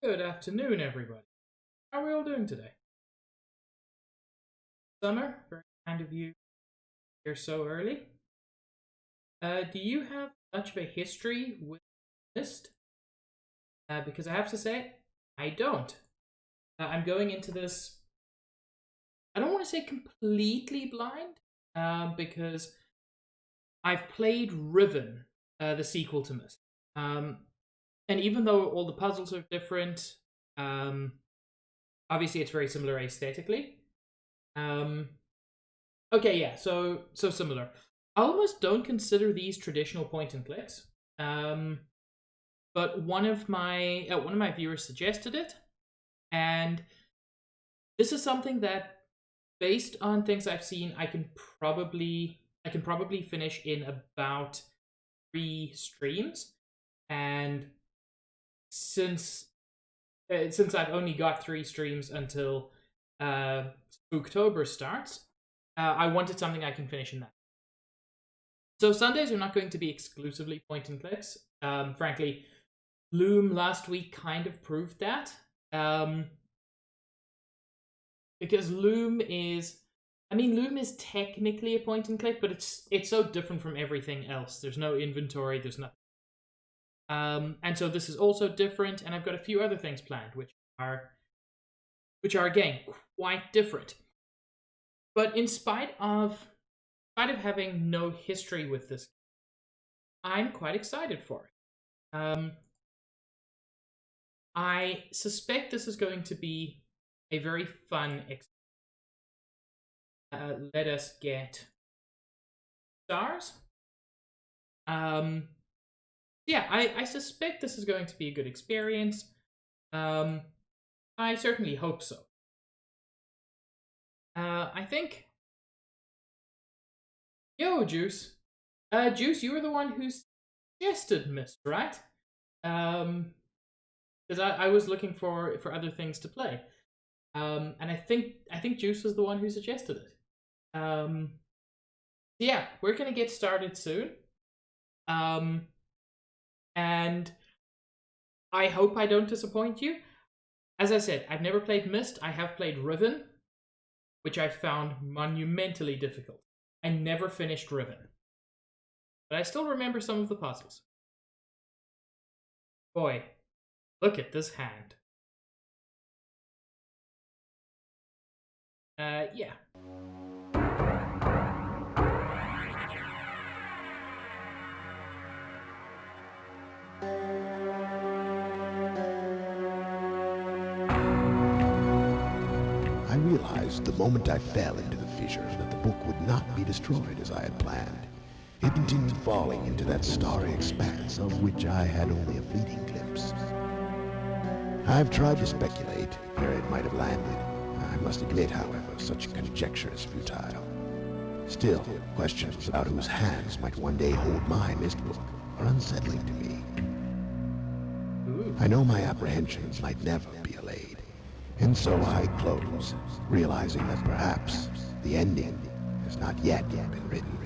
Good afternoon, everybody. How are we all doing today? Summer, very kind of you here so early. Do you have much of a history with Myst? Because I have to say, I don't. I'm going into this, I don't want to say completely blind, because I've played Riven, the sequel to Myst. And even though all the puzzles are different, um, obviously it's very similar aesthetically. Um, okay, yeah, so similar. I almost don't consider these traditional point and clicks. Um, but one of my viewers suggested it, and this is something that, based on things I've seen, I can probably finish in about 3 streams. And since since I've only got 3 streams until Spooktober starts, I wanted something I can finish in that. So Sundays are not going to be exclusively point and clicks. Frankly, Loom last week kind of proved that. Um, because Loom is technically a point and click, but it's so different from everything else. There's no inventory. There's nothing. And so this is also different, and I've got a few other things planned, which are again quite different. But in spite of having no history with this, I'm quite excited for it. I suspect this is going to be a very fun experience. Let us get stars. Yeah, I suspect this is going to be a good experience. I certainly hope so. I think. Yo, Juice. Juice, you were the one who suggested Myst, right? Because I was looking for other things to play. And I think Juice was the one who suggested it. Yeah, we're gonna get started soon. And I hope I don't disappoint you. As I said, I've never played Myst. I have played Riven, which I found monumentally difficult. I never finished Riven, but I still remember some of the puzzles. Boy, look at this hand. Yeah. I realized the moment I fell into the fissure that the book would not be destroyed as I had planned. It continued falling into that starry expanse of which I had only a fleeting glimpse. I've tried to speculate where it might have landed. I must admit, however, such conjecture is futile. Still, questions about whose hands might one day hold my Myst book are unsettling to me. I know my apprehensions might never be allayed, and so I close, realizing that perhaps the ending has not yet been written.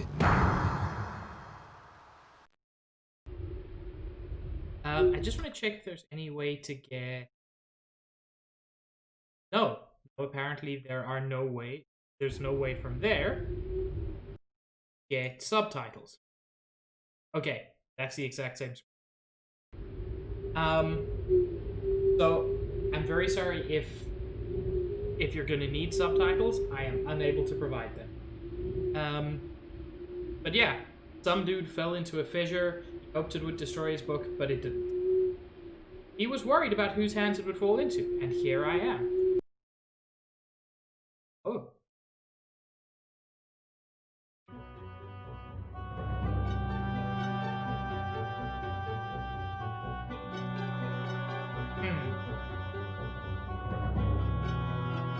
I just want to check if there's any way to get. No, apparently there's no way from there to get subtitles. Okay, that's the exact same screen. So I'm very sorry if you're gonna need subtitles. I am unable to provide them. But yeah, some dude fell into a fissure. He hoped it would destroy his book, but it didn't. He was worried about whose hands it would fall into, and here I am. Oh.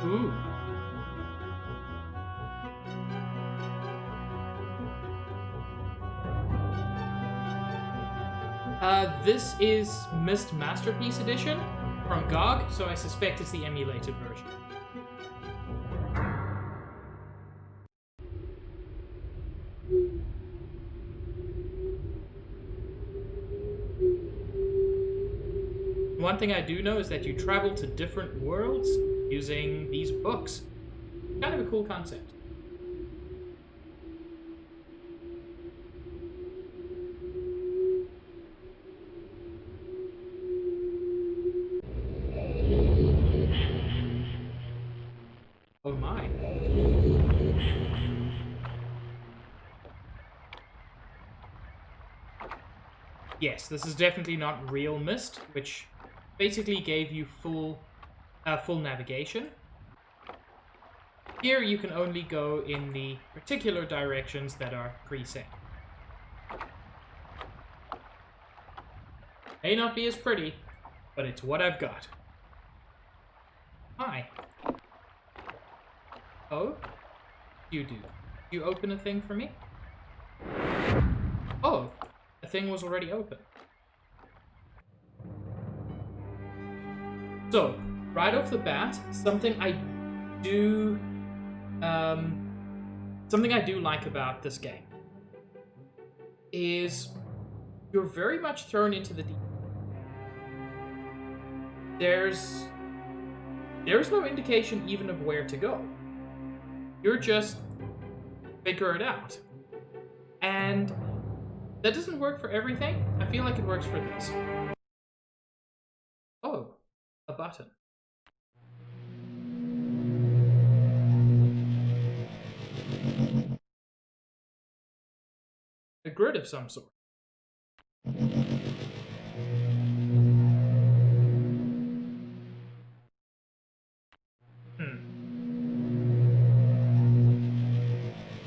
Ooh. This is Myst Masterpiece Edition from GOG, so I suspect it's the emulated version. One thing I do know is that you travel to different worlds using these books. Kind of a cool concept. Oh my. Yes, this is definitely not real Myst, which basically gave you full navigation. Here you can only go in the particular directions that are preset. May not be as pretty, but it's what I've got. Hi. Oh? You do. You open a thing for me? Oh, the thing was already open. So, right off the bat, something I do like about this game is you're very much thrown into the deep. There's no indication even of where to go. You're just figure it out. And that doesn't work for everything. I feel like it works for this. Oh, a button. A grid of some sort.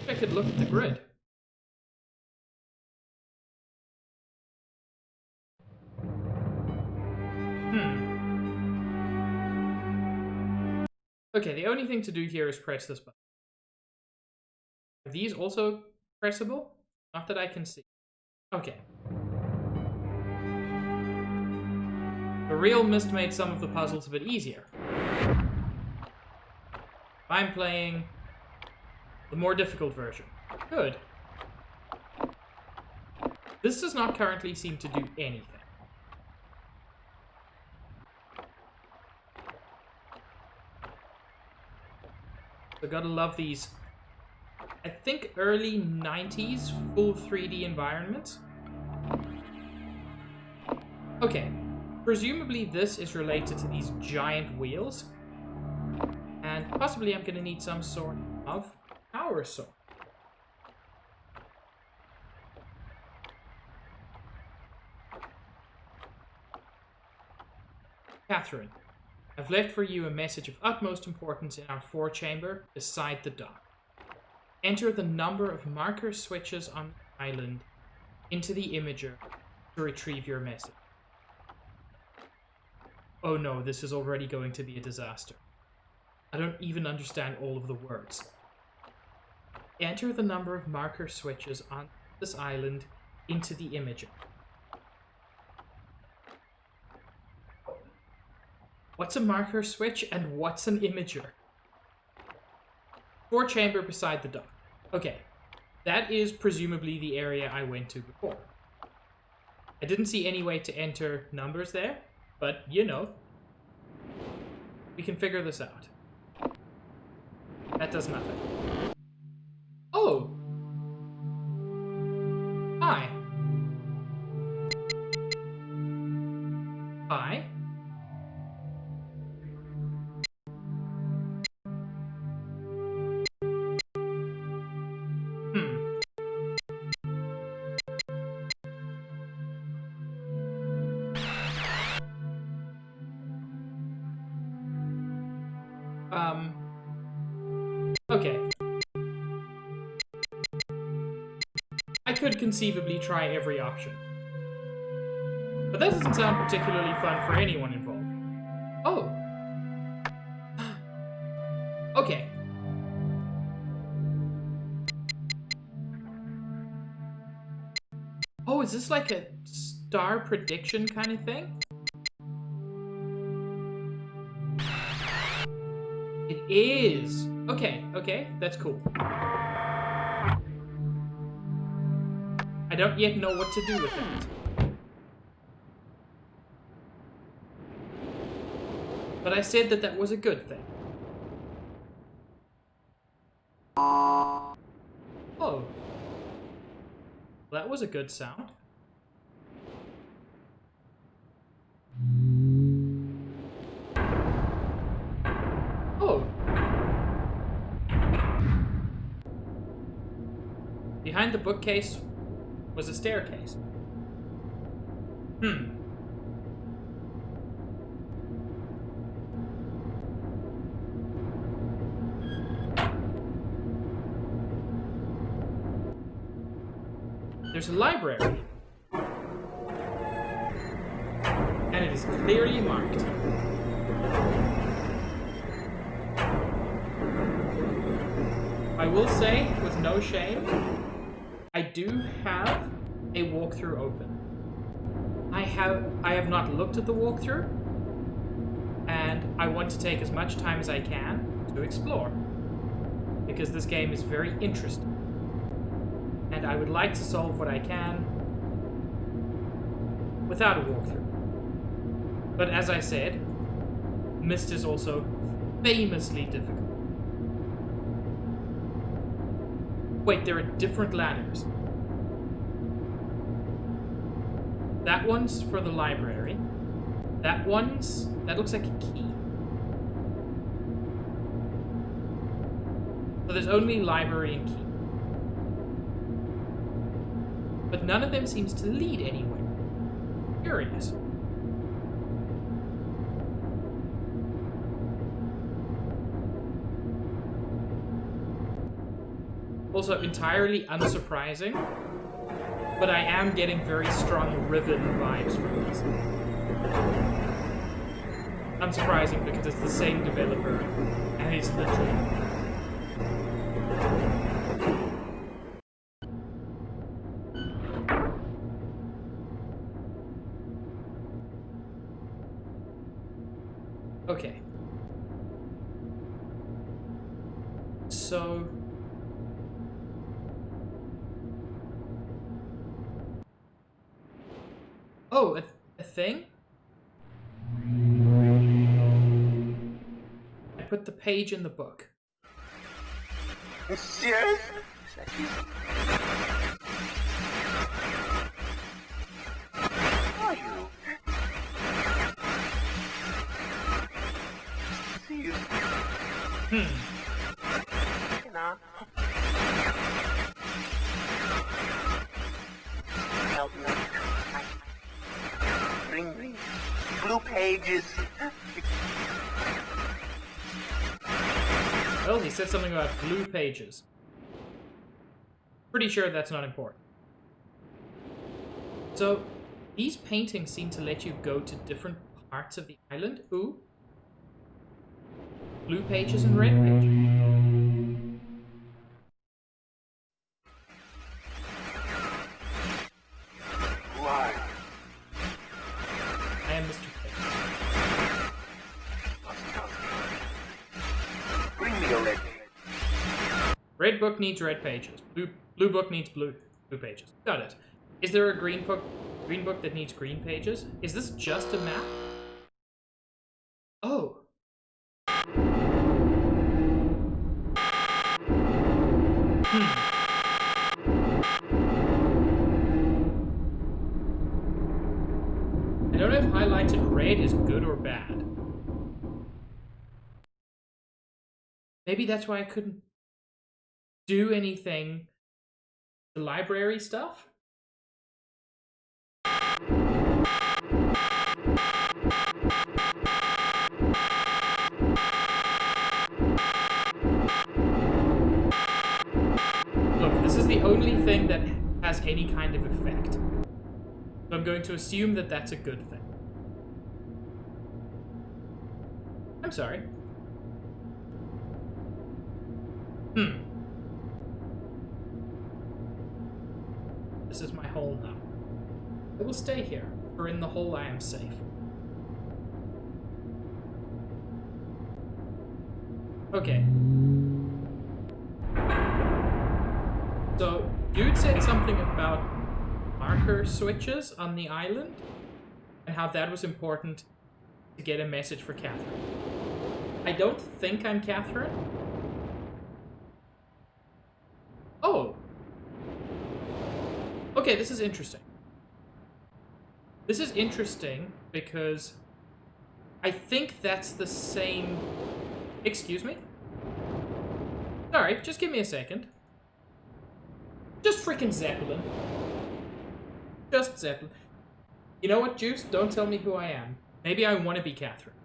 I could look at the grid. Okay, the only thing to do here is press this button. Are these also pressable? Not that I can see. Okay. The real Myst made some of the puzzles a bit easier. I'm playing the more difficult version. Good. This does not currently seem to do anything. So gotta love these, I think, early 90s full 3D environments. Okay, presumably this is related to these giant wheels. And possibly I'm gonna need some sort of power source. Catherine, I've left for you a message of utmost importance in our forechamber beside the dock. Enter the number of marker switches on the island into the imager to retrieve your message. Oh no, this is already going to be a disaster. I don't even understand all of the words. Enter the number of marker switches on this island into the imager. What's a marker switch and what's an imager? Forechamber beside the dock. Okay, that is presumably the area I went to before. I didn't see any way to enter numbers there, but you know, we can figure this out. That does nothing. Oh! Hi. Hi. Okay. I could conceivably try every option. But that doesn't sound particularly fun for anyone involved. Oh. Okay. Oh, is this like a star prediction kind of thing? It is. Okay, okay, that's cool. I don't yet know what to do with that. But I said that that was a good thing. Oh. That was a good sound. Oh. Behind the bookcase was a staircase. There's a library. And it is clearly marked. I will say, with no shame, I do have a walkthrough open. I have not looked at the walkthrough, and I want to take as much time as I can to explore, because this game is very interesting, and I would like to solve what I can without a walkthrough. But as I said, Myst is also famously difficult. Wait, there are different ladders. That one's for the library. That looks like a key. So there's only library and key. But none of them seems to lead anywhere. Curious. Also entirely unsurprising, but I am getting very strong Riven vibes from this. Unsurprising because it's the same developer, and it's literally... Okay. So... Oh, a thing? I put the page in the book. Serious? Are you? See you. You know. Help me. Bring blue pages. Well, he said something about blue pages. Pretty sure that's not important. So, these paintings seem to let you go to different parts of the island. Ooh. Blue pages and red pages. Why? I am Mr. Pig. Bring me a red page. Red book needs red pages. Blue book needs blue pages. Got it. Is there a green book that needs green pages? Is this just a map? Oh. I don't know if highlighted red is good or bad. Maybe that's why I couldn't do anything. The library stuff? Look, this is the only thing that has any kind of effect. So I'm going to assume that that's a good thing. I'm sorry. This is my hole now. I will stay here, for in the hole I am safe. Okay. So, dude said something about marker switches on the island, and how that was important to get a message for Catherine. I don't think I'm Catherine. Oh. Okay, this is interesting. This is interesting because I think that's the same... Excuse me? Sorry, just give me a second. Just freaking Zeppelin. Just Zeppelin. You know what, Juice? Don't tell me who I am. Maybe I want to be Catherine.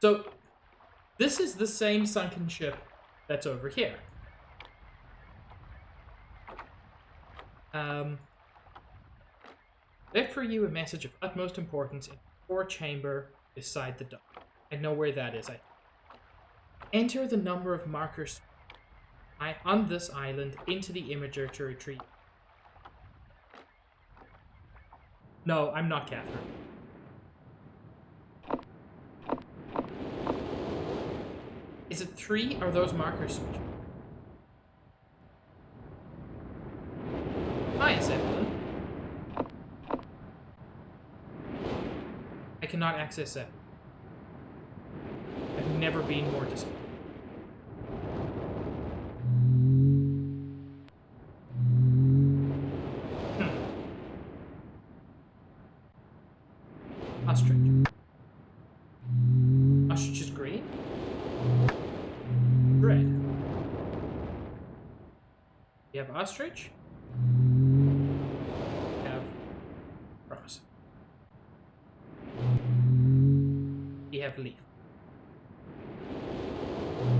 So, this is the same sunken ship that's over here. Left for you a message of utmost importance in the core chamber beside the dock. I know where that is. Enter the number of markers on this island into the imager to retrieve. No, I'm not Catherine. Is it 3 or those markers? Hi, Zeppelin. I cannot access that. I've never been more disappointed. Ostrich. Ostrich is green. Red. You have ostrich. You have cross. You have leaf.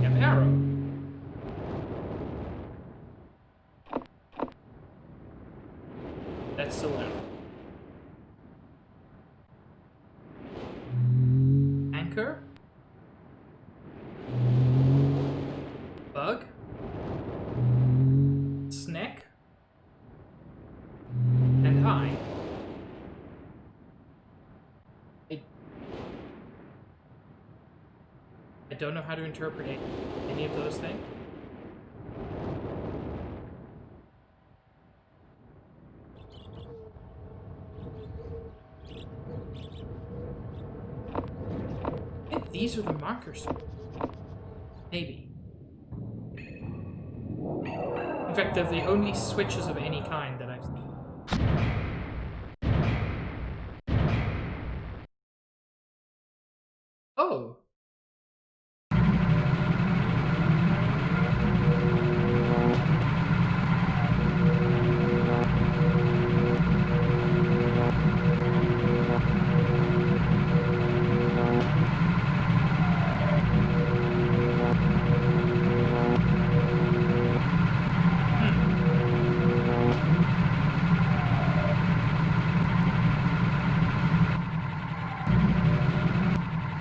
You have arrow. That's still arrow. Anchor. Bug. Snack. And eye. I don't know how to interpret any of those things. I think these are the markers. Maybe. In fact, they're the only switches of any kind that I've seen. Oh.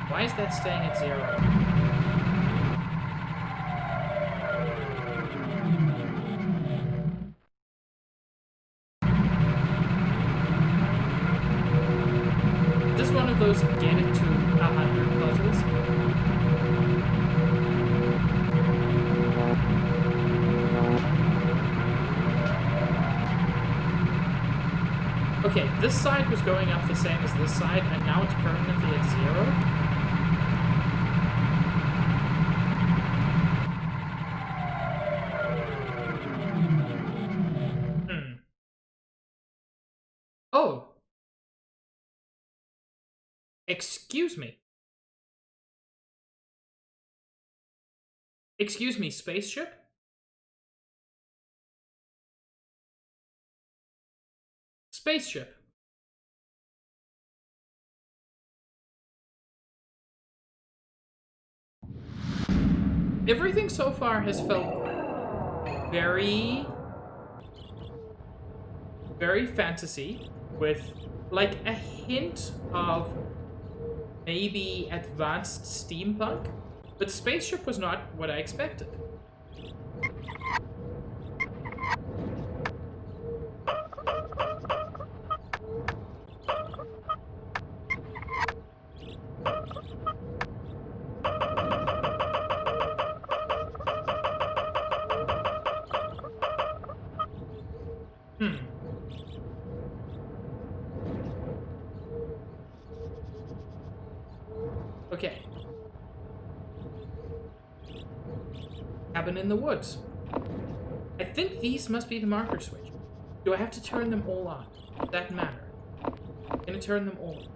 Why is that staying at 0? Is this one of those get it to 100 puzzles? Okay, this side was going up the same as this side, and now it's permanently at 0. Oh. Excuse me. Excuse me, spaceship? Spaceship. Everything so far has felt very fantasy, with like a hint of maybe advanced steampunk, but spaceship was not what I expected. Okay. Cabin in the woods. I think these must be the marker switch. Do I have to turn them all on? Does that matter? I'm gonna turn them all on.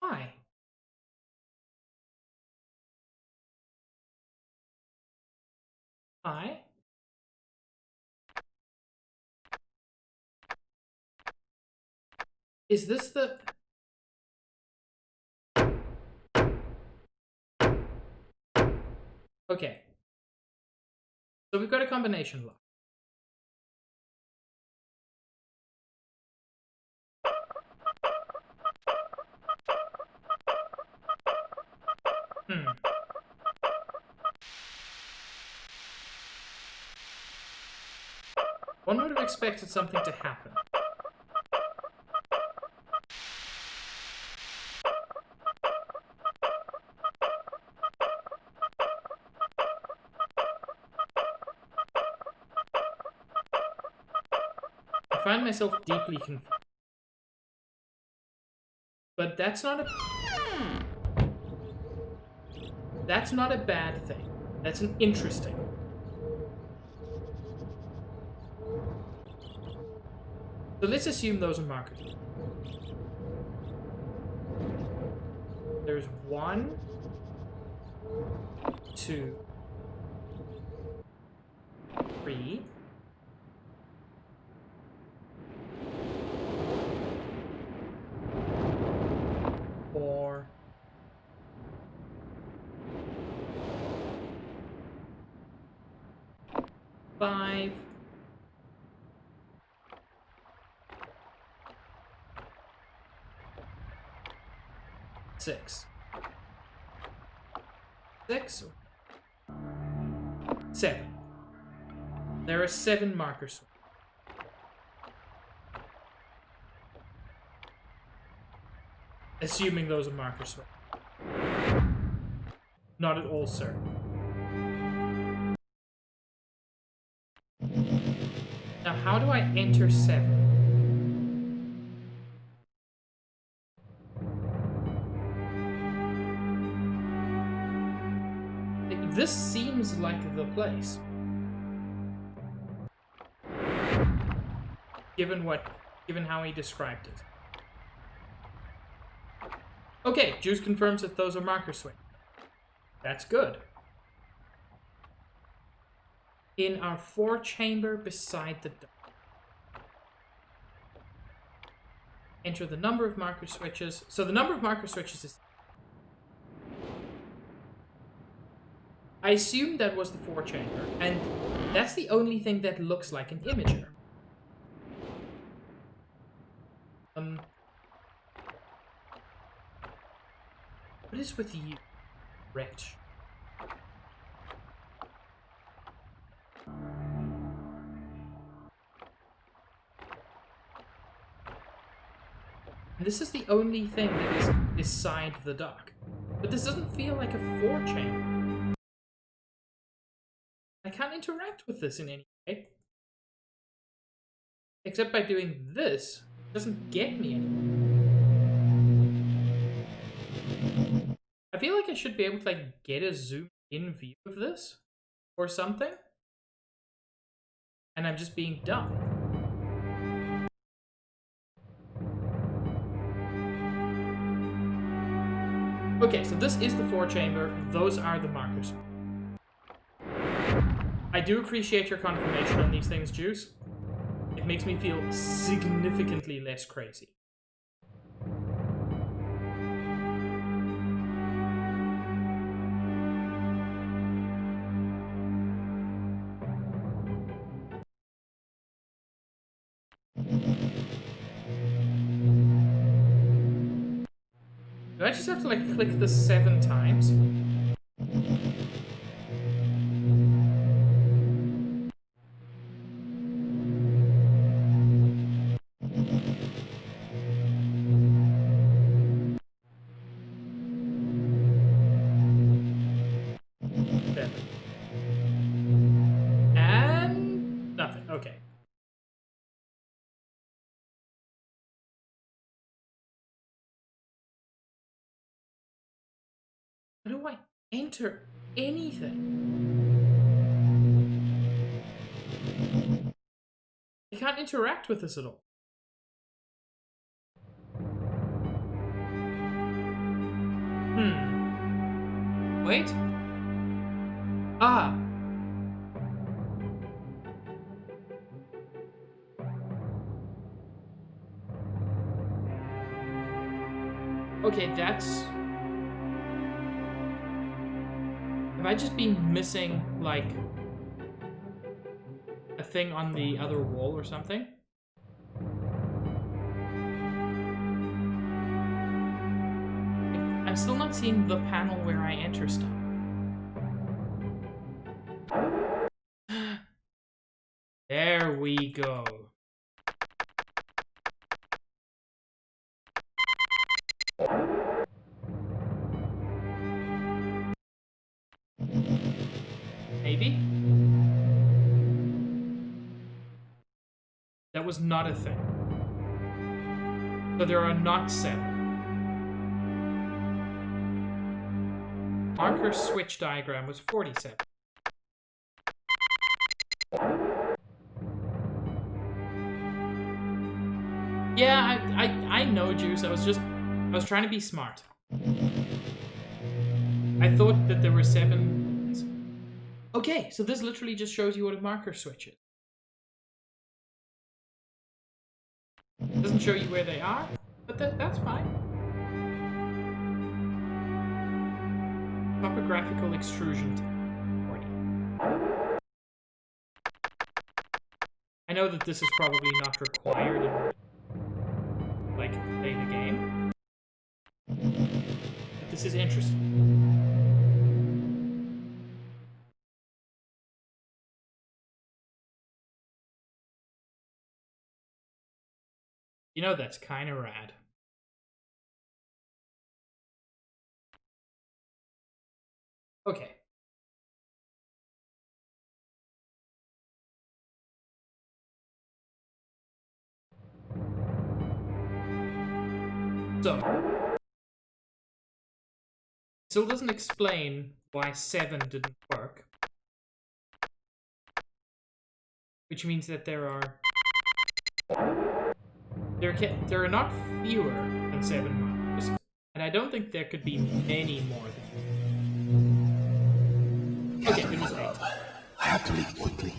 Why? Why? Is this the... Okay. So we've got a combination lock. Hmm. One would have expected something to happen. I find myself deeply confused. But that's not a... That's not a bad thing. That's an interesting. So let's assume those are markers. There's 1, 2, 3, 4, 5, 6. 6, 7. There are 7 markers. Assuming those are markers. Not at all certain. Now, how do I enter 7? This seems like the place. Given how he described it. Okay, Juice confirms that those are marker swing. That's good. In our 4 chamber beside the door. Enter the number of marker switches. So the number of marker switches is... I assumed that was the 4 chamber, and that's the only thing that looks like an imager. What is with you, Rich? This is the only thing that is beside the dock. But this doesn't feel like a 4 chamber. I can't interact with this in any way. Except by doing this. It doesn't get me anywhere. I feel like I should be able to like get a zoom in view of this. Or something. And I'm just being dumb. Okay, so this is the 4 chamber. Those are the markers. I do appreciate your confirmation on these things, Juice. It makes me feel significantly less crazy. Do I just have to like click this 7 times? And nothing. Okay. enter anything. They can't interact with this at all. Wait. Ah. Okay, that's... Have I just been missing, like, a thing on the other wall or something? I'm still not seeing the panel where I enter stuff. There we go. Maybe? That was not a thing. So there are not 7. Marker switch diagram was 47. Yeah, I know, Juice. I was trying to be smart. I thought that there were 7. Okay, so this literally just shows you what a marker switch is. It doesn't show you where they are, but that's fine. Topographical extrusion. 40. I know that this is probably not required in order to, like, play the game. But this is interesting. You know, that's kind of rad. Okay. So, still doesn't explain why 7 didn't work. Which means that there are not fewer than 7 markers, and I don't think there could be many more than that. Okay, Catherine, my love, I have to leave quickly.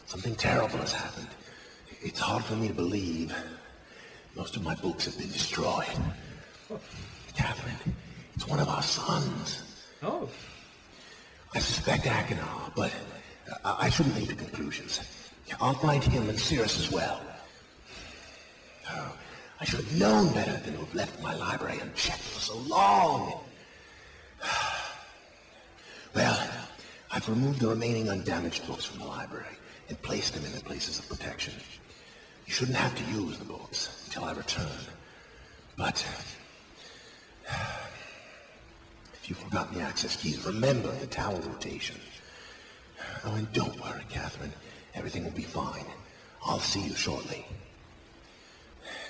Something terrible has happened. It's hard for me to believe. Most of my books have been destroyed. Catherine, it's one of our sons. Oh. I suspect Achenar, but I shouldn't leap to conclusions. I'll find him and Cirrus as well. Oh, I should have known better than to have left my library unchecked for so long. Well, I've removed the remaining undamaged books from the library and placed them in their places of protection. You shouldn't have to use the books until I return. But if you've forgotten the access keys, remember the tower rotation. Oh, and don't worry, Catherine. Everything will be fine. I'll see you shortly.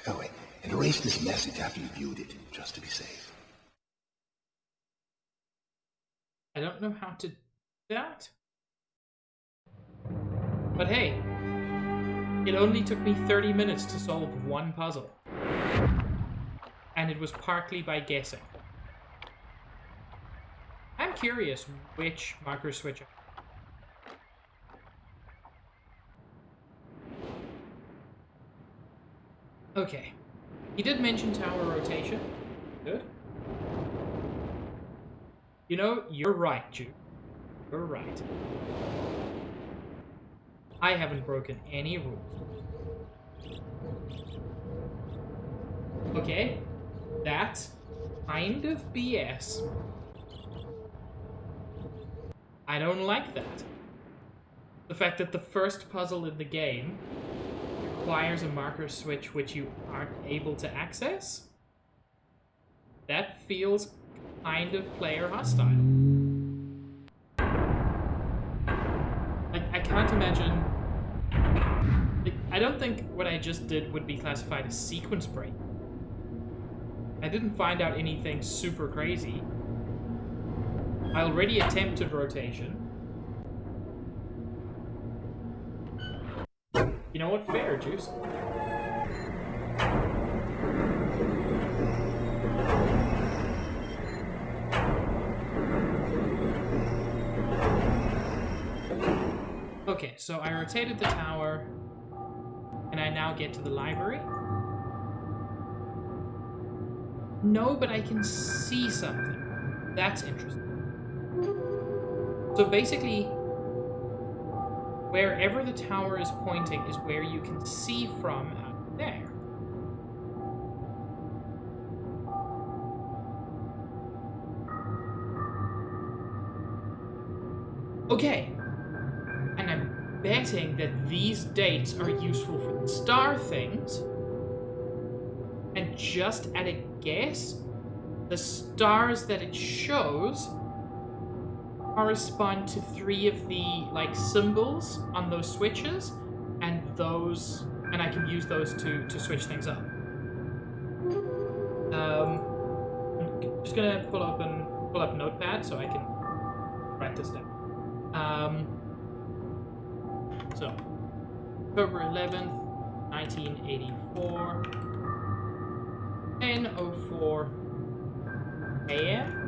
Oh, wait, and erase this message after you viewed it, just to be safe. I don't know how to do that. But hey, it only took me 30 minutes to solve one puzzle. And it was partly by guessing. I'm curious which marker switch. Okay. He did mention tower rotation. Good. You know, you're right, Jude. You're right. I haven't broken any rules. Okay. That's kind of BS. I don't like that. The fact that the first puzzle in the game requires a marker switch which you aren't able to access? That feels kind of player hostile. Like, I can't imagine... Like, I don't think what I just did would be classified as sequence break. I didn't find out anything super crazy. I already attempted rotation. You know what? Fair, Juice. Okay, so I rotated the tower, and I now get to the library. No, but I can see something. That's interesting. So basically, wherever the tower is pointing is where you can see from out there. Okay. And I'm betting that these dates are useful for the star things. And just at a guess, the stars that it shows correspond to 3 of the like symbols on those switches, and I can use those to switch things up. I'm just gonna pull up Notepad so I can write this down. So October 11th, 1984, 10:04 a.m.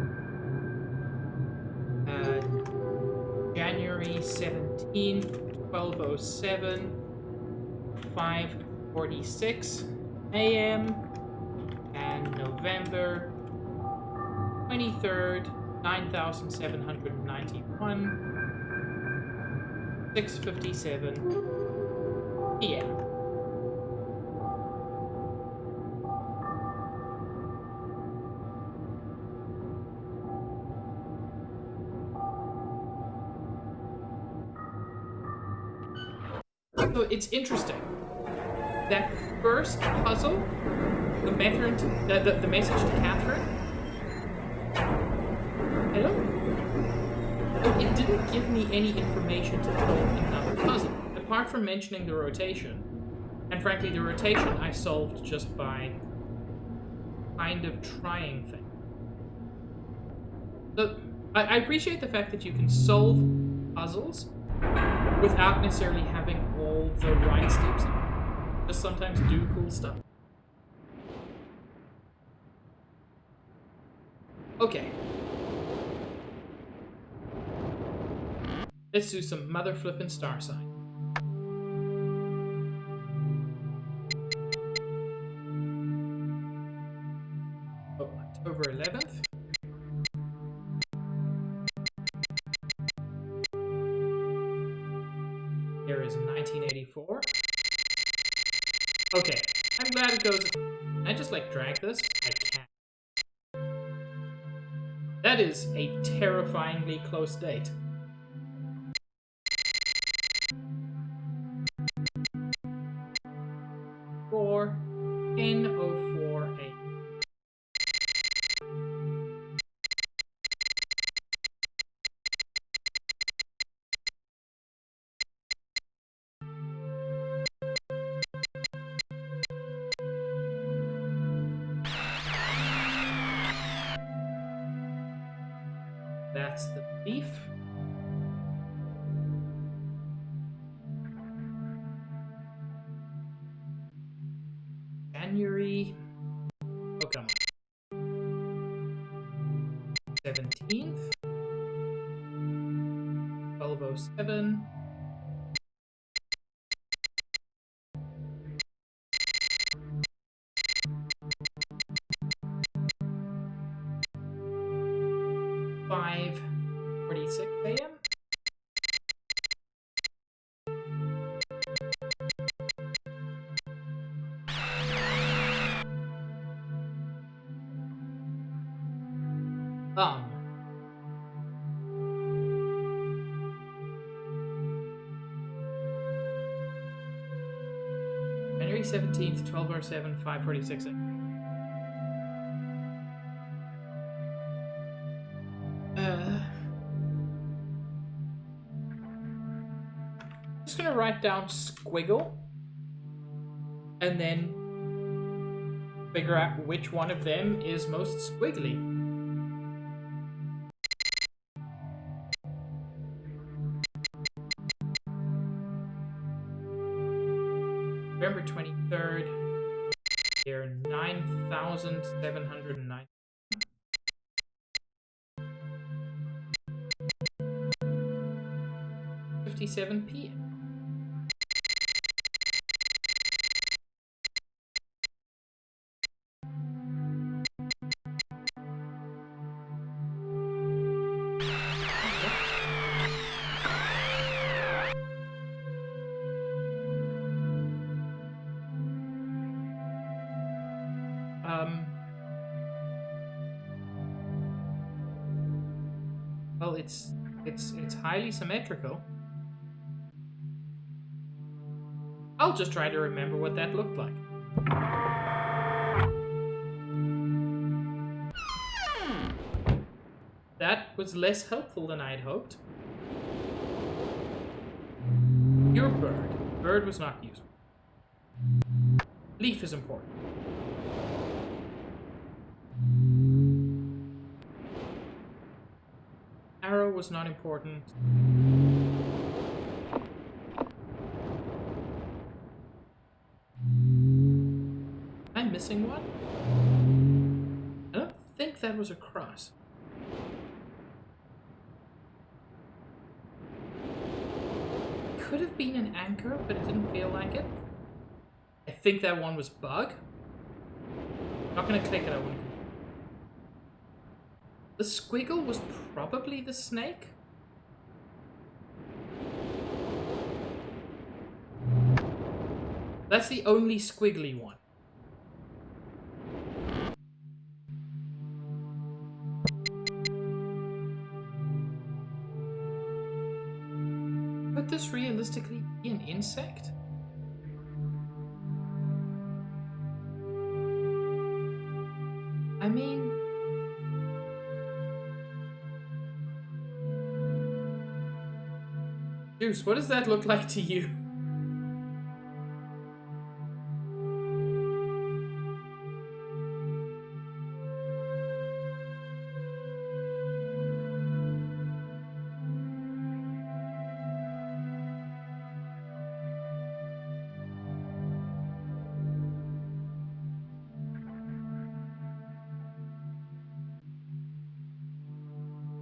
January 17th, 12:07, 5:46 a.m. and November 23rd, 9791, 6:57 p.m. So it's interesting. That first puzzle, the message to Catherine, I don't. It didn't give me any information to solve another puzzle, apart from mentioning the rotation. And frankly, the rotation I solved just by kind of trying things. So I appreciate the fact that you can solve puzzles without necessarily having all the right steps. Just sometimes do cool stuff. Okay. Let's do some mother flippin' star sign. Oh, October 11th. Here is 1984. Okay, I'm glad it goes. Can I just like drag this? I can't. That is a terrifyingly close date. Four, 10:04 a.m. That's the thief. January. Oh, come on. 17th. 12:07. Five 46 a.m. January 17th, 12:07, 5:46 a.m. Just gonna write down squiggle and then figure out which one of them is most squiggly. November 23rd. Year 9709. 57 p.m. Well, it's highly symmetrical. I'll just try to remember what that looked like. That was less helpful than I'd hoped. Your bird. Bird was not useful. Leaf is important. Arrow was not important. I'm missing one? I don't think that was a cross. Could have been an anchor, but it didn't feel like it. I think that one was bug. Not gonna click it, I wouldn't. The squiggle was probably the snake. That's the only squiggly one. Could this realistically be an insect? I mean... Juice, what does that look like to you?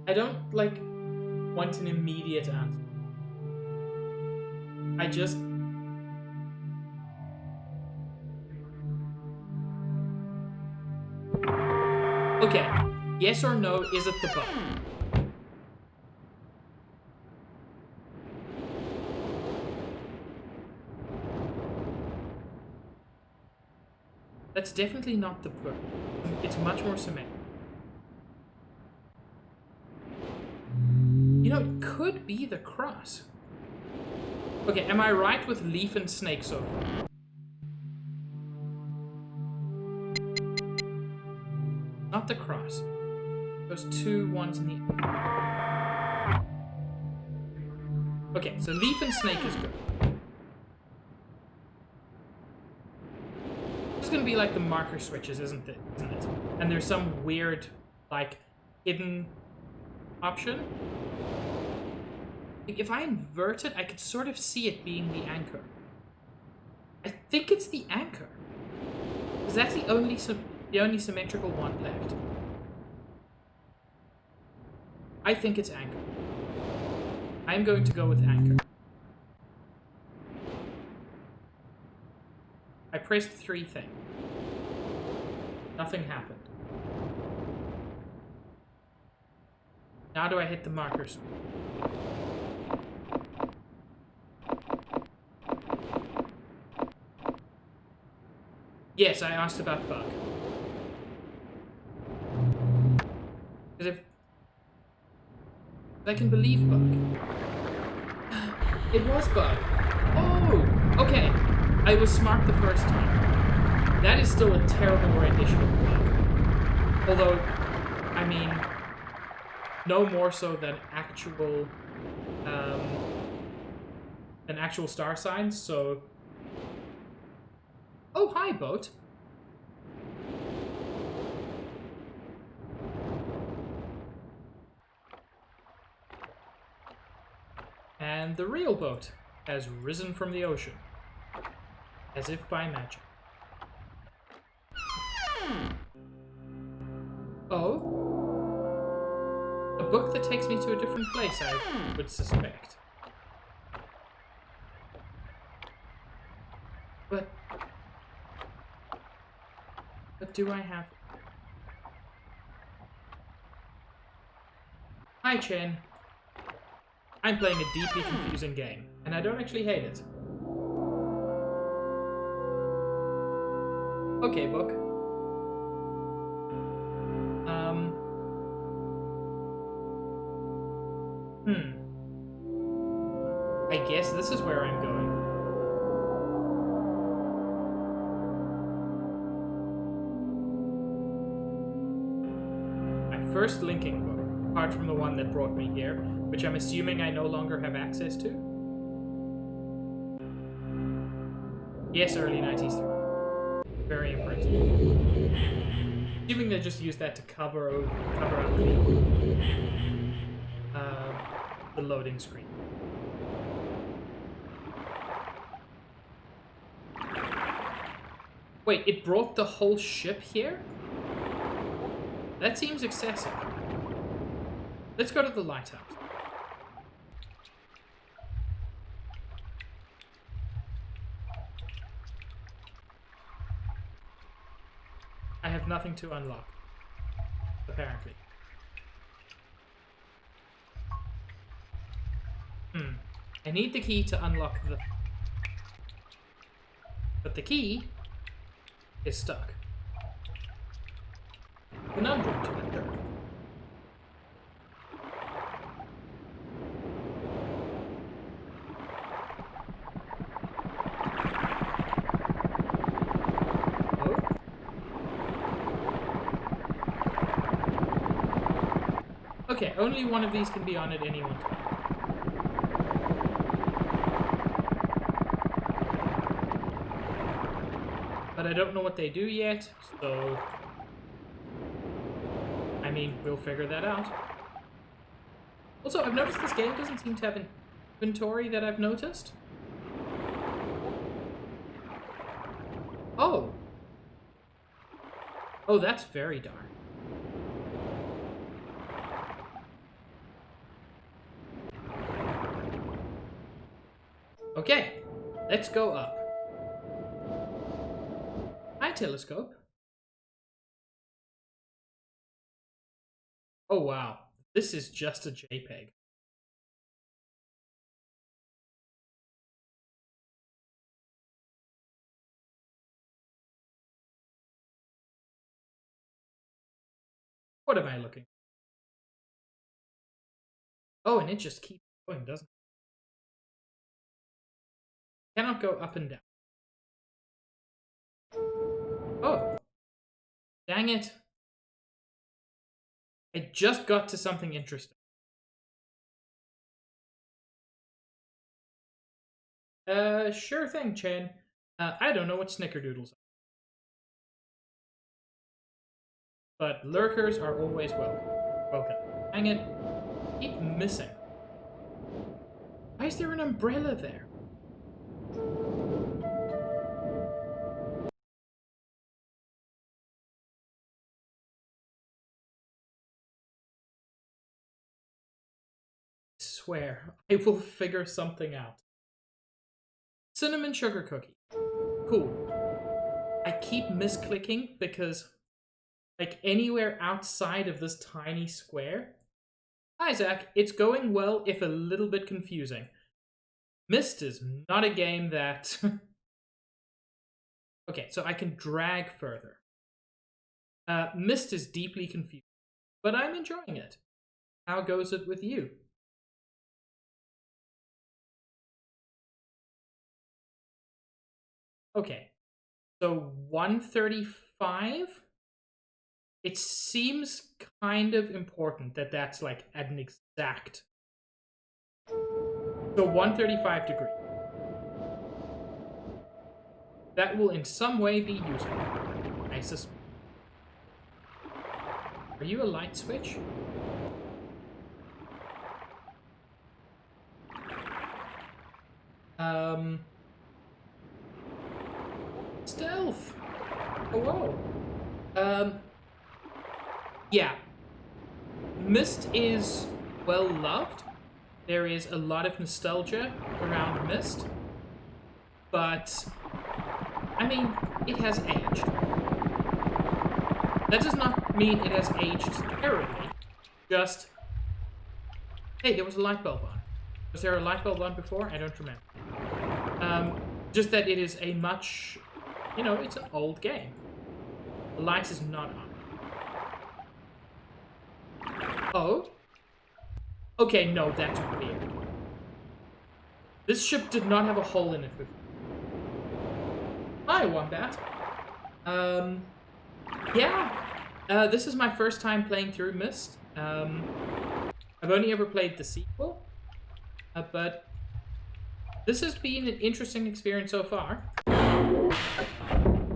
I don't, like, want an immediate answer. I just... Okay, yes or no, is it the bug? That's definitely not the bird. It's much more symmetrical. You know, it could be the cross. Okay, am I right with leaf and snake so far? Not the cross. Those two ones in the... Okay, so leaf and snake is good. It's gonna be like the marker switches, isn't it? And there's some weird, like, hidden option. Like, if I invert it, I could sort of see it being the anchor. I think it's the anchor. Because that's the only symmetrical one left. I think it's anchor. I'm going to go with anchor. I pressed 3 things. Nothing happened. Now do I hit the markers? Yes, I asked about bug. Because if... I can believe bug. It was bug. Oh! Okay. I was smart the first time. That is still a terrible rendition of bug. Although, I mean, no more so than actual star signs, so... Oh, hi, boat. And the real boat has risen from the ocean. As if by magic. Oh? A book that takes me to a different place, I would suspect. But do I have... Hi, Chen. I'm playing a deeply confusing game, and I don't actually hate it. Okay, book. I guess this is where I'm going. My first linking book, apart from the one that brought me here, which I'm assuming I no longer have access to. Yes, early 90s. Very impressive. Assuming they just used that to cover up the loading screen. Wait, it brought the whole ship here? That seems excessive. Let's go to the lighthouse. I have nothing to unlock, apparently. I need the key to unlock the... But the key is stuck. Conundrum to the third. Okay, only one of these can be on at any one time. But I don't know what they do yet, so... I mean, we'll figure that out. Also, I've noticed this game doesn't seem to have an inventory that I've noticed. Oh! Oh, that's very dark. Okay, let's go up. Hi, telescope. Oh, wow. This is just a JPEG. What am I looking? Oh, and it just keeps going, doesn't it? Cannot go up and down. Oh. Dang it. I just got to something interesting. Sure thing, Chen. I don't know what snickerdoodles are. But lurkers are always welcome. Dang it. Keep missing. Why is there an umbrella there? I swear, I will figure something out. Cinnamon sugar cookie. Cool. I keep misclicking because, like, anywhere outside of this tiny square... Isaac, it's going well, if a little bit confusing. Myst is not a game that... Okay, so I can drag further. Myst is deeply confusing, but I'm enjoying it. How goes it with you? Okay, so 135? It seems kind of important that that's like at an exact... So 135 degrees. That will in some way be useful, I suspect. Are you a light switch? Stealth! Oh, whoa. Yeah. Myst is well loved. There is a lot of nostalgia around Myst. But, I mean, it has aged. That does not mean it has aged terribly. Just, hey, there was a light bulb on. Was there a light bulb on before? I don't remember. Just that it is a much, it's an old game. The light is not on. Oh? Okay, no, that's weird. This ship did not have a hole in it before. Hi, Wombat. Yeah. This is my first time playing through Myst. I've only ever played the sequel. But this has been an interesting experience so far.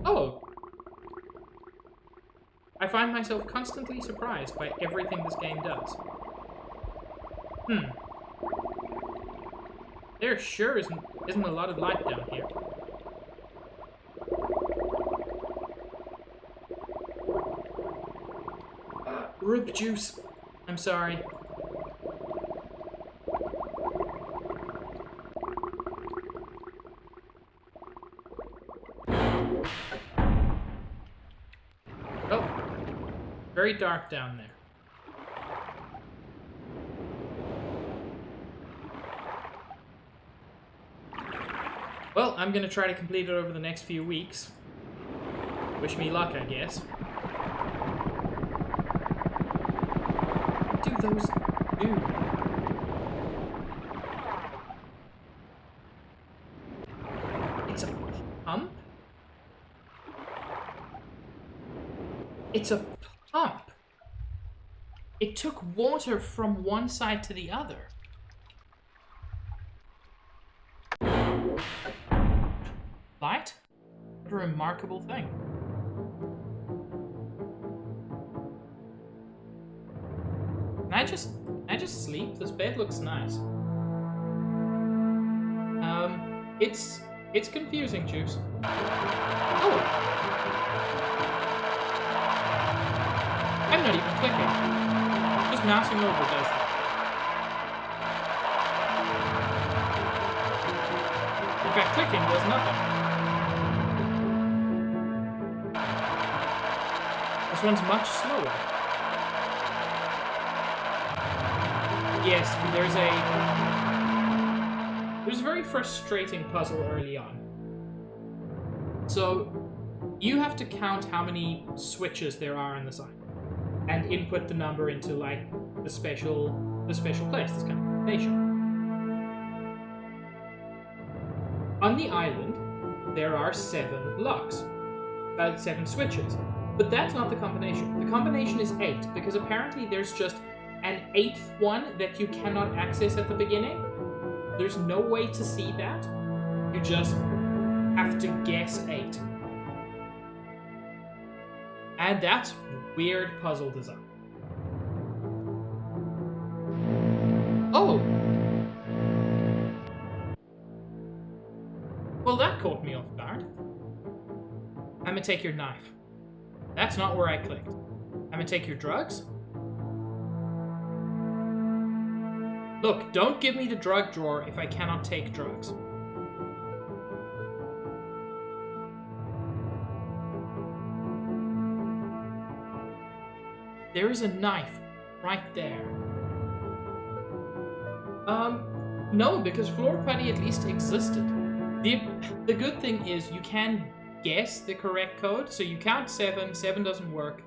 Oh. I find myself constantly surprised by everything this game does. There sure isn't a lot of light down here. Rip juice. I'm sorry. Oh. Very dark down there. Well, I'm gonna try to complete it over the next few weeks. Wish me luck, I guess. What do those do? It's a pump? It's a pump! It took water from one side to the other. Light? What a remarkable thing. Can I just sleep? This bed looks nice. It's confusing, Juice. Oh! I'm not even clicking. Just mousing over does that. In fact, clicking does nothing. This one's much slower. Yes, there's a very frustrating puzzle early on. So, you have to count how many switches there are on the side, and input the number into like the special place, this kind of combination. On the island, there are 7 locks, 7 switches, but that's not the combination. The combination is 8 because apparently there's just an 8th one that you cannot access at the beginning. There's no way to see that. You just have to guess 8. And that's weird puzzle design. Oh! Well, that caught me off guard. I'm gonna take your knife. That's not where I clicked. I'm gonna take your drugs. Look, don't give me the drug drawer if I cannot take drugs. There is a knife right there. No, because floor putty at least existed. The good thing is you can guess the correct code, so you count 7, 7 doesn't work.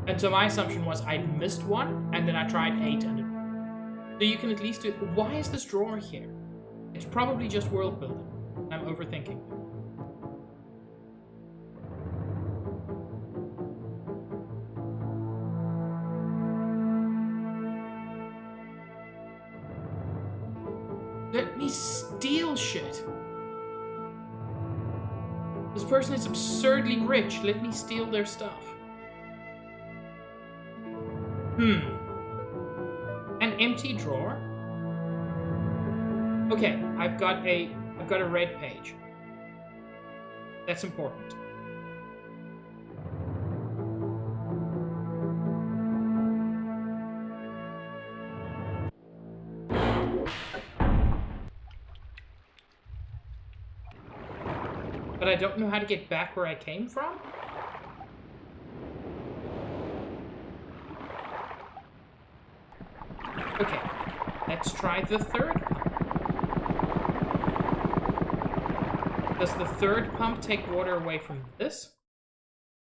And so my assumption was I'd missed one, and then I tried 8 and it. So you can at least do it. Why is this drawer here? It's probably just world building. I'm overthinking. Let me steal shit. This person is absurdly rich. Let me steal their stuff. An empty drawer. Okay, I've got a red page. That's important. But I don't know how to get back where I came from? Okay, let's try the third pump. Does the third pump take water away from this?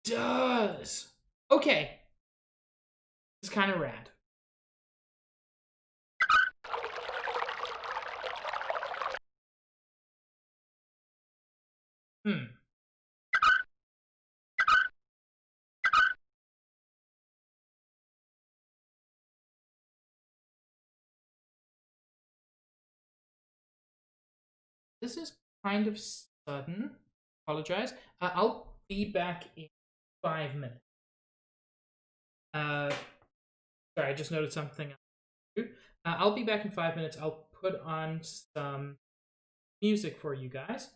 Does! Okay. It's kind of rad. Hmm. This is kind of sudden. Apologize. I'll be back in 5 minutes. Sorry, I just noticed something. I'll be back in 5 minutes. I'll put on some music for you guys.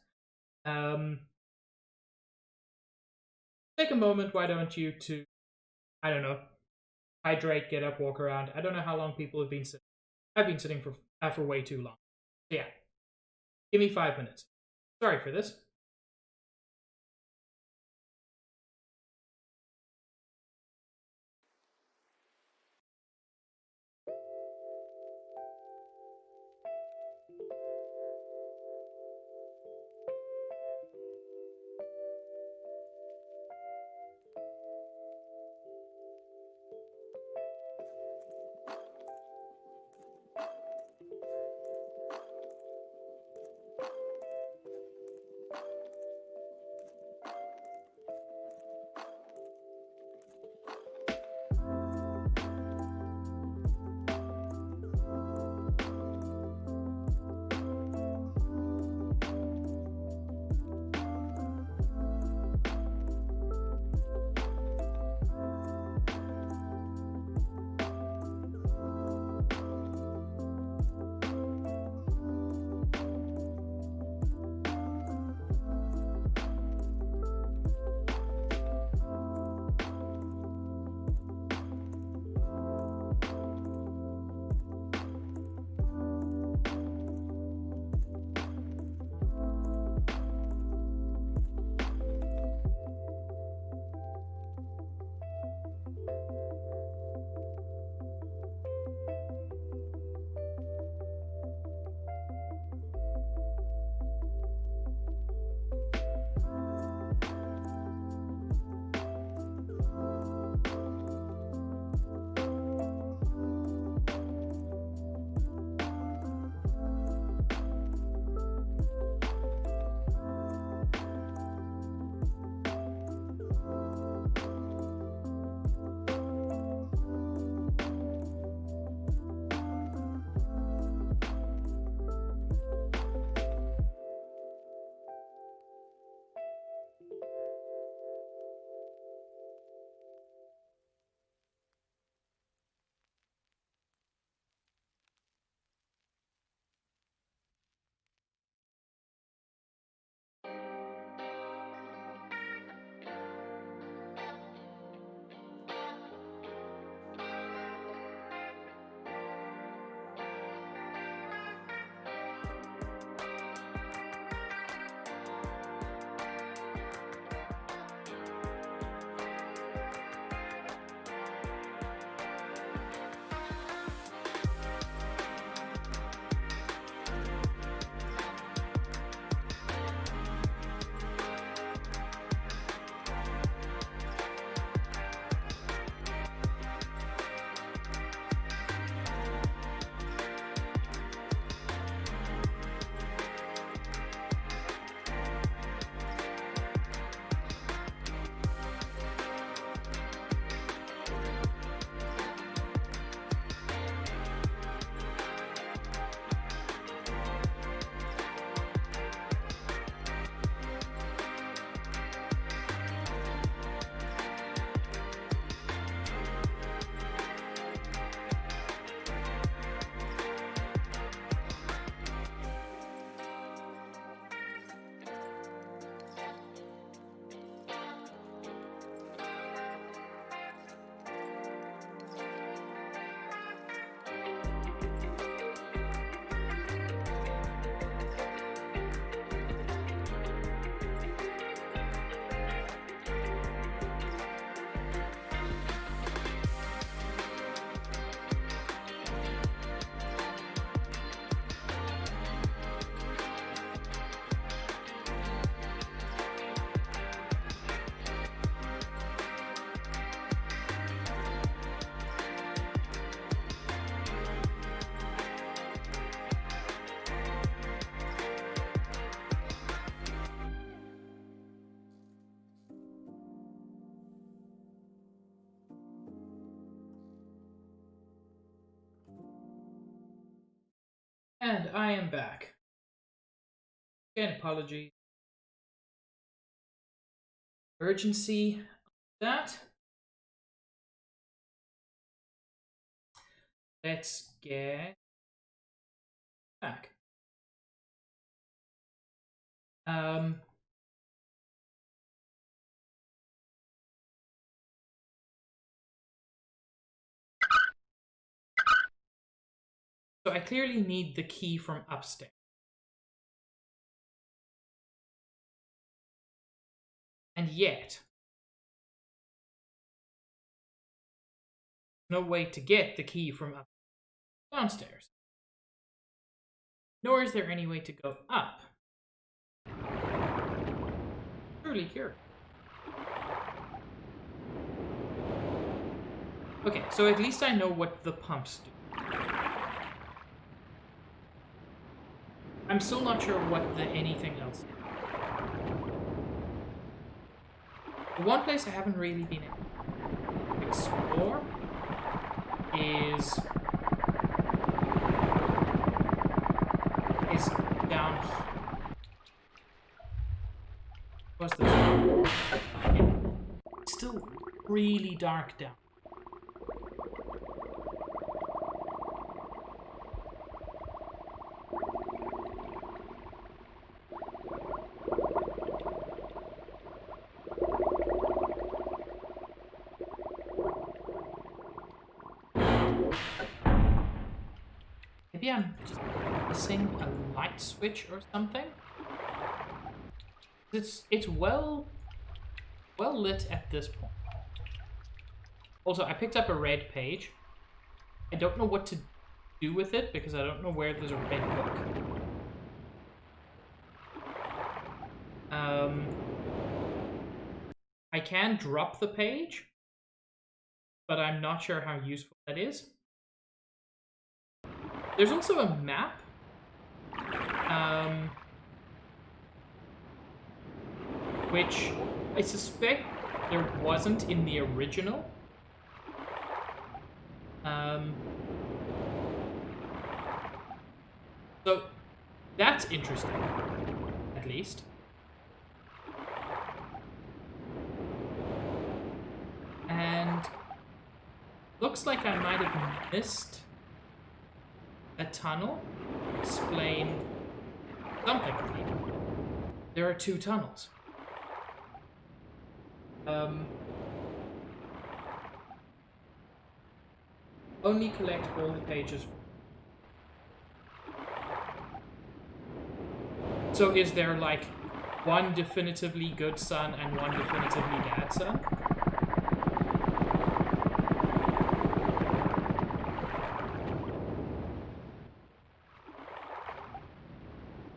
Take a moment, why don't you, to, I don't know, hydrate, get up, walk around. I don't know how long people have been sitting. I've been sitting for way too long. So yeah, give me 5 minutes. Sorry for this. And I am back. Again, apologies. Urgency. That. Let's get back. So I clearly need the key from upstairs. And yet, no way to get the key from downstairs. Nor is there any way to go up. Truly curious. Okay, so at least I know what the pumps do. I'm still not sure what the anything else is. The one place I haven't really been able to explore is down here. What's this? It's still really dark down. Maybe I'm just missing a light switch or something. It's well lit at this point. Also, I picked up a red page. I don't know what to do with it because I don't know where there's a red book. I can drop the page, but I'm not sure how useful that is. There's also a map. Which I suspect there wasn't in the original. So that's interesting, at least. And looks like I might have missed a tunnel. Explain something to me. There are 2 tunnels. Only collect all the pages. So is there like one definitively good son and one definitively bad son?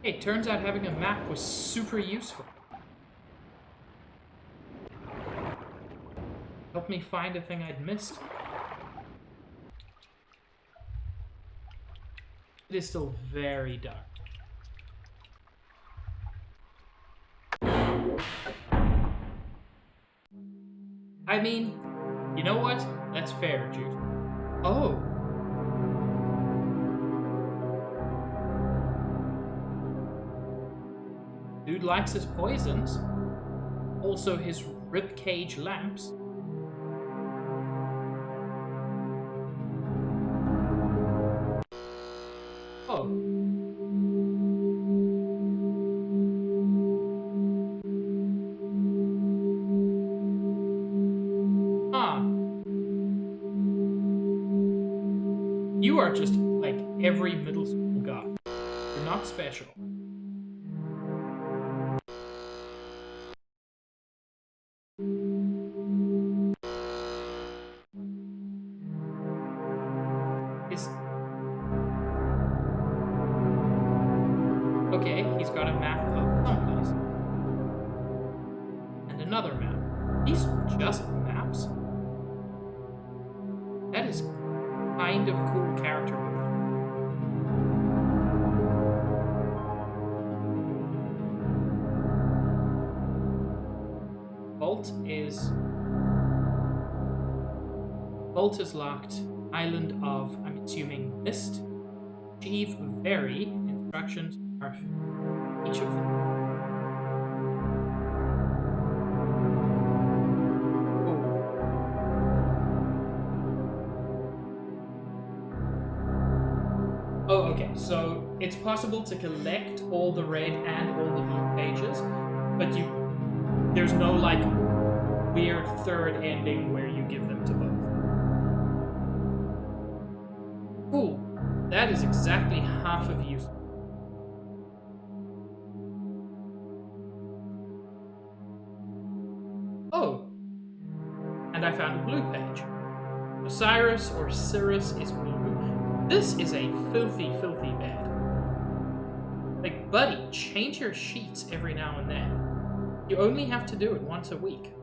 Hey, turns out having a map was super useful. Helped me find a thing I'd missed. It is still very dark. I mean, you know what? That's fair, Jude. Oh. Dude likes his poisons. Also his ribcage lamps. Oh. Ah. You are just like every middle school goth. You're not special. Okay, he's got a map of someplace. And another map. These just maps? That is kind of cool character building. Vault is locked. Island of, I'm assuming, Myst. Achieve vary. Instructions are each of them. Oh, okay. So it's possible to collect all the red and all the blue pages, but there's no like weird third ending where you give them to both. Cool. That is exactly half of use. Oh. And I found a blue page. Osiris or Cirrus is blue. This is a filthy, filthy bed. Like, buddy, change your sheets every now and then. You only have to do it once a week.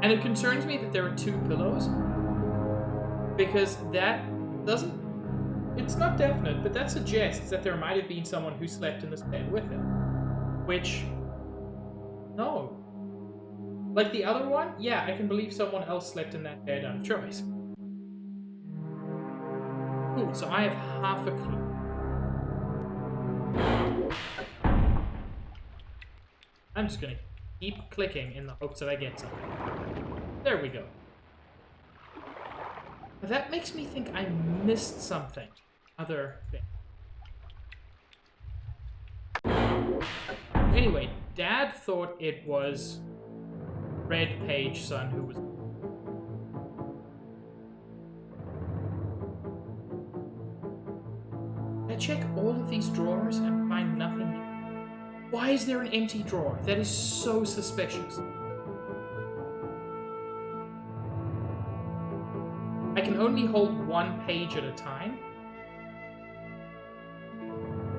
And it concerns me that there are 2 pillows. Because that doesn't... It's not definite, but that suggests that there might have been someone who slept in this bed with him. Which... No. Like the other one, yeah, I can believe someone else slept in that bed out of choice. Cool, so I have half a clue. I'm just gonna keep clicking in the hopes that I get something. There we go. That makes me think I missed something. Other thing. Anyway, Dad thought it was Red Page son who was... I check all of these drawers and find nothing new. Why is there an empty drawer? That is so suspicious. I can only hold 1 page at a time.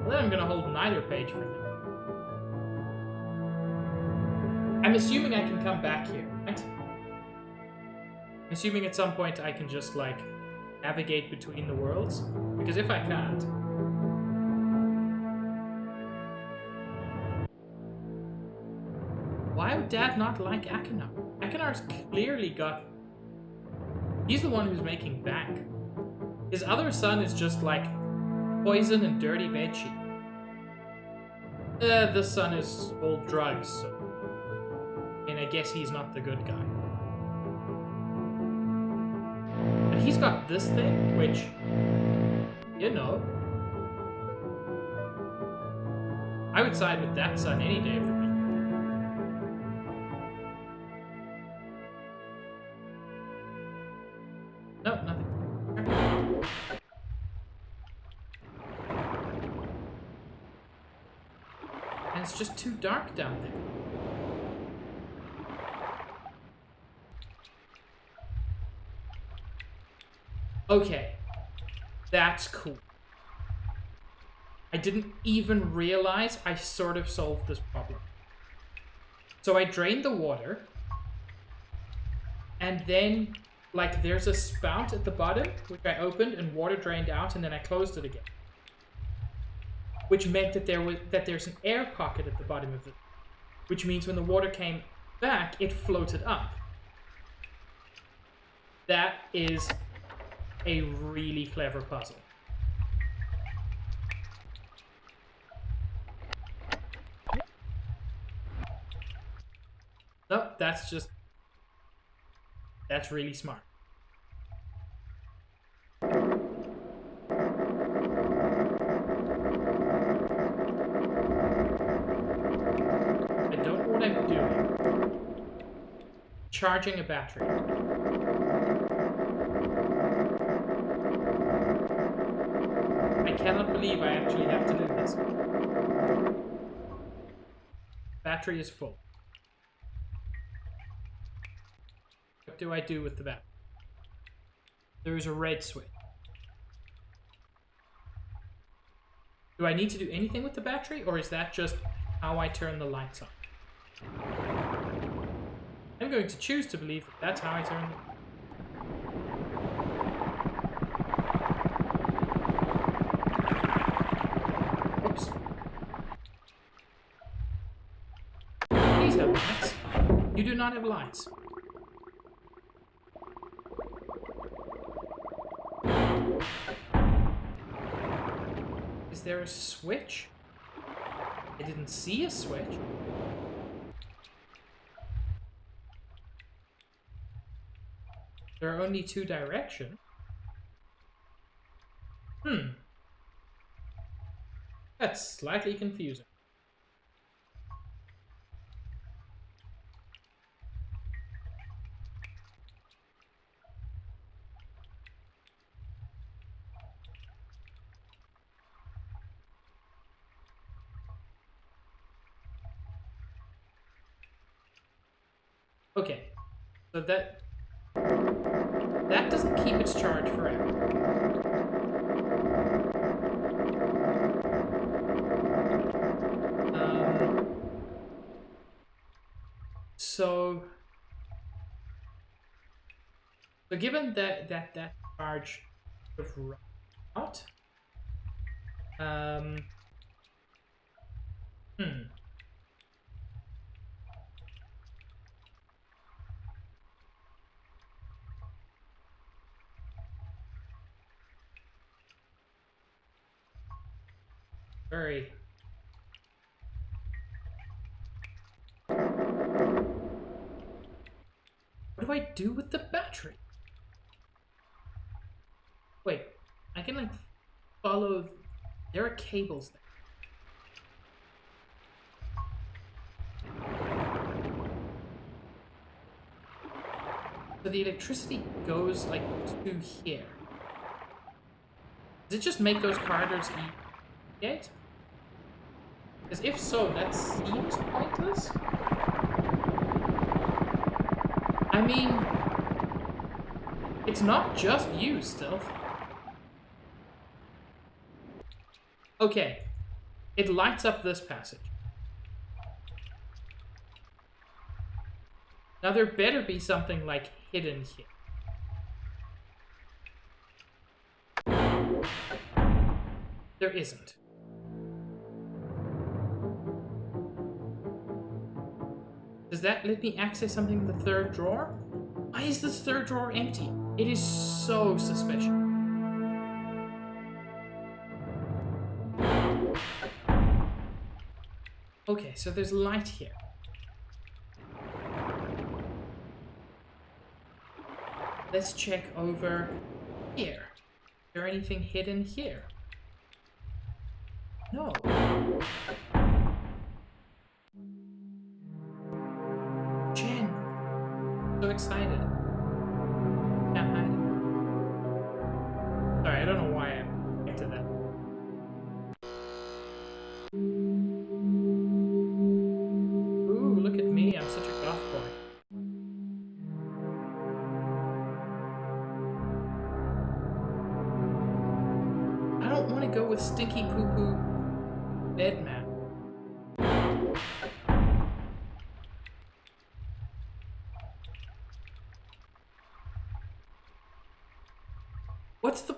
Well, then I'm gonna hold neither page for now. I'm assuming I can come back here, right? I'm assuming at some point I can just, like, navigate between the worlds. Because if I can't... Why would Dad not like Akinar? Akinar's clearly got... He's the one who's making bank. His other son is just, like, poison and dirty bedsheet. The son is all drugs, so... And I guess he's not the good guy. But he's got this thing, which... You know... I would side with that son any day for me. No, nothing. And it's just too dark down there. Okay. That's cool. I didn't even realize I sort of solved this problem. So I drained the water. And then... Like, there's a spout at the bottom, which I opened, and water drained out, and then I closed it again. Which meant that there's an air pocket at the bottom of it. Which means when the water came back, it floated up. That is a really clever puzzle. No, that's just... That's really smart. I don't know what I'm doing. Charging a battery. I cannot believe I actually have to do this. Battery is full. What do I do with the battery? There is a red switch. Do I need to do anything with the battery, or is that just how I turn the lights on? I'm going to choose to believe that that's how I turn them. Oops. Please have lights. You do not have lights. Is there a switch? I didn't see a switch. There are only two directions. That's slightly confusing. Okay, so that doesn't keep its charge forever. So given that charge sort of run out, very. What do I do with the battery? Wait, I can like follow. There are cables there. So the electricity goes like to here. Does it just make those corridors easy? Because if so, that seems pointless. I mean, it's not just you, Stealth. Okay, it lights up this passage. Now there better be something like hidden here. There isn't. Does that let me access something in the third drawer? Why is this third drawer empty? It is so suspicious. Okay, so there's light here. Let's check over here. Is there anything hidden here? No. Jen. So excited. Can't hide. Sorry, I don't know why I'm into that. Ooh, look at me. I'm such a goth boy. I don't want to go with stinky poo-poo dead man. What's the...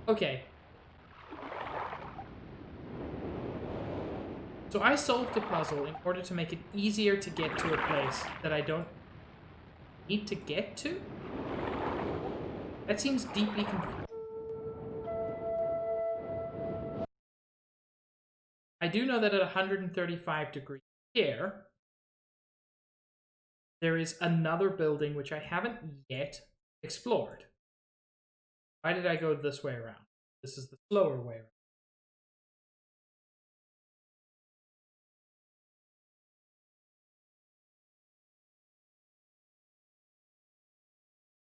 Okay. So I solved the puzzle in order to make it easier to get to a place that I don't need to get to? That seems deeply confusing. I do know that at 135 degrees here, there is another building which I haven't yet explored. Why did I go this way around? This is the slower way around.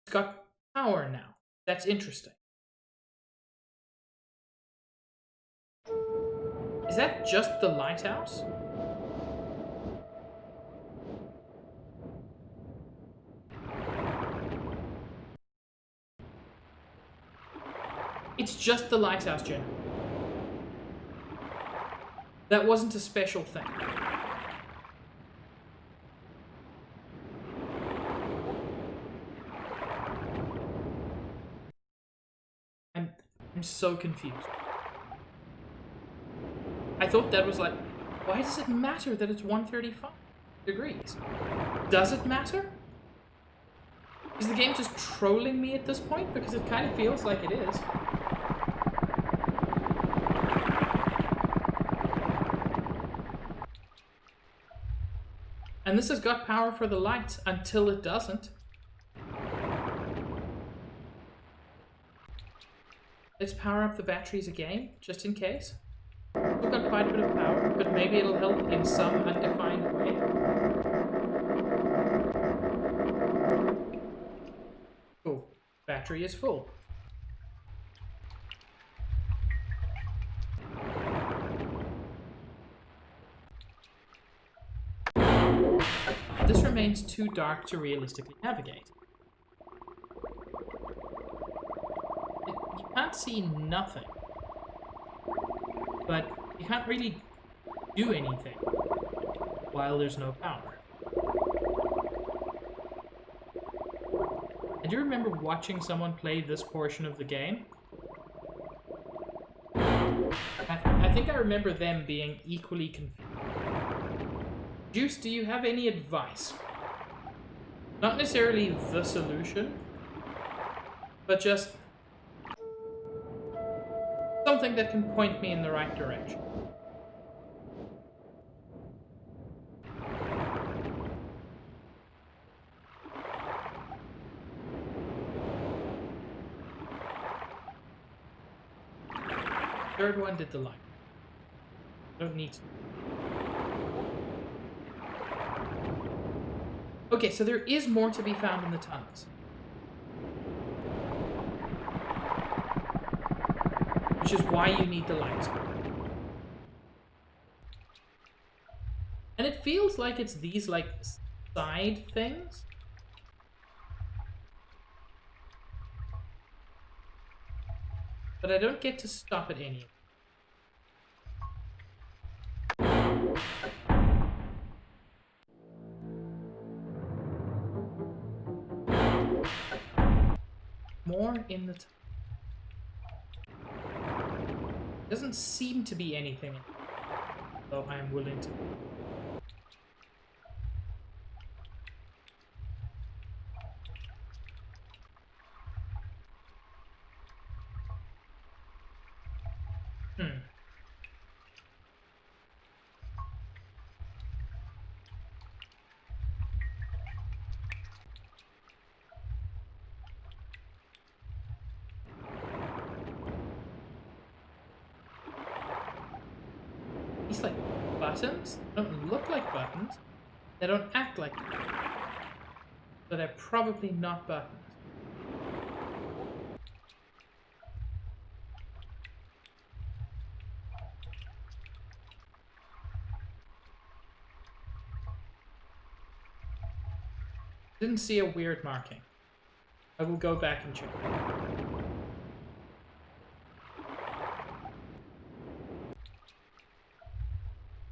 It's got power now. That's interesting. Is that just the lighthouse? It's just the lighthouse, Jen. That wasn't a special thing. I'm so confused. I thought that was like, why does it matter that it's 135 degrees? Does it matter? Is the game just trolling me at this point? Because it kind of feels like it is. And this has got power for the lights until it doesn't. Let's power up the batteries again, just in case. We've got quite a bit of power, but maybe it'll help in some undefined way. Cool. Battery is full. This remains too dark to realistically navigate. You can't see nothing. But you can't really do anything while there's no power. I do remember watching someone play this portion of the game. I think I remember them being equally confused. Juice, do you have any advice? Not necessarily the solution, but just something that can point me in the right direction. Third one did the light. Don't need to. Okay, so there is more to be found in the tunnels. Which is why you need the lights. And it feels like it's these, like, side things. But I don't get to stop at any of them. More in the doesn't seem to be anything, though I am willing to. These, like, buttons don't look like buttons. They don't act like buttons. So they're probably not buttons. Didn't see a weird marking. I will go back and check.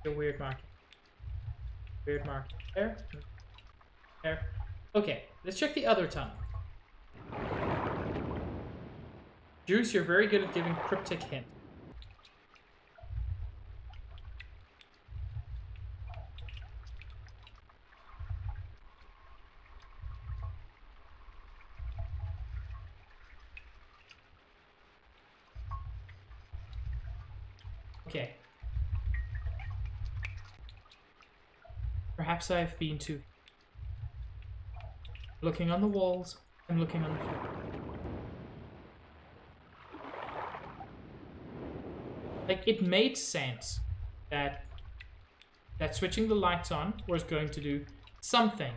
A weird marking. Weird marking. There. There. Okay, let's check the other tunnel. Juice, you're very good at giving cryptic hints. Okay. Perhaps I've been too... Looking on the walls, I'm looking on the floor. Like, it made sense that switching the lights on was going to do something.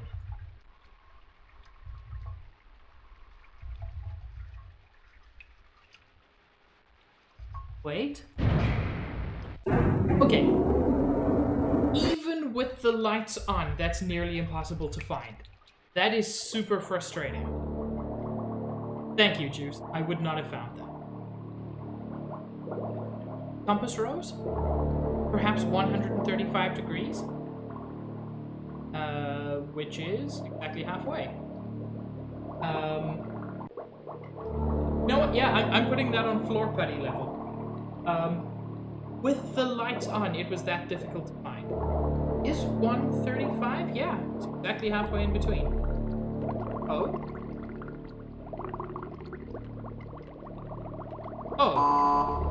Wait. Okay. Even with the lights on, that's nearly impossible to find. That is super frustrating. Thank you, Juice. I would not have found that. Compass rose? Perhaps 135 degrees? Which is exactly halfway. You know what? Yeah, I'm putting that on floor putty level. With the lights on, it was that difficult to find. Is 135? Yeah, it's exactly halfway in between. Oh. Oh.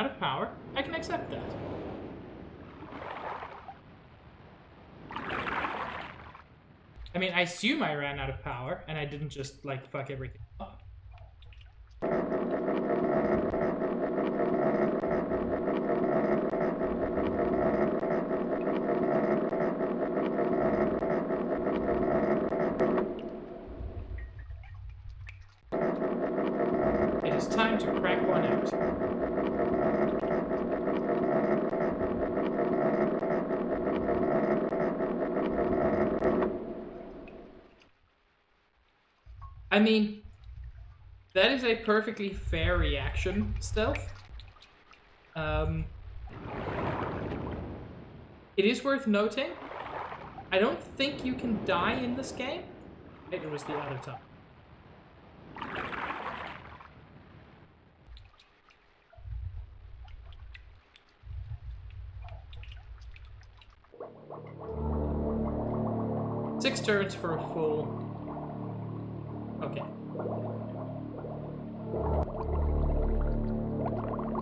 out of power. I can accept that. I mean, I assume I ran out of power, and I didn't just, like, fuck everything up. It is time to crack one out. I mean, that is a perfectly fair reaction, Stealth. It is worth noting, I don't think you can die in this game. It was the other time. Six turns for a full... Okay.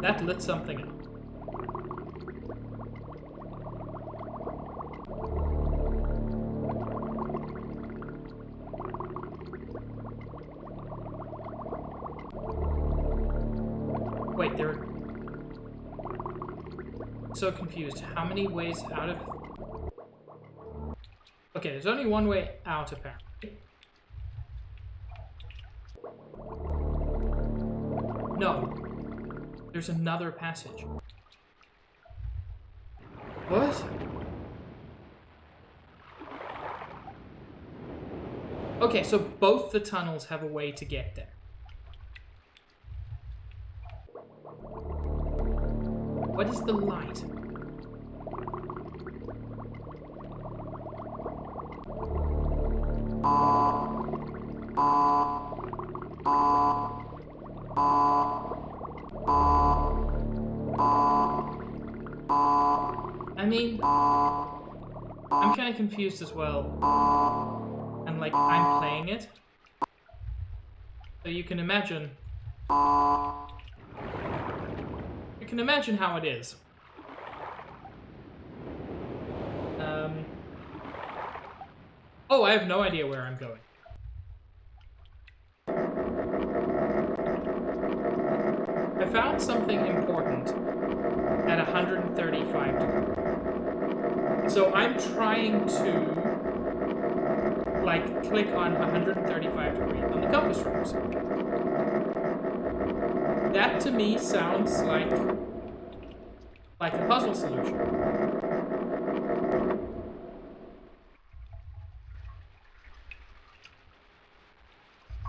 That lit something up. Wait, there are... So confused. How many ways out of... Okay, there's only one way out, apparently. No. There's another passage. What? Okay, so both the tunnels have a way to get there. What is the light? I mean, I'm kind of confused as well. And like, I'm playing it. So you can imagine... You can imagine how it is. Oh, I have no idea where I'm going. I found something important at 135 degrees. So I'm trying to, like, click on 135 degrees on the compass rose. That to me sounds like a puzzle solution.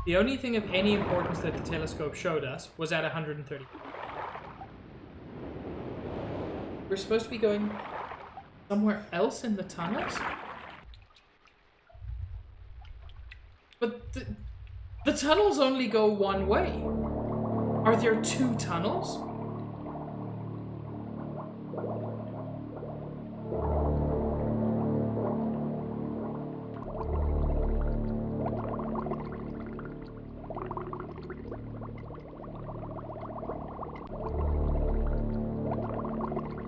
The only thing of any importance that the telescope showed us was at 130. We're supposed to be going somewhere else in the tunnels? But the tunnels only go one way. Are there two tunnels?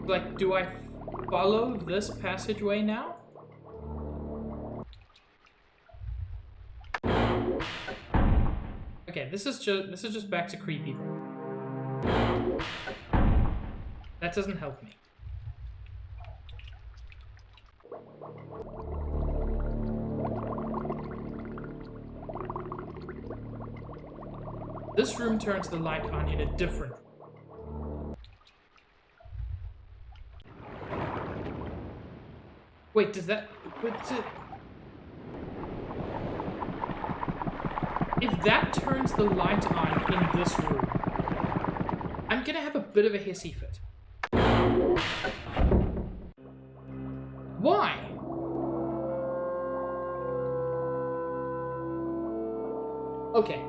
Like, do I follow this passageway now? Okay, this is just back to creepy. That doesn't help me. This room turns the light on in a different room. Wait, does that... If that turns the light on in this room, I'm gonna have a bit of a hissy fit. Why? Okay.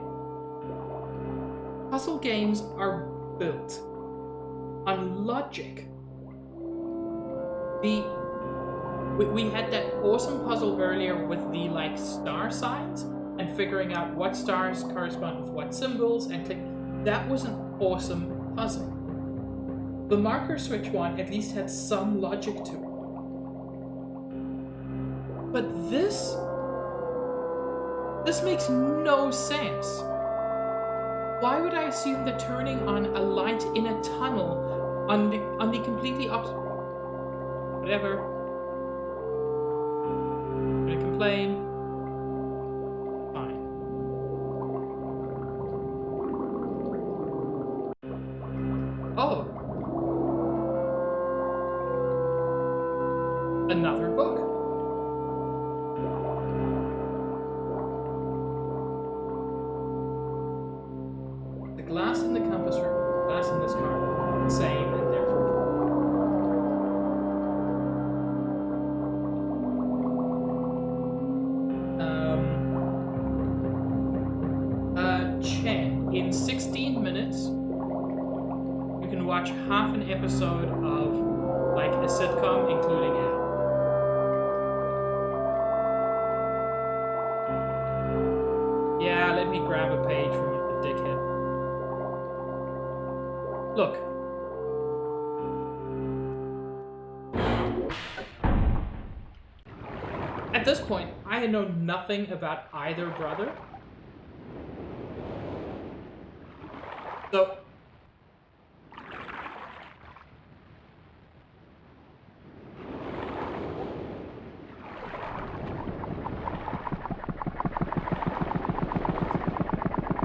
Puzzle games are built on logic. We had that awesome puzzle earlier with the, like, star signs and figuring out what stars correspond with what symbols and click. That was an awesome puzzle. The marker switch one at least had some logic to it. But this makes no sense. Why would I assume that turning on a light in a tunnel on the completely opposite... Whatever. I'm gonna complain. Fine. Oh. Another book. The glass in the compass room, glass in this car, same and therefore. Chen, in 16 minutes, you can watch half an episode of like a sitcom, including Al. Yeah, let me grab a page from the dickhead. Look. At this point, I know nothing about either brother. So...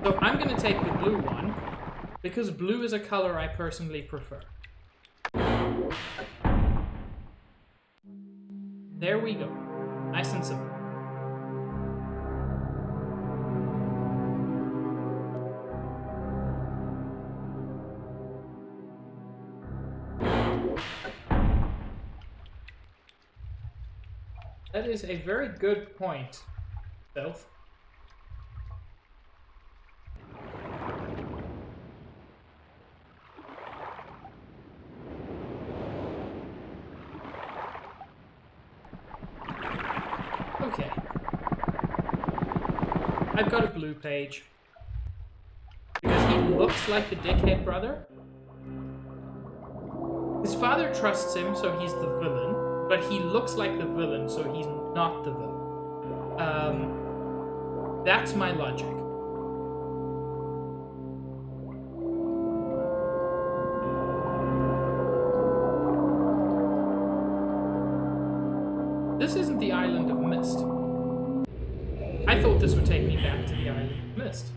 So I'm going to take the blue one, because blue is a color I personally prefer. There we go. Nice and simple. That is a very good point, Stealth. Okay. I've got a blue page. Because he looks like the dickhead brother. His father trusts him, so he's the villain. But he looks like the villain, so he's not the villain. That's my logic. This isn't the island of Myst. I thought this would take me back to the island of Myst.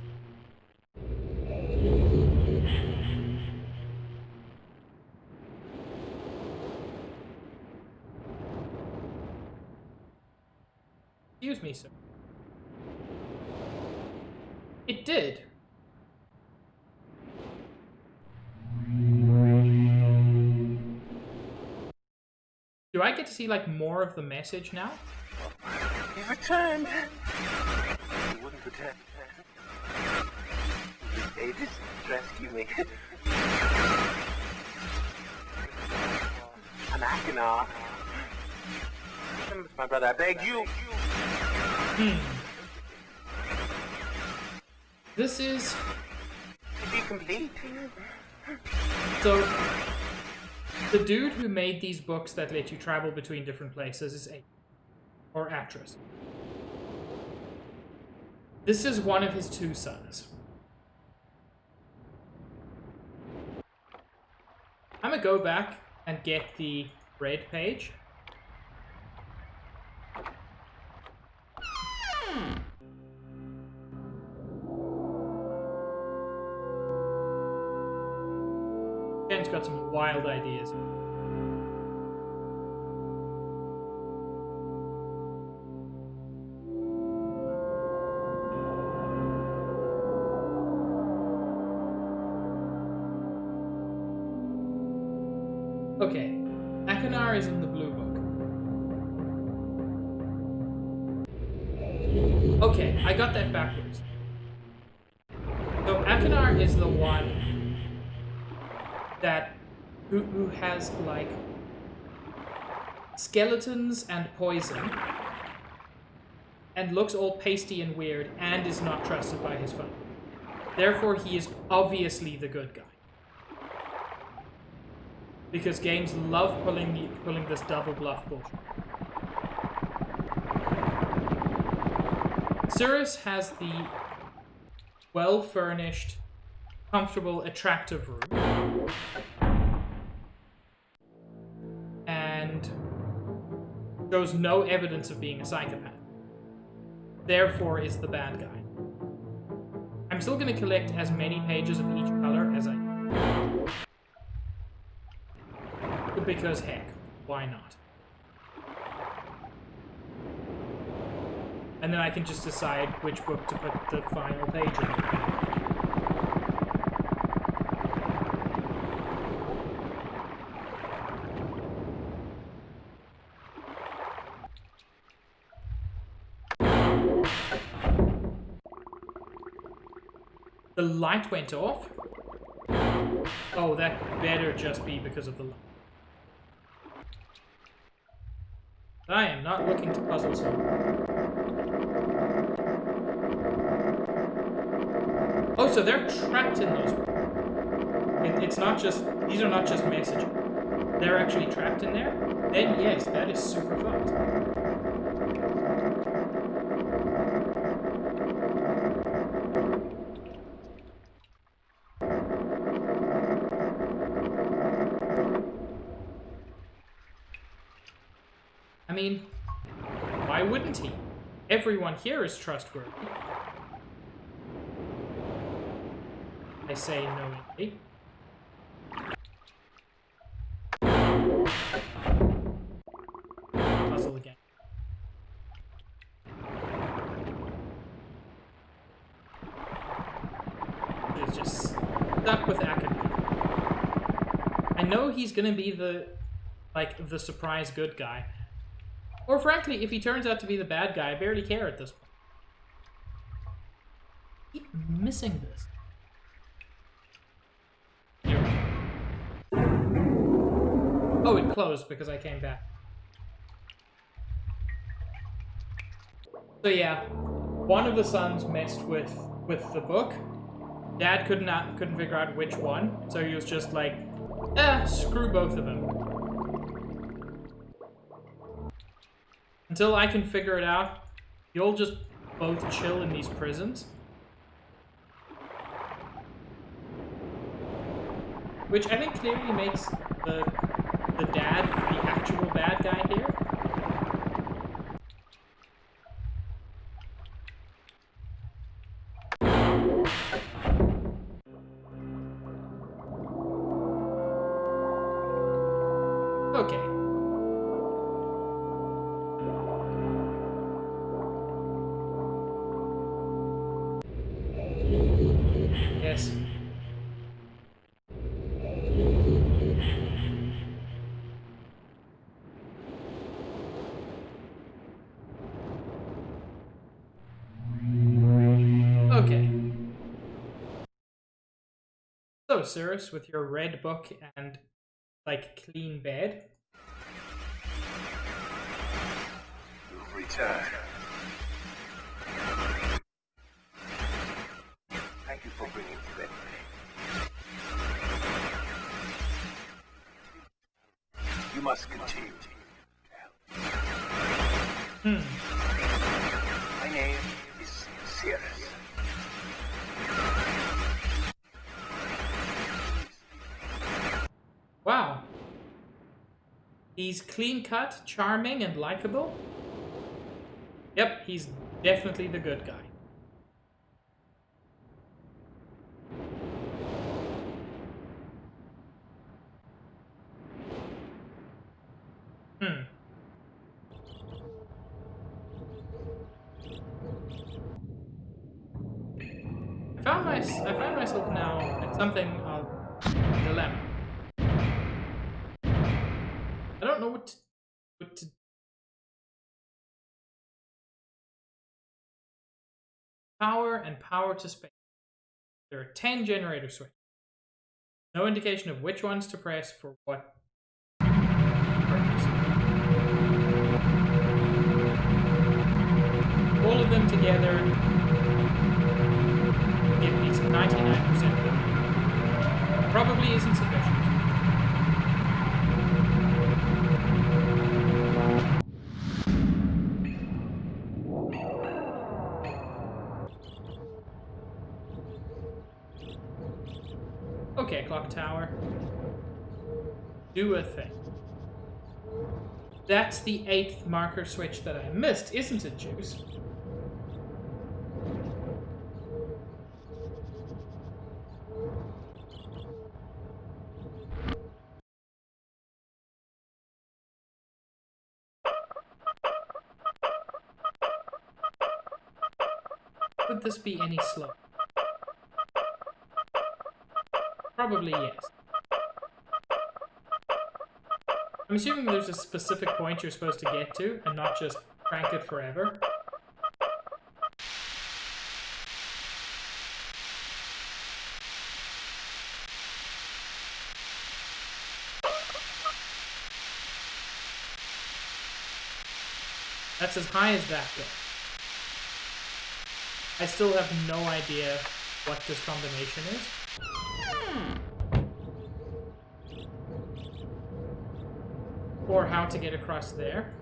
Excuse me, sir. It did. Do I get to see, like, more of the message now? He returned. He wouldn't protect. They just rescue me. I'm acting off. My brother, I beg you. This is... To be complete. So, the dude who made these books that let you travel between different places is a... or actress. This is one of his two sons. I'm gonna go back and get the red page. Ken's got some wild ideas. Okay, Akinar is in the blue book. Okay, I got that backwards. So Akinar is the one that who has like skeletons and poison and looks all pasty and weird and is not trusted by his family. Therefore, he is obviously the good guy. Because games love pulling this double bluff bullshit. Cirrus has the well-furnished, comfortable, attractive room. And shows no evidence of being a psychopath. Therefore is the bad guy. I'm still going to collect as many pages of each color as I can. Because heck, why not? And then I can just decide which book to put the final page in. The light went off? Oh, that better just be because of the light. I am not looking to puzzle solve. Oh, so they're trapped in those. It's not just, these are not just messages. They're actually trapped in there? Then yes, that is super fast. I mean, why wouldn't he? Everyone here is trustworthy. I say knowingly. Puzzle again. It's just stuck with academia. I know he's gonna be the surprise good guy. Or frankly, if he turns out to be the bad guy, I barely care at this point. I keep missing this. Here we go. Oh, it closed because I came back. So yeah, one of the sons messed with the book. Dad couldn't figure out which one, so he was just like, screw both of them. Until I can figure it out, you'll just both chill in these prisons. Which I think clearly makes the dad the actual bad guy here. Okay. Yes. Okay. So, Cirrus, with your red book and, clean bed. Return. Thank you for bringing to bed. You must continue. My name is Cirrus. Wow. He's clean-cut, charming, and likable. Yep, he's definitely the good guy. I found myself now at something of a dilemma. I don't know what to power and power to space. There are 10 generator switches. No indication of which ones to press for what purpose. All of them together give me 99% of them. Probably isn't sufficient. tower. Do a thing. That's the 8th marker switch that I missed, isn't it, Juice? Could this be any slower? Probably yes. I'm assuming there's a specific point you're supposed to get to, and not just crank it forever. That's as high as that goes. I still have no idea what this combination is. Or how to get across there.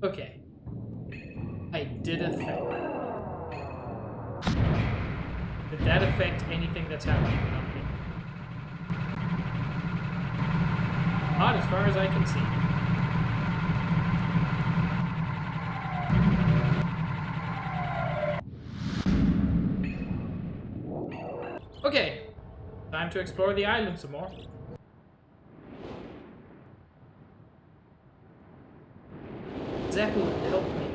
Okay. I did a thing. Did that affect anything that's happening around me? Not as far as I can see. Okay, time to explore the island some more. Zeppelin, help me.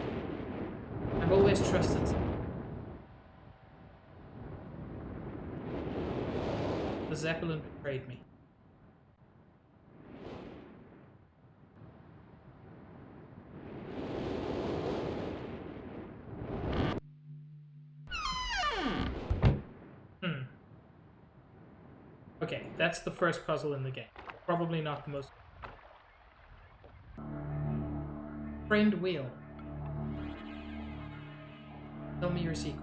I've always trusted Zeppelin. The Zeppelin betrayed me. Okay, that's the first puzzle in the game. Probably not the most... Friend wheel. Tell me your secret.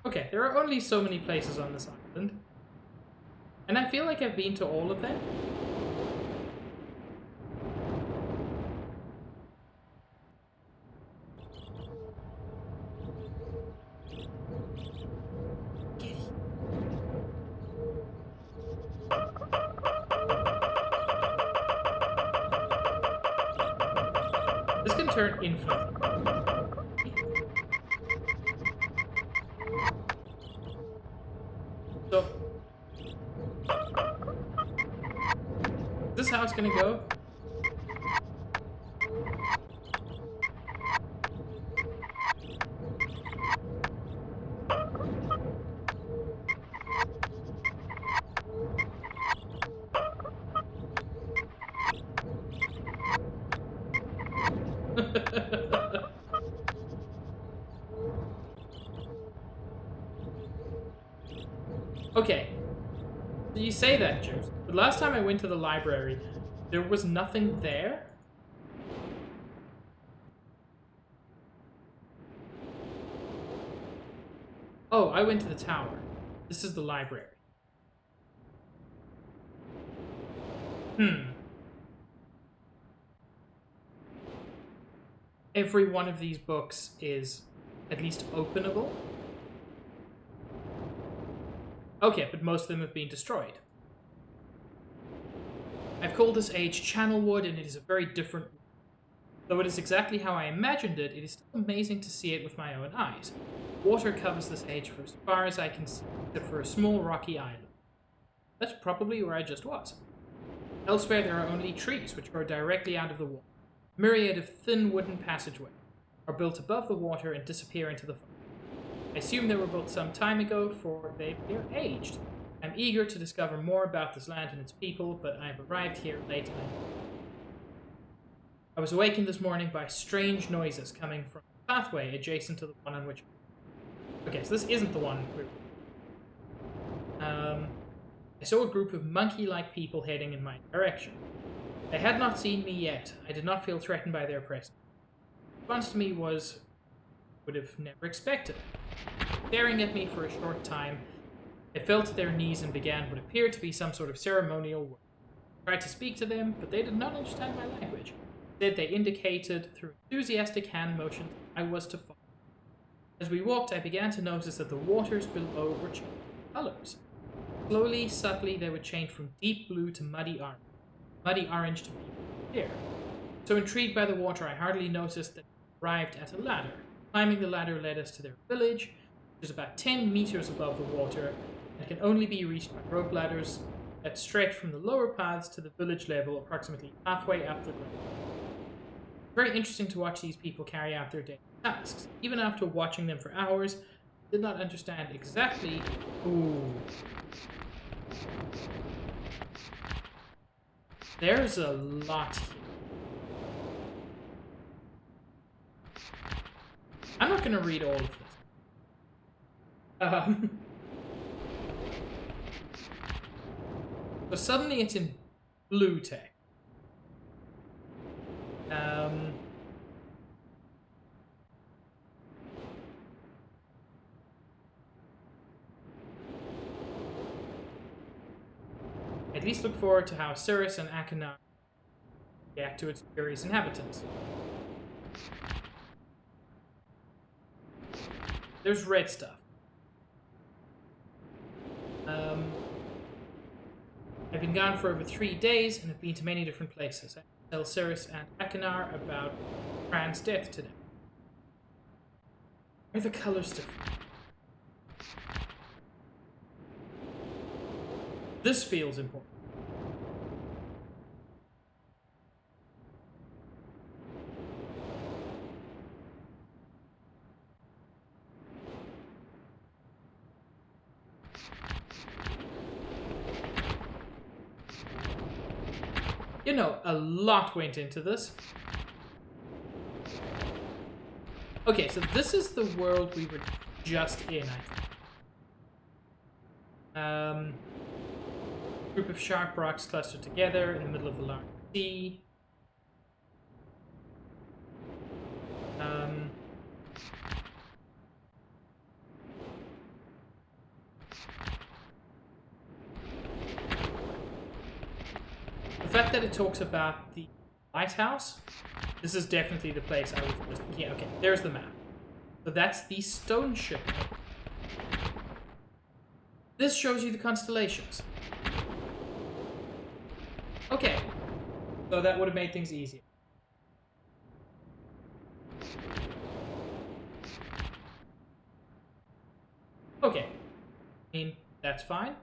Okay, there are only so many places on this island. And I feel like I've been to all of them. This can turn infinite. So, is this how it's gonna go? Okay, so you say that, Juice, but last time I went to the library, there was nothing there? Oh, I went to the tower. This is the library. Every one of these books is at least openable. Okay, but most of them have been destroyed. I've called this age Channelwood, and it is a very different... Though it is exactly how I imagined it, it is still amazing to see it with my own eyes. Water covers this age for as far as I can see, except for a small rocky island. That's probably where I just was. Elsewhere there are only trees, which grow directly out of the water. A myriad of thin wooden passageways are built above the water and disappear into the fog. I assume they were built some time ago, for they appear aged. I'm eager to discover more about this land and its people, but I've arrived here late and I was awakened this morning by strange noises coming from a pathway adjacent to the one on which... Okay, so this isn't the one I saw a group of monkey-like people heading in my direction. They had not seen me yet. I did not feel threatened by their presence. The response to me was... would have never expected. staring at me for a short time. They fell to their knees and began what appeared to be some sort of ceremonial work. I tried to speak to them, but they did not understand my language. Instead, they indicated through enthusiastic hand motions I was to follow. As we walked, I began to notice that the waters below were changing colors. Slowly, subtly, they would change from deep blue to muddy orange to clear. So intrigued by the water, I hardly noticed that we arrived at a ladder. Climbing the ladder led us to their village, which is about 10 meters above the water, and can only be reached by rope ladders that stretch from the lower paths to the village level, approximately halfway up the ground. Very interesting to watch these people carry out their daily tasks. Even after watching them for hours, I did not understand exactly. Ooh. There's a lot here. I'm not going to read all of this. So suddenly it's in blue text. At least look forward to how Cirrus and Achenar react to its curious inhabitants. There's red stuff. I've been gone for over 3 days and have been to many different places. I tell Cirrus and Achenar about Fran's death today. Are the colors different? This feels important. You know, a lot went into this. Okay, so this is the world we were just in, I think. Group of sharp rocks clustered together in the middle of the large sea. The fact that it talks about the lighthouse, this is definitely the place I was just... Yeah, okay, there's the map. So that's the stone ship. This shows you the constellations. Okay, so that would have made things easier. Okay, I mean, that's fine.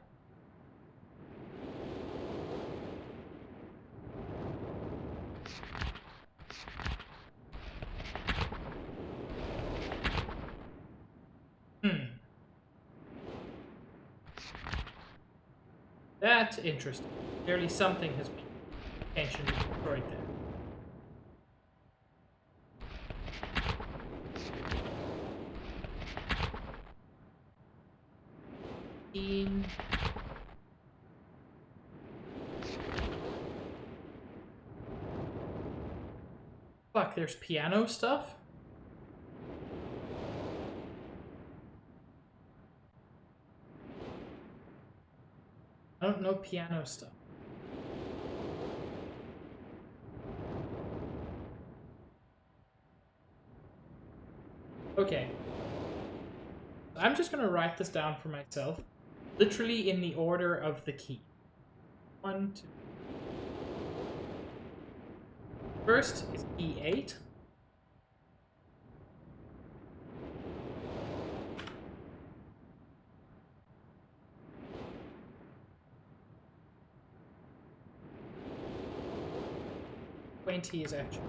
That's interesting. Clearly something has been intentionally destroyed there. Fuck, there's piano stuff? I don't know piano stuff. Okay. I'm just gonna write this down for myself. Literally in the order of the key. 1, 2. First is E8. T is actually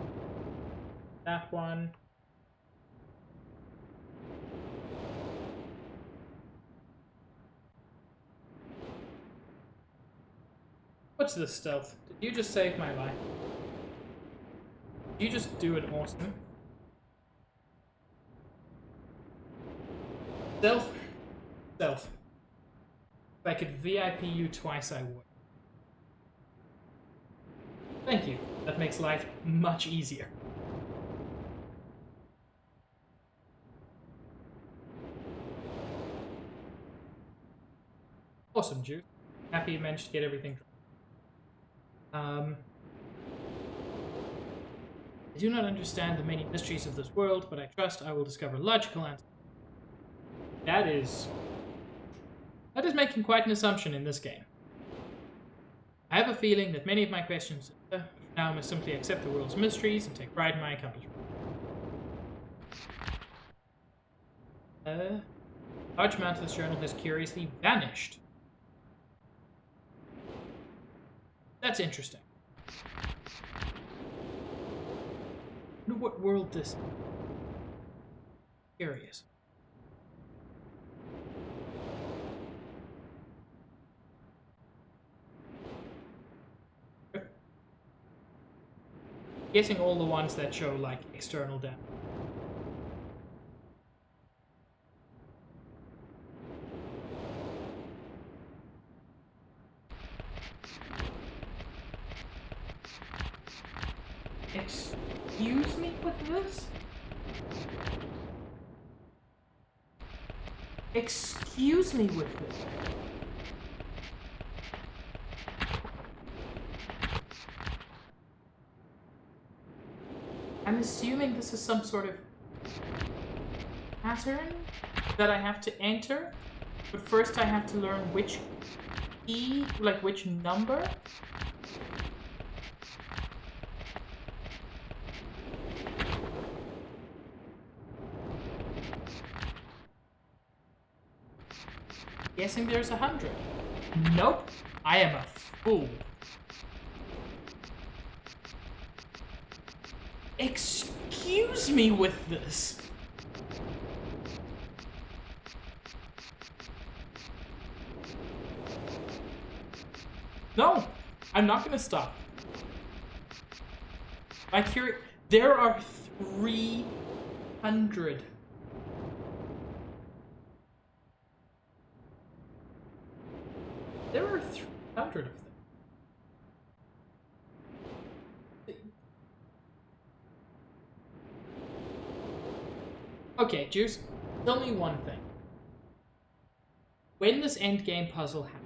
that one. What's this stealth? Did you just save my life? Did you just do an awesome? Stealth? Stealth. If I could VIP you twice, I would. Thank you. That makes life much easier. Awesome, Juice. Happy you managed to get everything. I do not understand the many mysteries of this world, but I trust I will discover logical answers. That is making quite an assumption in this game. I have a feeling that many of my questions now must simply accept the world's mysteries and take pride in my accomplishment. Large amount of this journal has curiously vanished. That's interesting. I wonder what world this is. Curious. Guessing all the ones that show like external damage. Excuse me with this? Excuse me with this? I'm assuming this is some sort of pattern that I have to enter, but first I have to learn which key, like which number. Guessing there's 100. Nope, I am a fool. Excuse me with this. No, I'm not gonna stop. There are 300. There are 300 of them. Okay, Juice, tell me one thing. When this endgame puzzle happens,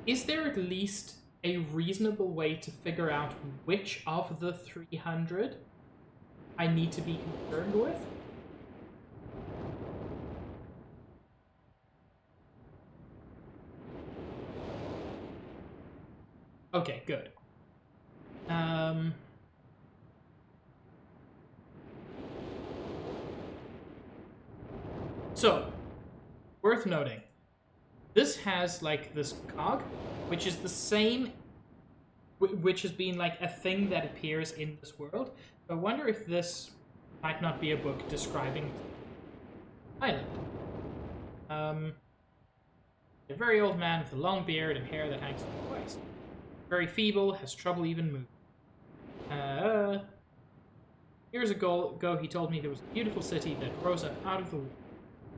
is there at least a reasonable way to figure out which of the 300 I need to be concerned with? Okay, good. So, worth noting, this has like this cog, which is the same, which has been like a thing that appears in this world. So I wonder if this might not be a book describing island. A very old man with a long beard and hair that hangs to the waist. Very feeble, has trouble even moving. Years ago, he told me there was a beautiful city that rose up out of the water.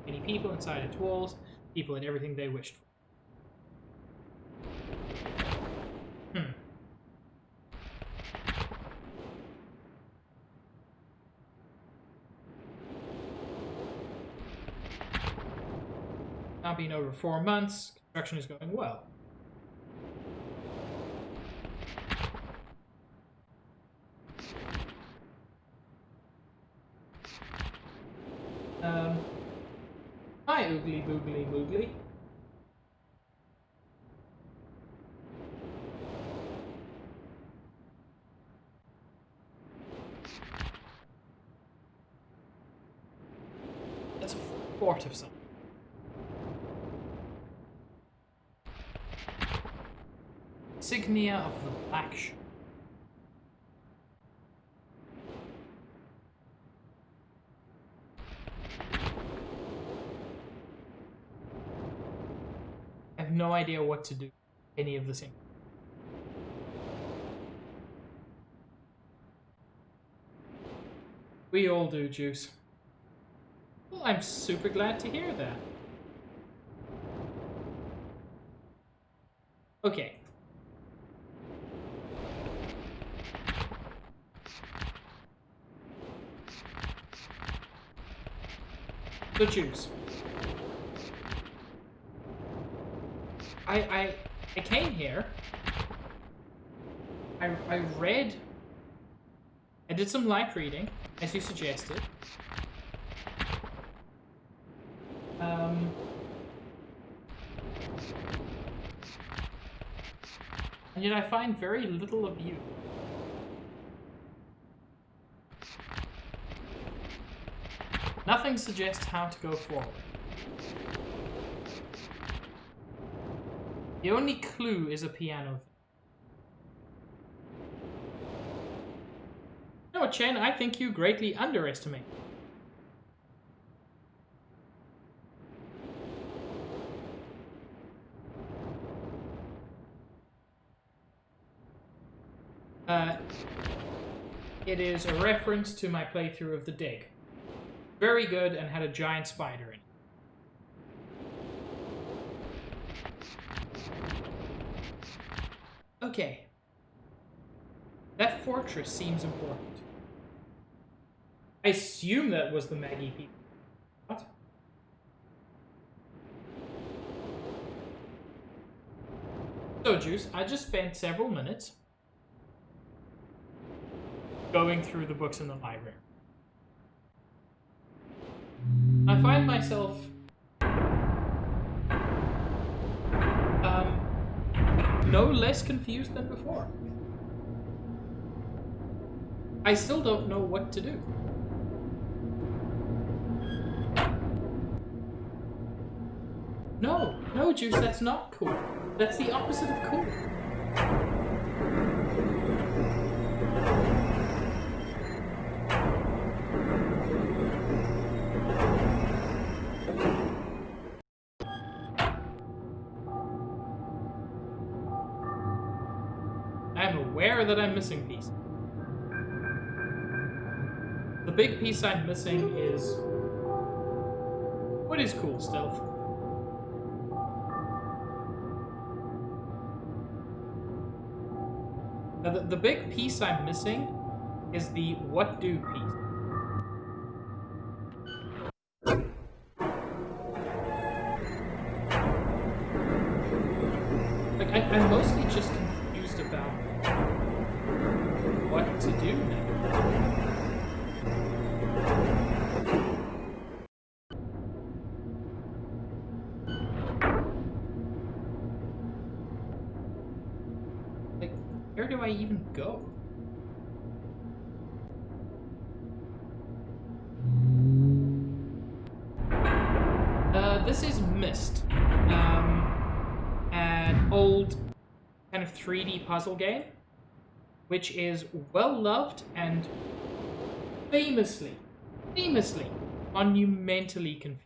Many people inside its walls. People had everything they wished for. Now been over 4 months. Construction is going well. Hi, Oogly Boogly Moogly. That's a fort of something. Insignia of the Black Ship. I have no idea what to do with any of this. We all do, Juice. Well, I'm super glad to hear that. Okay. So choose. I came here. I read. I did some light reading, as you suggested. And yet I find very little of you. Nothing suggests how to go forward. The only clue is a piano. No, Chen, I think you greatly underestimate. It is a reference to my playthrough of The Dig. Very good and had a giant spider in it. Okay. That fortress seems important. I assume that was the Maggie people. What? So, Juice, I just spent several minutes going through the books in the library. I find myself no less confused than before. I still don't know what to do. No, Juice, that's not cool. That's the opposite of cool. I'm aware that I'm missing pieces. The big piece I'm missing is... What is cool stealth? The big piece I'm missing is the what do piece. Like, I'm mostly just confused about what to do now. Like, where do I even go? This is Myst. An old kind of 3D puzzle game, which is well loved and famously, monumentally confused.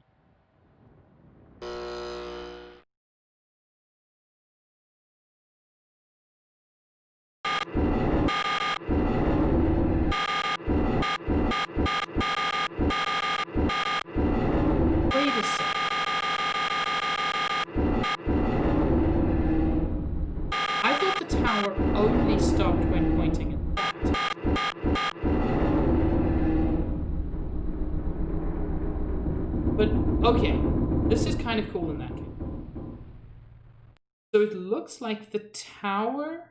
Wait a sec. I thought the tower only stopped when pointing at that. But, okay, this is kind of cool in that case. So it looks like the tower...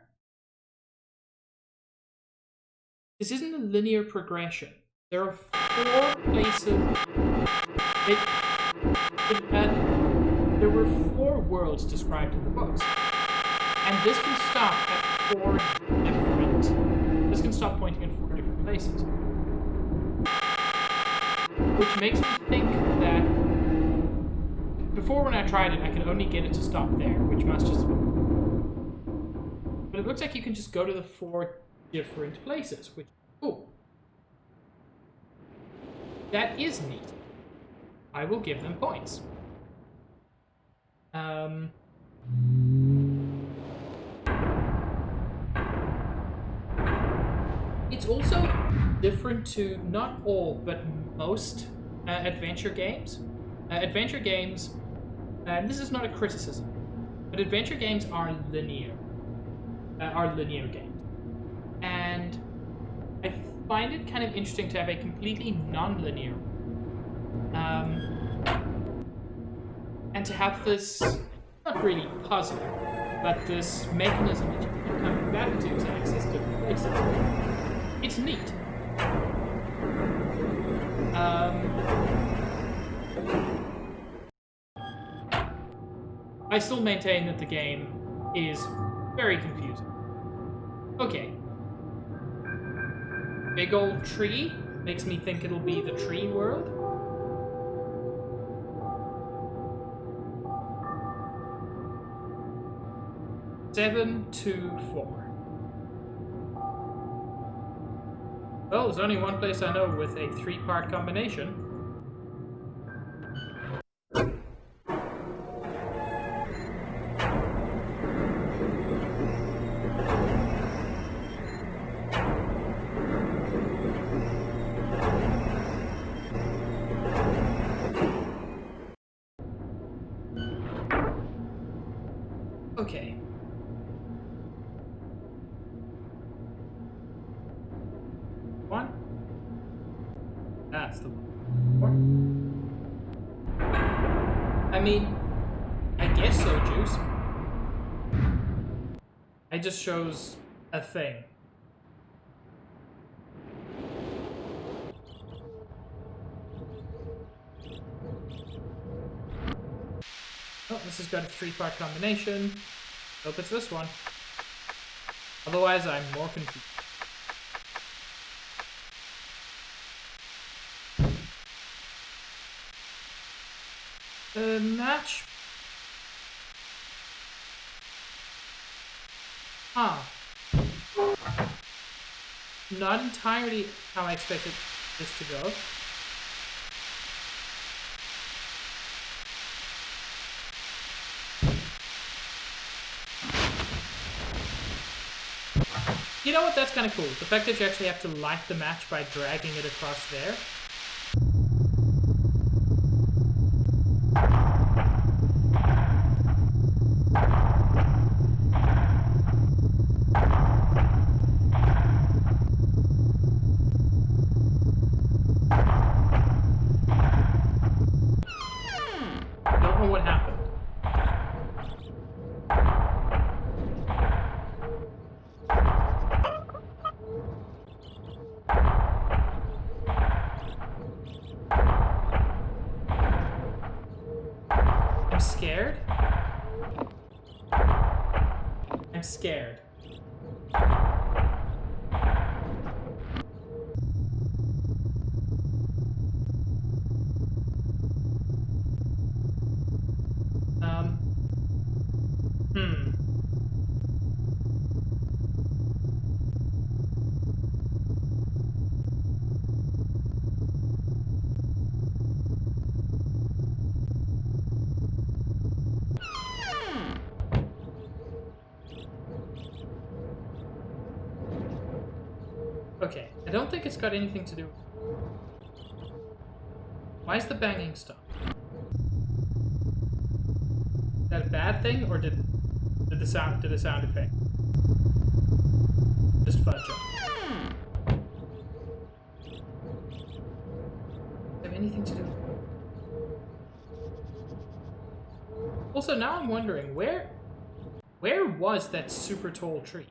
This isn't a linear progression. There are 4 places... there were 4 worlds described in the books. And this can stop at 4 different... This can stop pointing in 4 different places. Which makes me think that... Before when I tried it, I could only get it to stop there, which must just... But it looks like you can just go to the 4 different places, which is cool. That is neat. I will give them points. It's also different to not all, but most adventure games. Adventure games, and this is not a criticism, but adventure games are linear games. And I find it kind of interesting to have a completely non-linear and to have this not really puzzle, but this mechanism that you keep coming back to is access to places. It's neat. I still maintain that the game is very confusing. Okay. Big old tree makes me think it'll be the tree world. Seven, 2, 4. Well, there's only one place I know with a 3-part combination. Okay. One. That's the one. I mean, I guess so, Juice. It just shows a thing. Oh, this has got a 3-part combination. Hope it's this one. Otherwise, I'm more confused. Match. Huh. Not entirely how I expected this to go. You know what? That's kind of cool. The fact that you actually have to light the match by dragging it across there. Don't know what happened. I'm scared. I'm scared. Okay, I don't think it's got anything to do with... Why is the banging stop? Is that a bad thing, or did the sound effect just fudge up? Does it have anything to do with... Also, now I'm wondering, where was that super tall tree?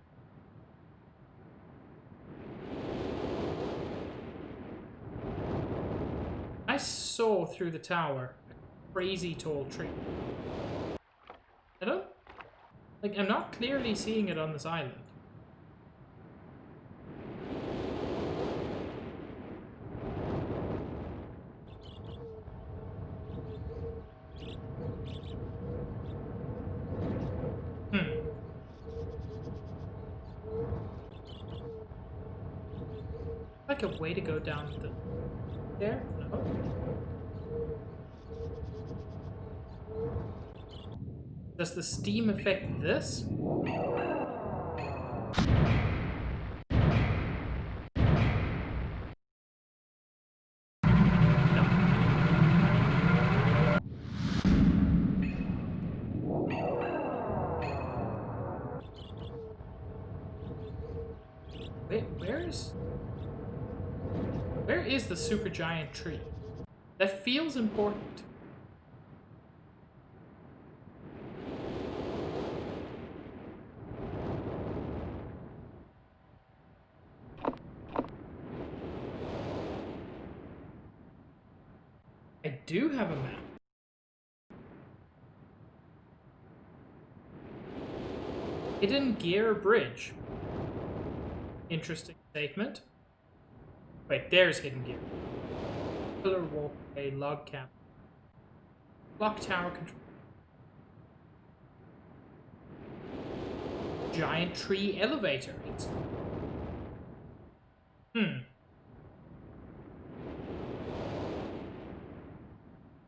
I saw through the tower a crazy tall tree. I don't... Like, I'm not clearly seeing it on this island. Like a way to go down there? No. Does the steam affect this? Wait, where is the supergiant tree? That feels important. do have a map. Hidden Gear Bridge. Interesting statement. Wait, there's Hidden Gear. Pillar walkway, log camp. Clock tower control. Giant tree elevator.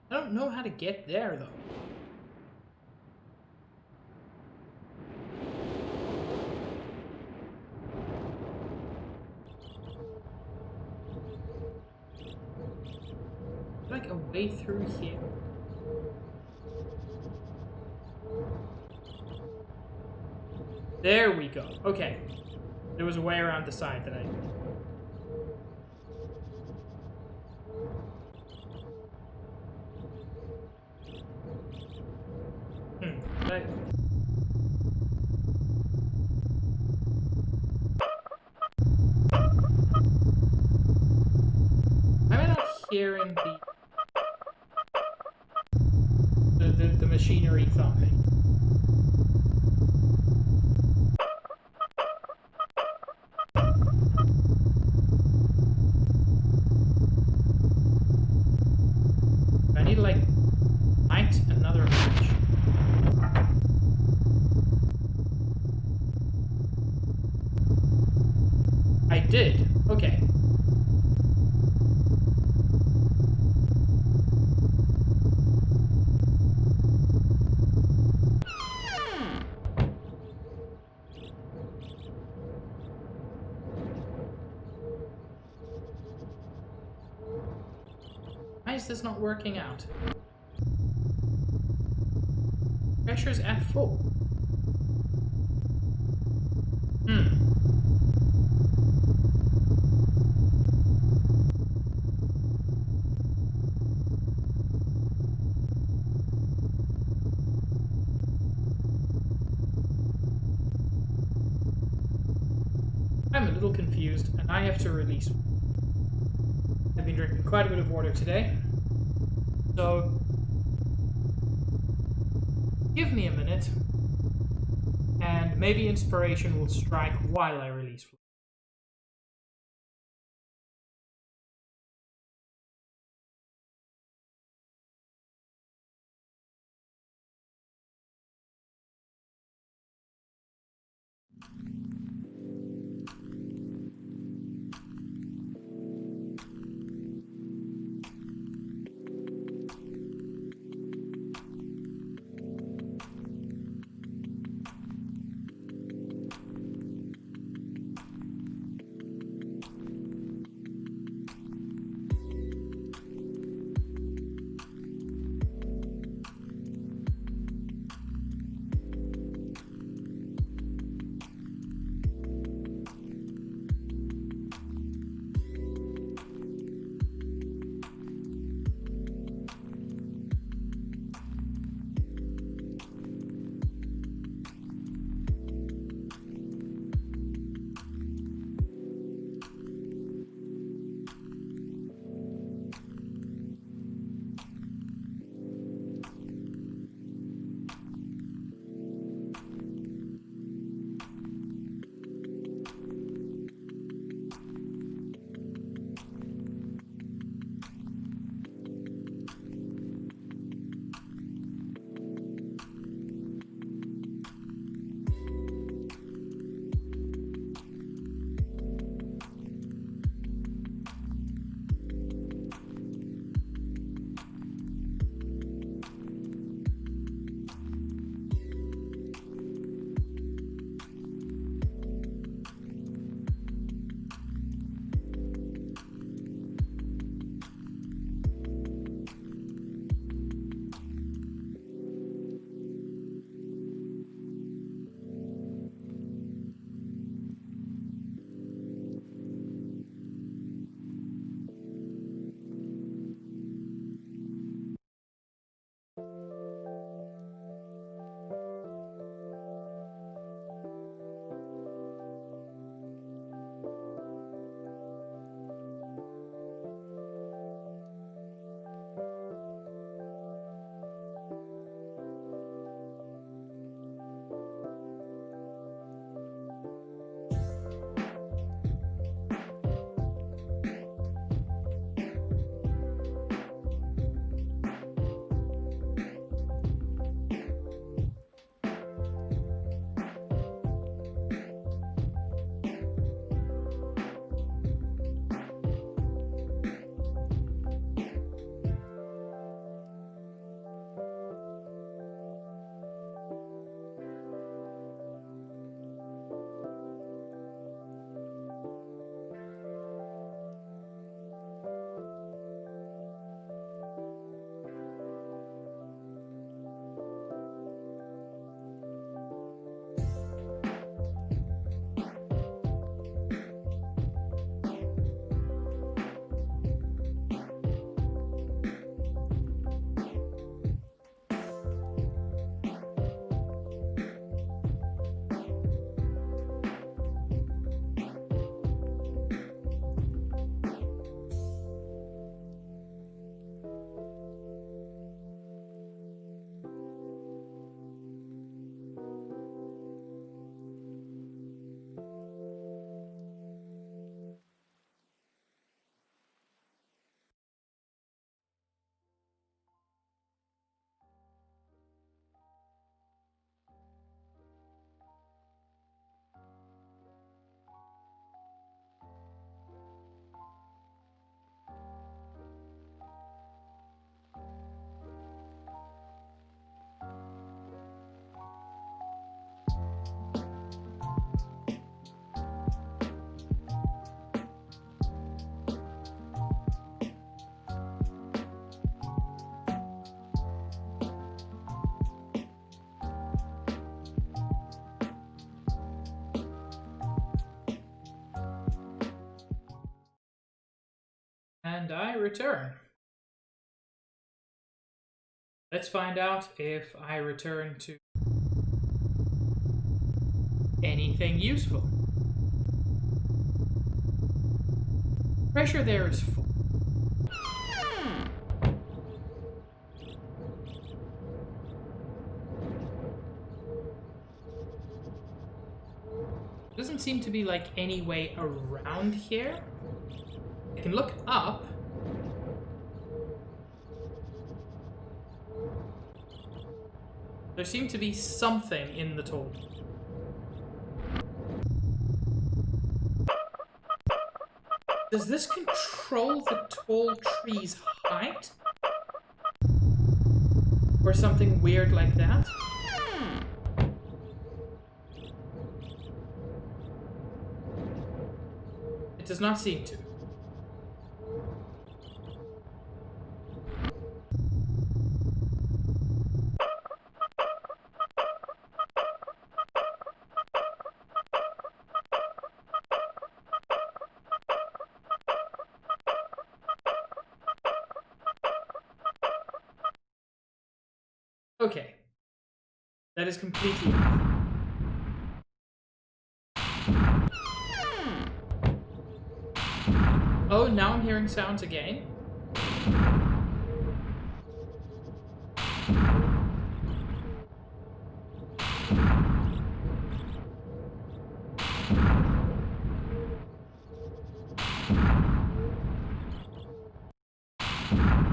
I don't know how to get there though. Like a way through here. There we go. Okay. There was a way around the side that I... Right. Why am I not hearing the machinery thumping? I need to like light another match. I did. Okay. Why is this not working out? Pressure's at full. I'm a little confused, and I have to release. I've been drinking quite a bit of water today, so give me a minute, and maybe inspiration will strike while I release. And I return. Let's find out if I return to anything useful. Pressure there is full. Doesn't seem to be like any way around here. I can look up. There seemed to be something in the toll. Does this control the tall tree's height? Or something weird like that? It does not seem to. Okay. That is completely enough. Oh, now I'm hearing sounds again.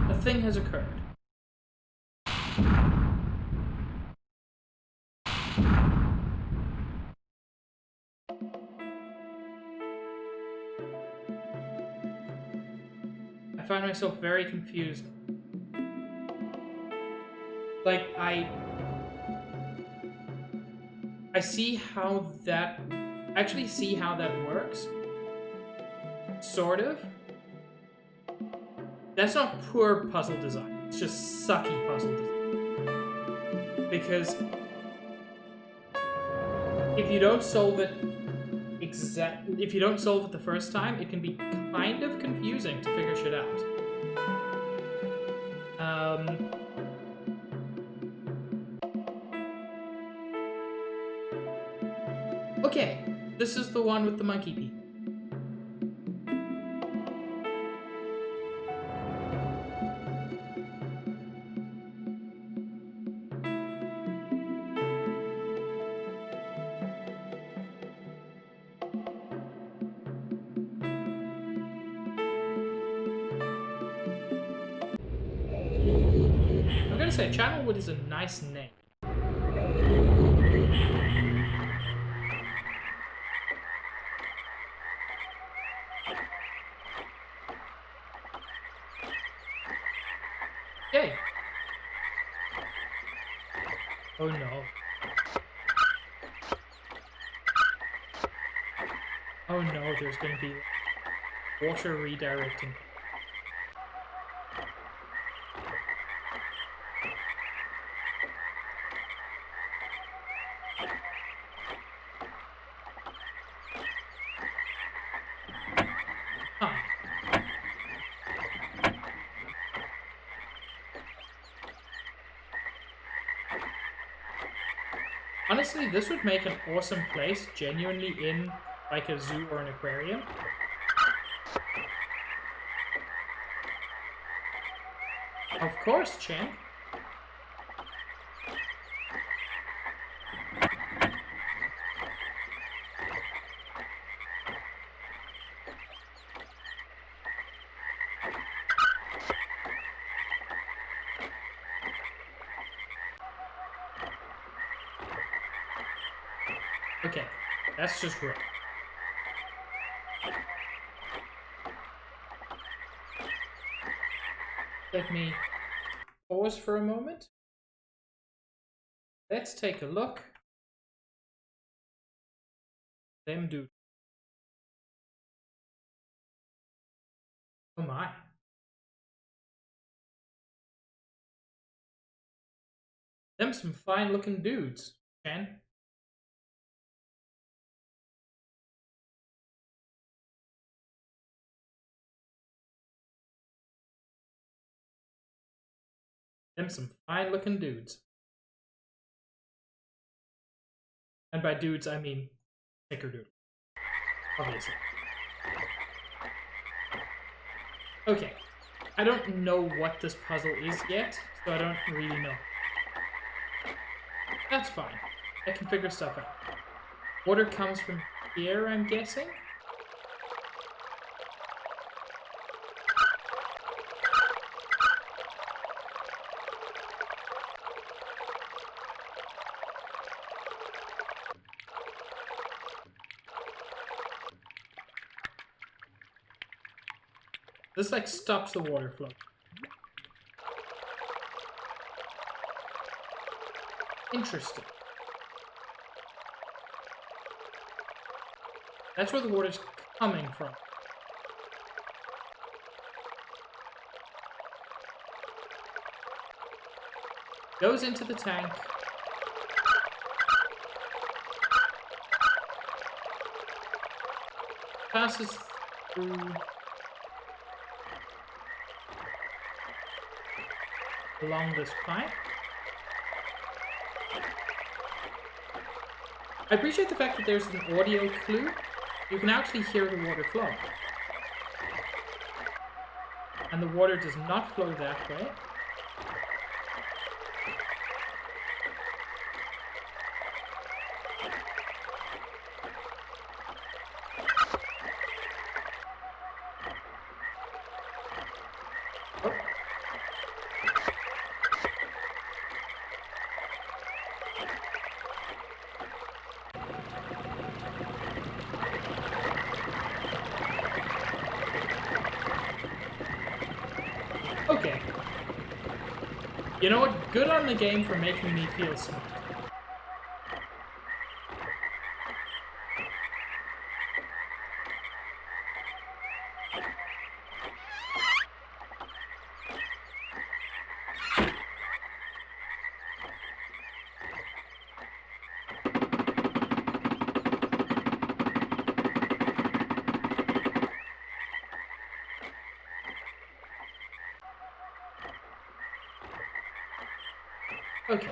A thing has occurred. I find myself very confused. Like, I see how that... I actually see how that works. Sort of. That's not poor puzzle design. It's just sucky puzzle design. Because if you don't solve it if you don't solve it the first time, it can be kind of confusing to figure shit out. Okay, this is the one with the monkey people. I'm gonna say Channelwood is a nice name. Yay! Oh no. Oh no, there's gonna be water redirecting. Huh. Honestly, this would make an awesome place, genuinely in like a zoo or an aquarium. Of course, champ. Okay, that's just right. Let me pause for a moment. Let's take a look. Them do. Oh my. Them some fine looking dudes, Chan. Them some fine looking dudes. And by dudes, I mean snickerdoodle. Obviously. Okay. I don't know what this puzzle is yet, so I don't really know. That's fine. I can figure stuff out. Water comes from here, I'm guessing? This, like, stops the water flow. Interesting. That's where the water's coming from. Goes into the tank. Passes through along this pipe. I appreciate the fact that there's an audio clue. You can actually hear the water flow. And the water does not flow that way. Oh. Okay. You know what? Good on the game for making me feel smart. Okay.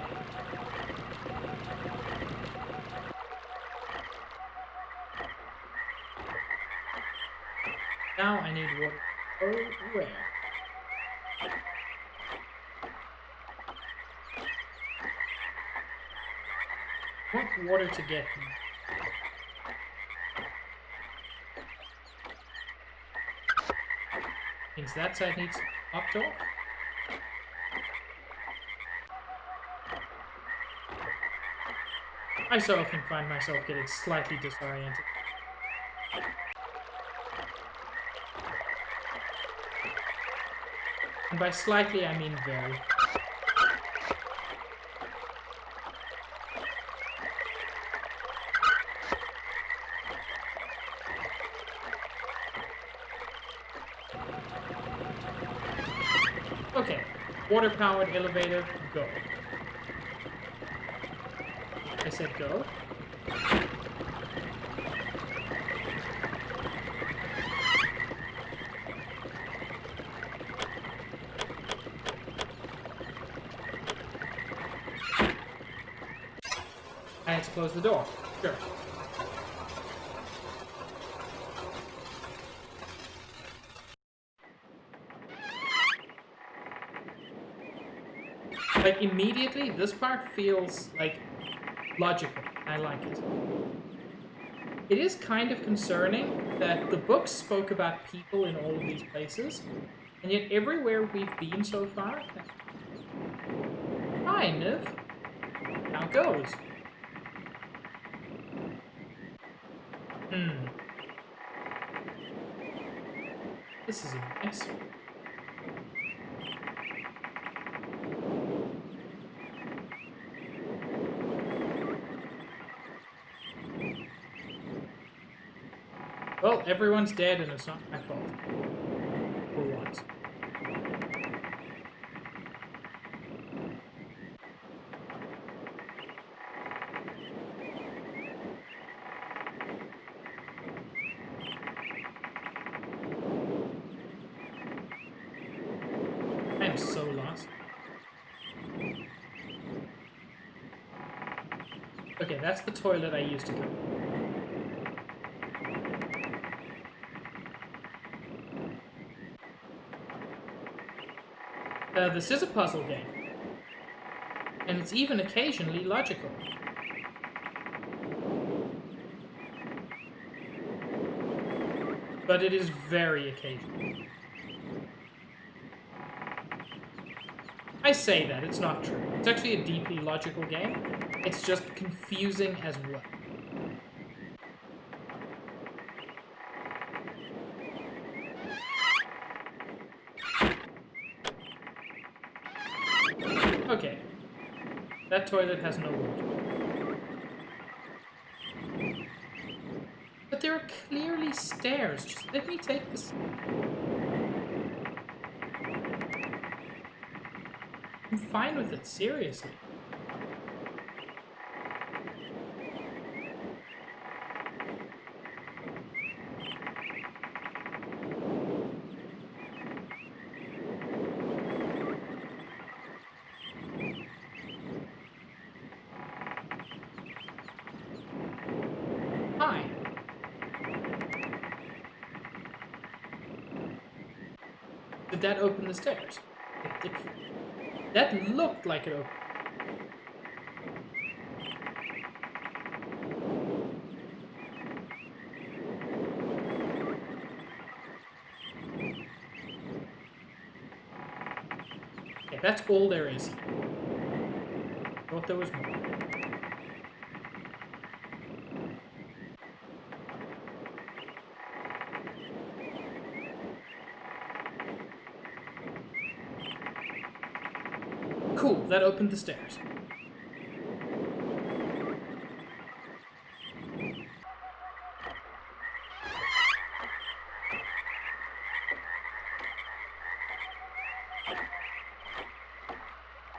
Now I need water. Oh, where? I want water to get me. Means that side needs popped off. I so often find myself getting slightly disoriented. And by slightly, I mean very. Okay, water-powered elevator, go. I said go. I had to close the door. Sure. Like, immediately, this part feels, like, logical. I like it. It is kind of concerning that the books spoke about people in all of these places, and yet everywhere we've been so far, kind of, how it goes. This is a mess. Well, everyone's dead and it's not my fault. For once. I'm so lost. Okay, that's the toilet I used to go. This is a puzzle game. And it's even occasionally logical. But it is very occasional. I say that, it's not true. It's actually a deeply logical game. It's just confusing as well. Okay. That toilet has no water. But there are clearly stairs. Just let me take this. I'm fine with it, seriously. Hi. Did that open the stairs? That looked like it opened. Okay, that's all there is. Thought there was more. Cool, that opened the stairs.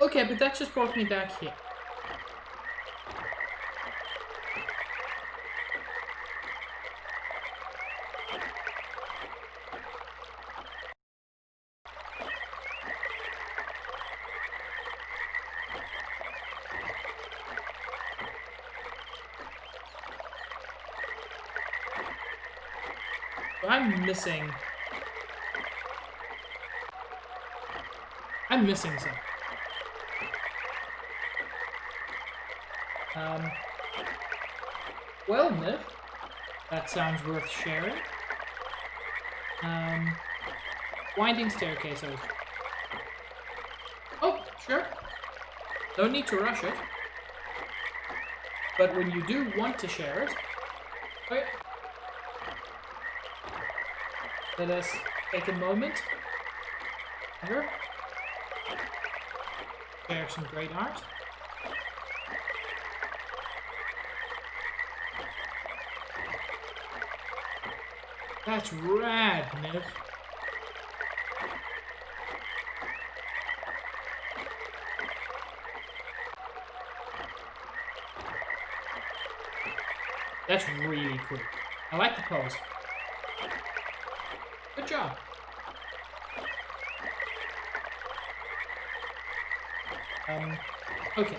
Okay, but that just brought me back here. So I'm missing something. Well, Niv, that sounds worth sharing. Winding staircase, I was... Oh, sure. No need to rush it. But when you do want to share it... Okay. Let us take a moment here. Share some great art. That's rad, Niv. That's really cool. I like the pose. Good job. Okay.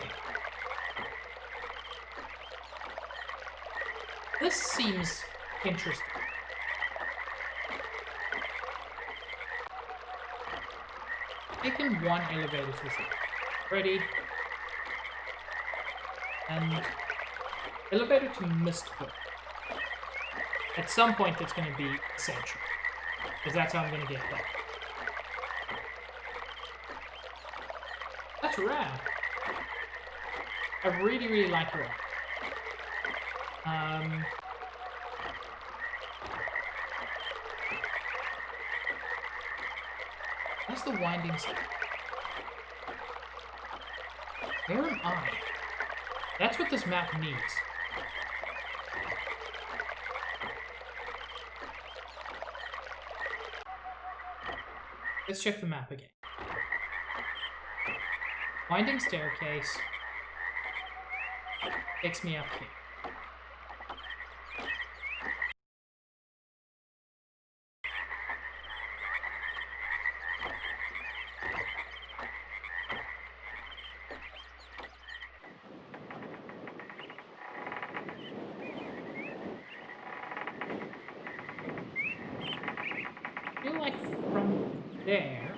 This seems interesting. Taking one elevator to the ready. And elevator to Myst. At some point that's going to be essential. Because that's how I'm going to get that. That's rad. I really, really like her. That's the winding stair. Where am I? That's what this map needs. Let's check the map again. Winding staircase takes me up here. there.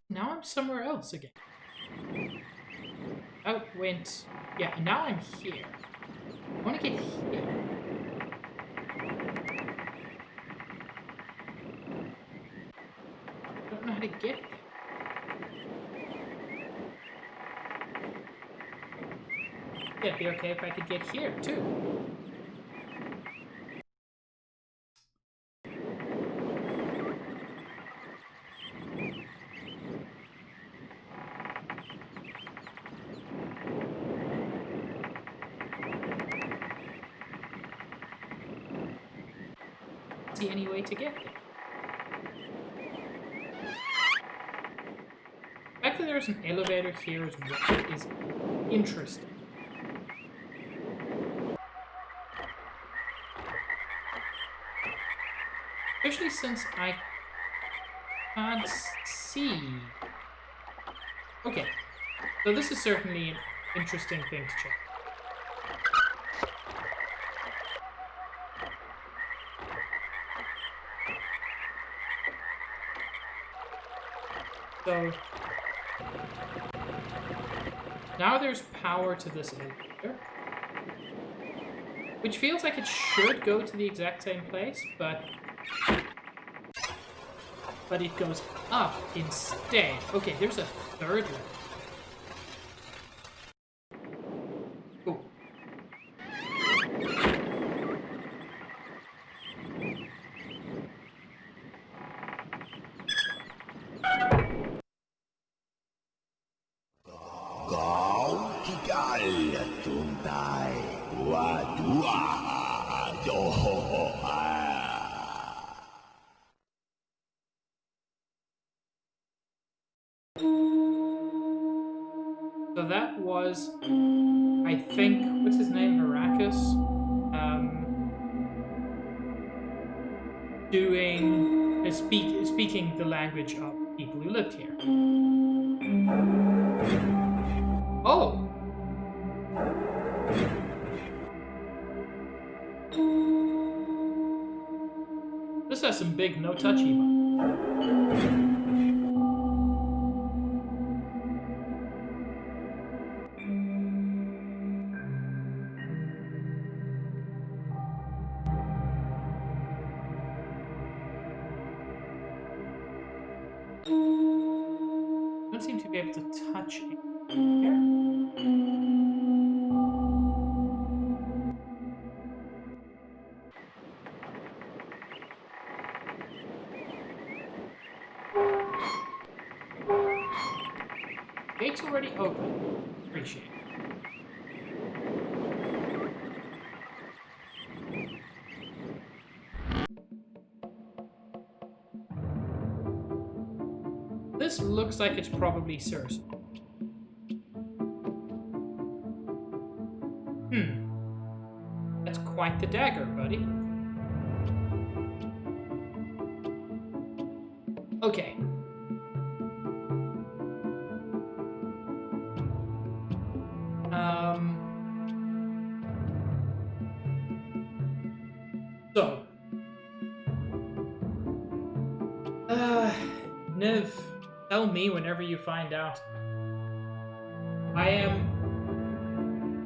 Now I'm somewhere else again. Out went... Yeah, now I'm here. I want to get here. I don't know how to get there. It'd be okay if I could get here, too. See any way to get there. The fact that there's an elevator here as well is interesting. Especially since I can't see. Okay, so this is certainly an interesting thing to check. So now there's power to this elevator, which feels like it should go to the exact same place, but it goes up instead. Okay, there's a third level. Cool. So that was, I think, what's his name, Heracus, speaking the language of people who lived here. Oh! This has some big no-touch buttons. Don't seem to be able to touch it here. Gate's already open. Appreciate it. This looks like it's probably Cersei. That's quite the dagger, buddy. Okay. So. Niv, tell me whenever you find out. I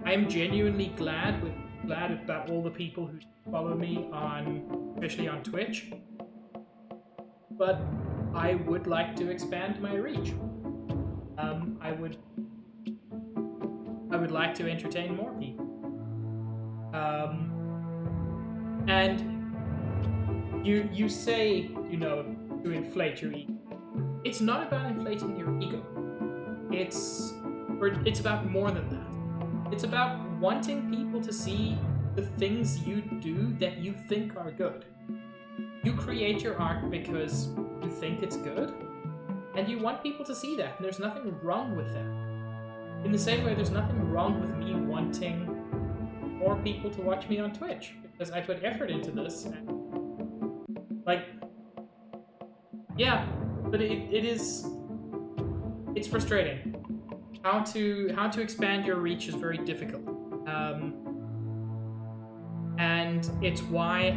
am genuinely glad about all the people who follow me especially on Twitch. But I would like to expand my reach. I would like to entertain more people. And you say, to inflate your ego. It's not about inflating your ego. It's about more than that. It's about wanting people to see the things you do that you think are good. You create your art because you think it's good, and you want people to see that, and there's nothing wrong with that. In the same way, there's nothing wrong with me wanting more people to watch me on Twitch, because I put effort into this, and, yeah, but it's frustrating. How to expand your reach is very difficult. And it's why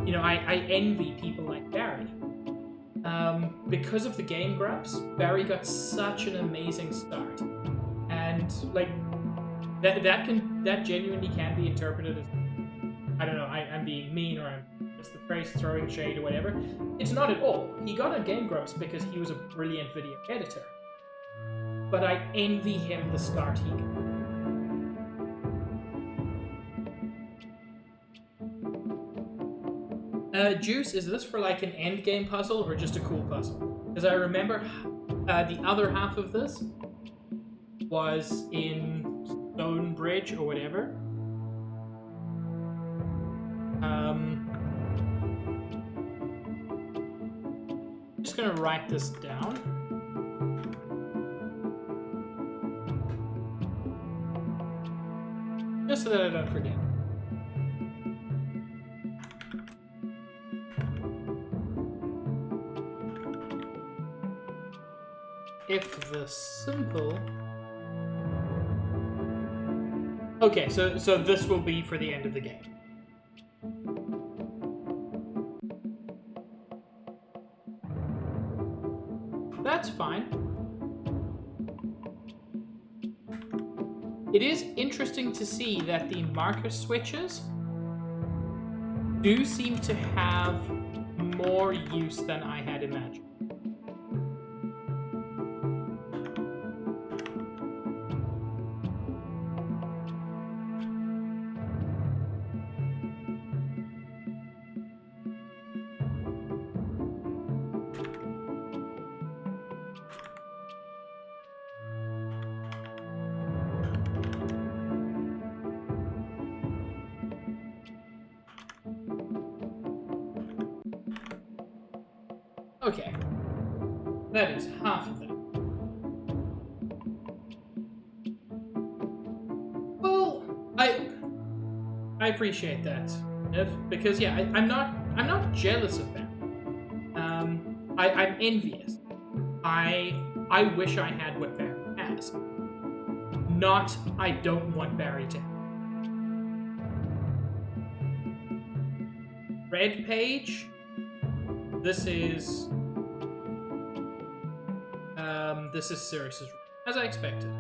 you know, I envy people like Barry. Because of the Game Grumps, Barry got such an amazing start, and like that genuinely can be interpreted as, I don't know, I'm being mean, or I'm just the phrase throwing shade or whatever. It's not at all. He got a Game Grumps because he was a brilliant video editor, but I envy him the start he got. Juice, is this for like an end game puzzle or just a cool puzzle? Because I remember the other half of this was in Stone Bridge or whatever. I'm just gonna write this down. Just so that I don't forget. If the simple... Okay, so this will be for the end of the game. That's fine. It is interesting to see that the marker switches do seem to have more use than I had imagined. Okay, that is half of that. Well, I appreciate that, because yeah, I'm not jealous of that. I'm envious. I wish I had what Barry has. Not I don't want Barry to have. Red page. This is Sirius's room, as I expected.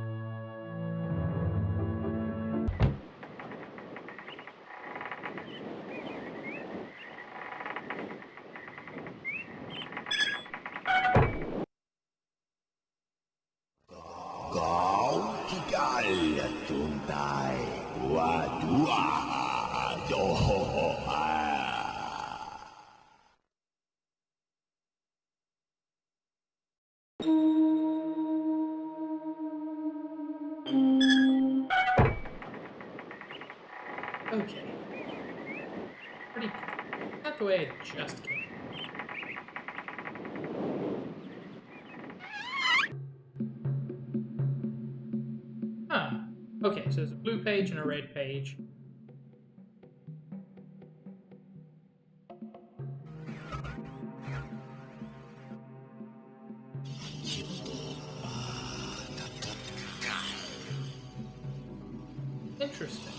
Okay. Pretty. Not the way it just came. Huh. Okay, so there's a blue page and a red page. Interesting.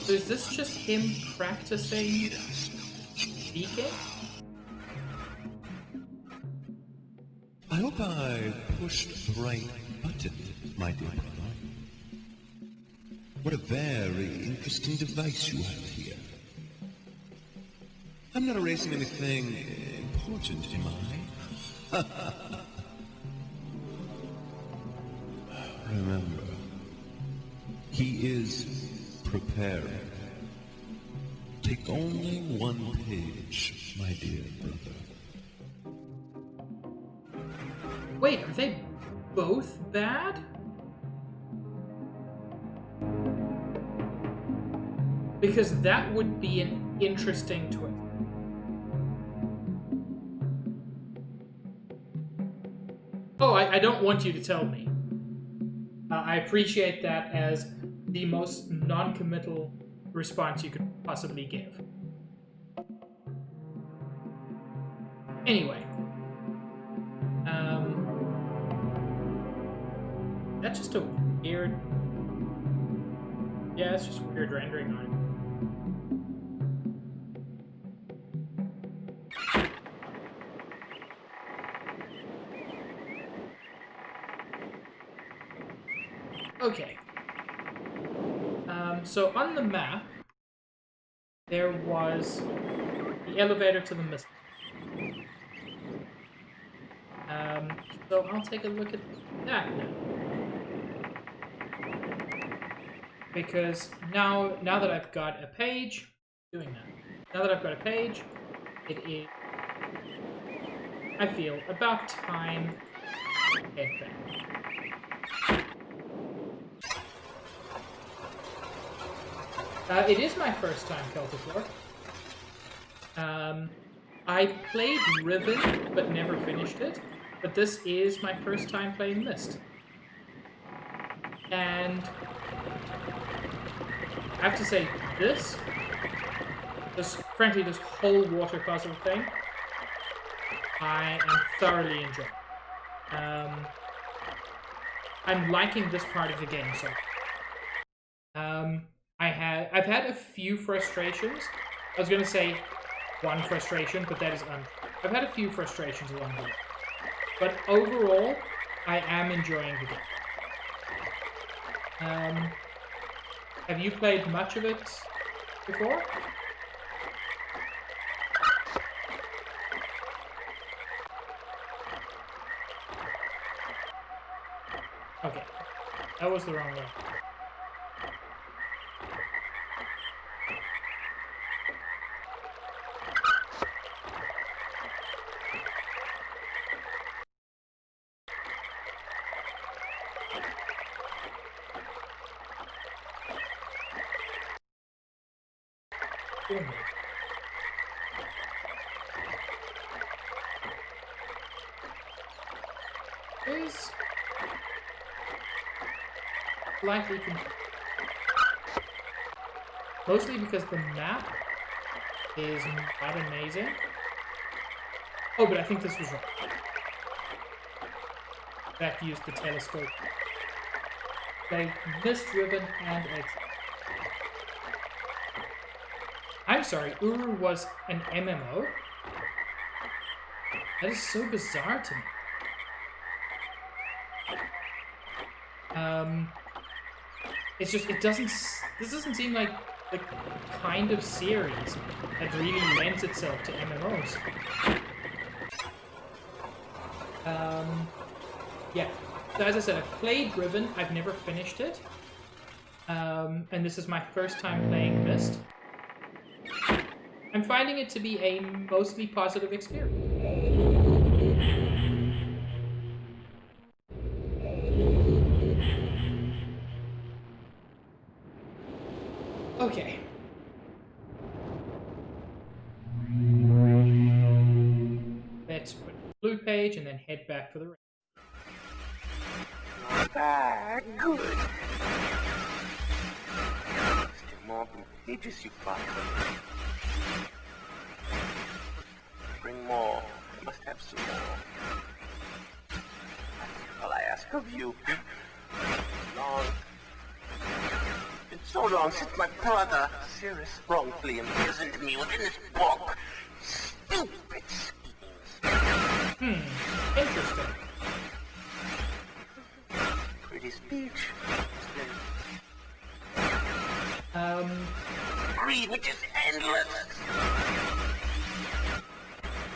So is this just him practicing speaking? I hope I pushed the right button, my dear brother. What a very interesting device you have here. I'm not erasing anything important, am I? Remember, he is preparing. Take only one page, my dear brother. Wait, are they both bad? Because that would be an interesting twist. Oh, I don't want you to tell me. I appreciate that as the most non-committal response you could possibly give. Anyway. That's just a weird... Yeah, it's just weird rendering on it. Okay. So on the map, there was the elevator to the Myst. So I'll take a look at that now. Because now that I've got a page, doing that. Now that I've got a page, it is, I feel, about time to head back. It is my first time Celtic. I played Riven, but never finished it. But this is my first time playing Myst. And I have to say, frankly, this whole water puzzle thing, I am thoroughly enjoying. I'm liking this part of the game, so. I've had a few frustrations. I was gonna say one frustration, but that is untrue. I've had a few frustrations along the way. But overall, I am enjoying the game. Have you played much of it before? Okay. That was the wrong way. Is slightly confused. Mostly because the map is not amazing. Oh, but I think this was wrong. Back to use the telescope. They missed Ribbon and Exit. I'm sorry, Uru was an MMO? That is so bizarre to me. It's just, this doesn't seem like the kind of series that really lends itself to MMOs. Yeah. So as I said, I've played Riven, I've never finished it. And this is my first time playing Myst. I'm finding it to be a mostly positive experience. Okay. Let's put the blue page and then head back for the rest. Good. Still more pages you find. Bring more. I must have some more. All I ask of you. Long. It's so long since my brother, Sirius, wrongfully imprisoned me within this book. Stupid schemes. Interesting. Pretty speech. Greed, which is endless.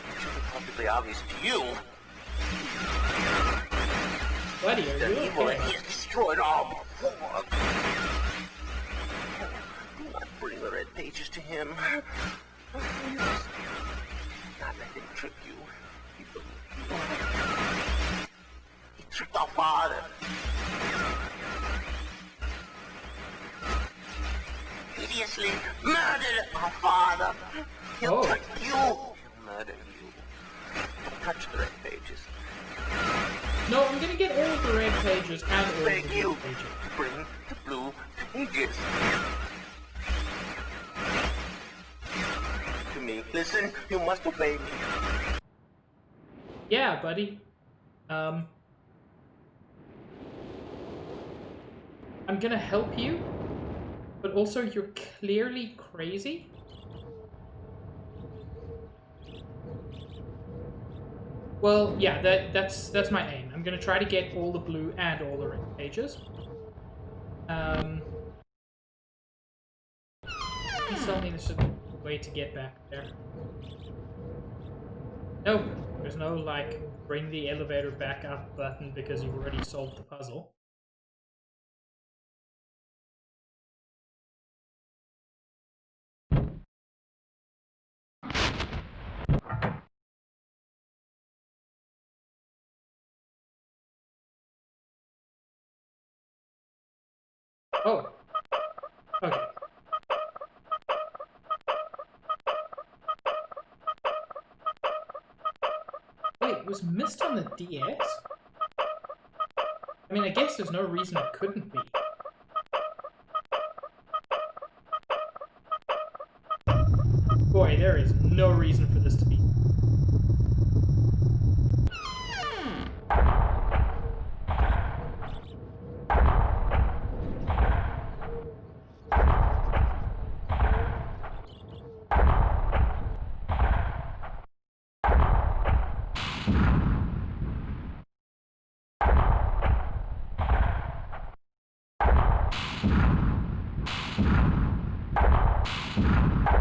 It should be perfectly obvious to you. Buddy, are The you evil okay? he has destroyed all before. Do not bring the red pages to him. You must not let him trick you. He tricked our father. Hideously murdered our father. He'll trick you. He'll murder you. Don't touch the red pages. No, I'm gonna get all of the red pages and all of the Beg blue you pages. to bring the blue pages. To me, listen, you must obey me. Yeah, buddy. I'm gonna help you, but also you're clearly crazy. Well, yeah, that's my aim. I'm gonna try to get all the blue and all the red pages. Please tell me there's a way to get back there. Nope. There's no, like, bring the elevator back up button because you've already solved the puzzle. Oh. Okay. Wait, was Myst on the DS? I mean, I guess there's no reason it couldn't be. Boy, there is no reason for this to be.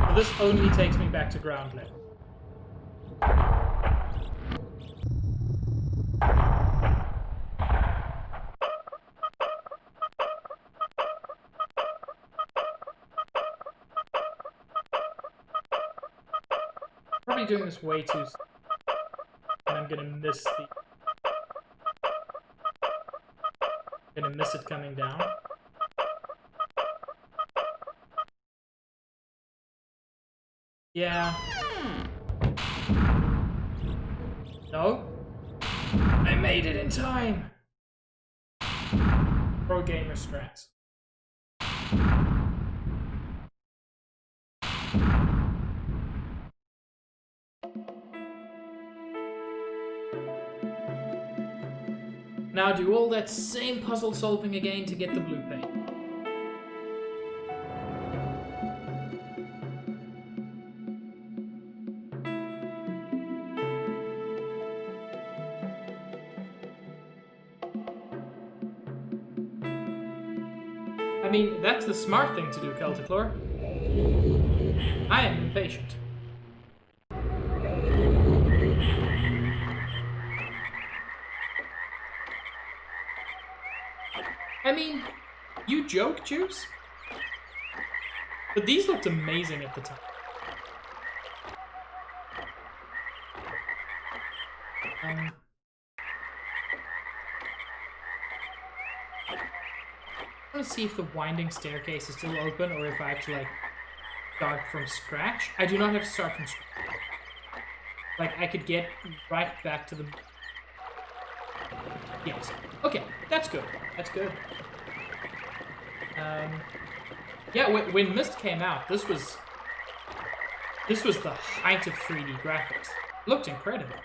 So this only takes me back to ground level. Probably doing this way too soon. And I'm gonna miss the... Gonna miss it coming down. Yeah. No? I made it in time! Pro gamer strats. Now do all that same puzzle solving again to get the blue paint. I mean, that's the smart thing to do, Celticlore. I am impatient. I mean, you joke, Juice? But these looked amazing at the time. I want to see if the winding staircase is still open or if I have to, like, start from scratch. I do not have to start from scratch. Like, I could get right back to the... Yes. Okay, that's good. That's good. Yeah, when Myst came out, this was the height of 3D graphics. It looked incredible.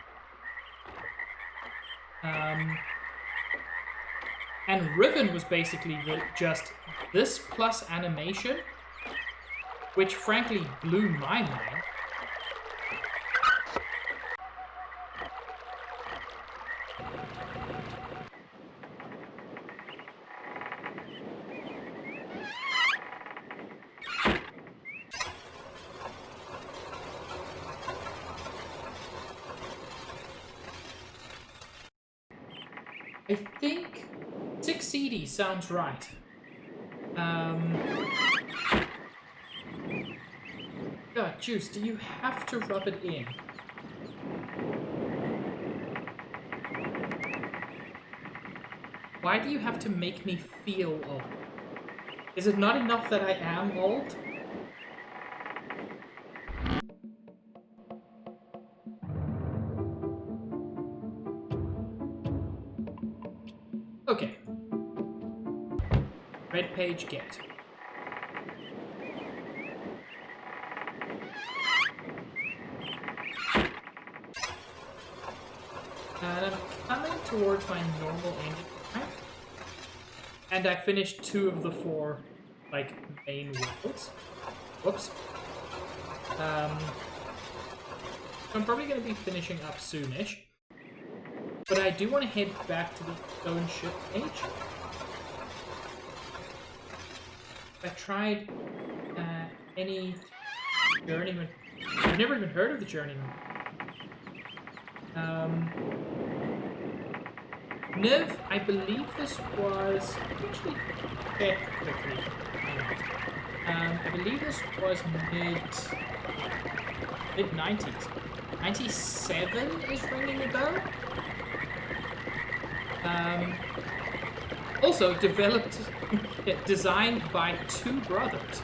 And Riven was basically just this plus animation, which frankly blew my mind. I think 6 CD sounds right. God, Juice, do you have to rub it in? Why do you have to make me feel old? Is it not enough that I am old? Okay. Red page get. And I'm coming towards my normal ending time. And I finished 2 of the 4, like, main worlds. Whoops. So I'm probably going to be finishing up soonish. But I do want to head back to the stone ship age. I tried any journeyman. I've never even heard of the journeyman. Niv, I believe this was actually check quickly. I believe this was mid 90s. 97 is ringing a bell. Also developed, designed by 2 brothers.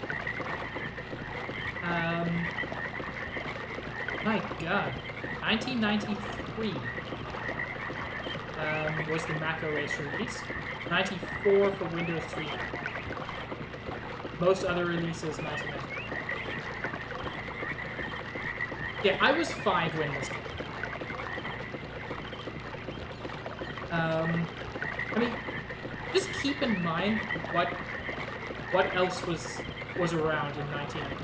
My God, 1993 was the Mac OS release. 94 for Windows 3. Most other releases 1993. Yeah, I was 5 when this came. I mean, just keep in mind what else was around in 1990.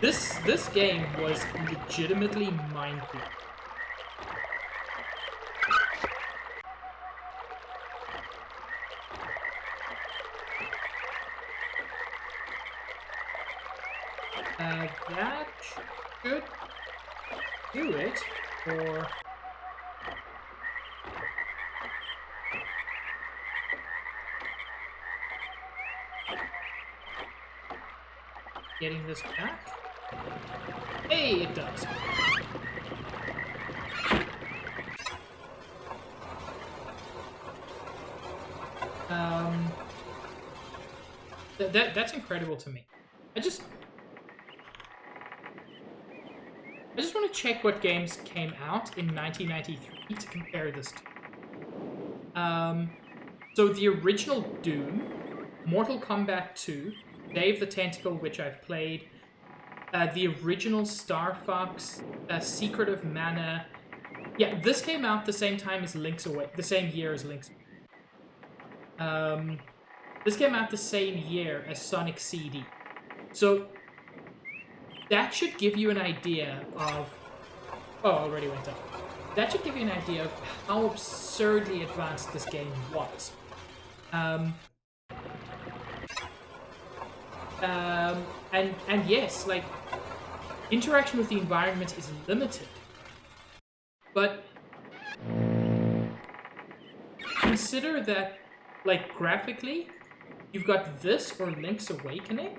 This game was legitimately mind-blowing. That should do it for getting this back. Hey, it does. That's incredible to me. I just want to check what games came out in 1993 to compare this to. So the original Doom, Mortal Kombat 2, Day of the Tentacle, which I've played, the original Star Fox, Secret of Mana. Yeah, this came out the same time as Link's Awakening, the same year as Link's Awakening. This came out the same year as Sonic CD. So that should give you an idea of... Oh, already went up. That should give you an idea of how absurdly advanced this game was. And yes, like, interaction with the environment is limited. But consider that, like, graphically, you've got this or Link's Awakening.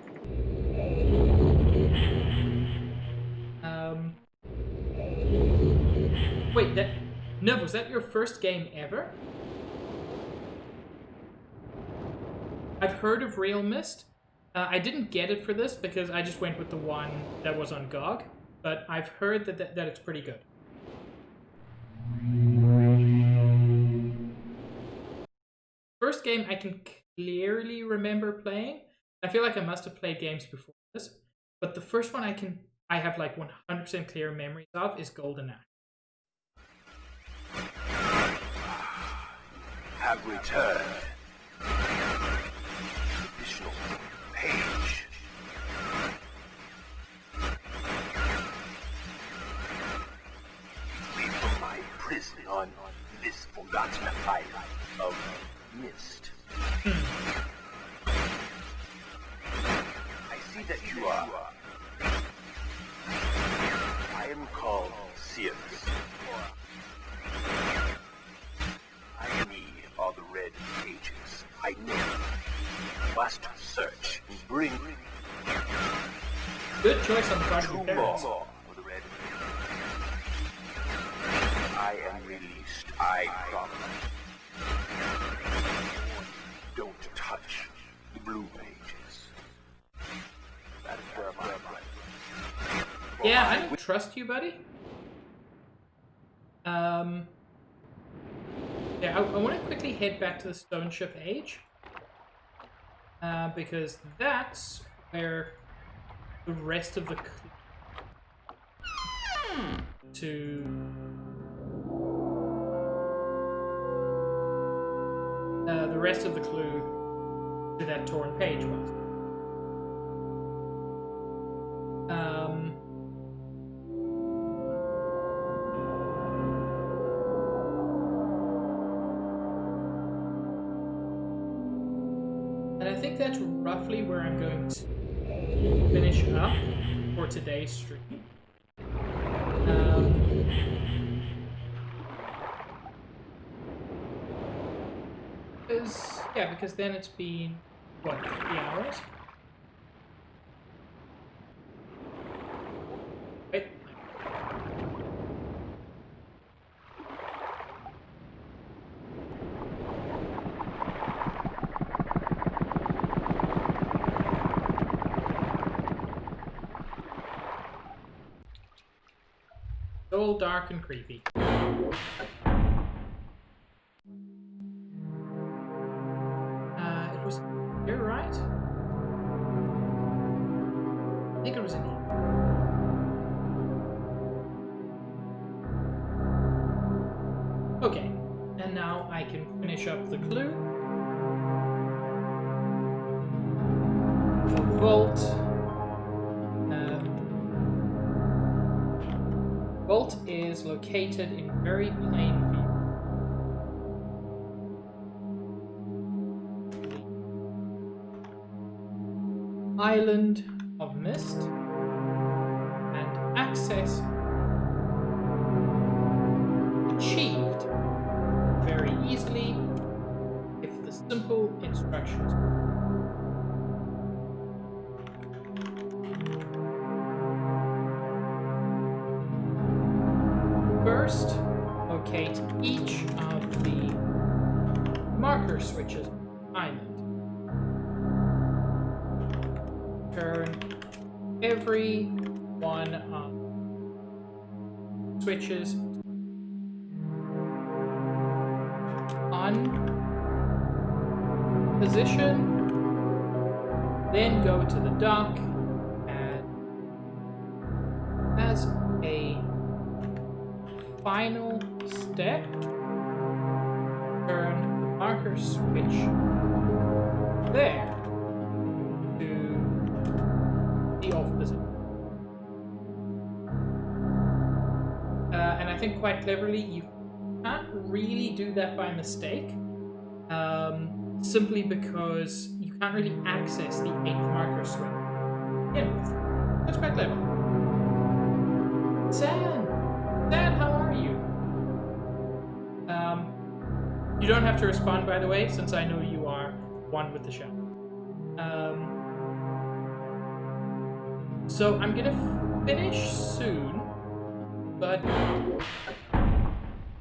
Wait, Nev, was that your first game ever? I've heard of Real Myst. I didn't get it for this because I just went with the one that was on GOG, but I've heard that it's pretty good. First game I can clearly remember playing. I feel like I must have played games before this, but the first one I have like 100% clear memories of is GoldenEye. Have returned. Additional page. Leave from my prison on this forgotten island of Myst. I see that you are. I am called Cirrus. I need all the red pages. I must search and bring Good choice on the part of your 2 parents. more for the red. I am released. I promise. Don't touch the blue pages. That is where my Yeah, I don't trust you, buddy. Yeah, I want to quickly head back to the Stone Ship Age. Because that's where the rest of the to the rest of the clue to that torn page was. And I think that's roughly where I'm going to finish up for today's stream. Because then it's been, what, 3 hours? Wait. It's all dark and creepy. It was here, right? I think it was in here. Okay, and now I can finish up the clue. The vault. Vault is located in very plain view. Island of Myst, and access achieved very easily if the simple instructions. First, locate each of the marker switches on the island. Turn every one of the switches on position, then go to the dock, and as a final step, turn the marker switch there to the off position. And I think quite cleverly, you can't really do that by mistake, simply because you can't really access the 8th marker switch. Yeah, that's quite clever. San, how are you? You don't have to respond, by the way, since I know you are one with the show. So I'm gonna finish soon, but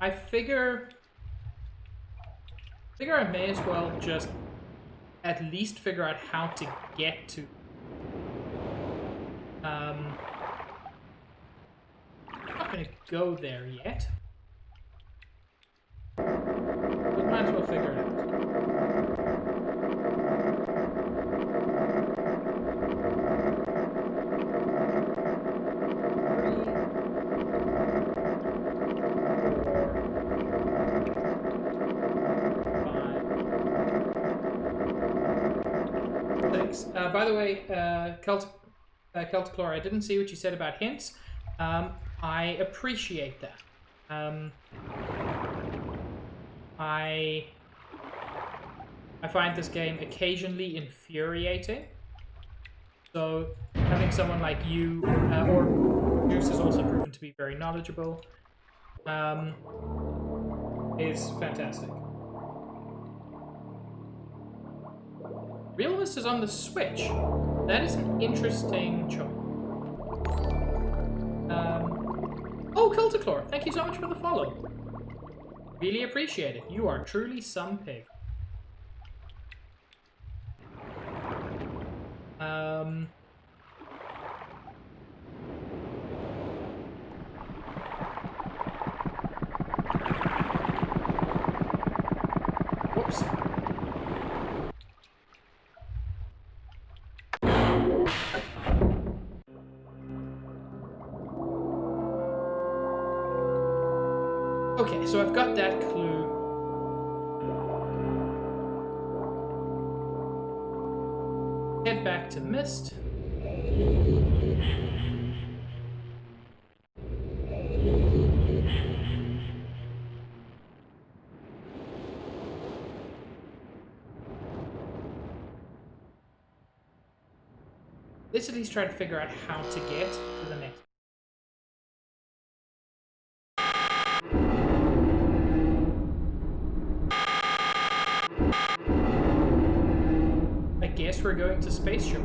I figure I may as well just at least figure out how to get to. I'm not gonna go there yet, but might as well figure it out. By the way, Celticlore, I didn't see what you said about hints. I appreciate that. I find this game occasionally infuriating. So having someone like you, or Juice has also proven to be very knowledgeable, is fantastic. Realist is on the Switch. That is an interesting choice. Oh, Celticlore, thank you so much for the follow. Really appreciate it. You are truly some pig. Whoops. Okay, so I've got that clue. Head back to Myst. Let's at least try to figure out how to get to the next. I guess we're going to spaceship.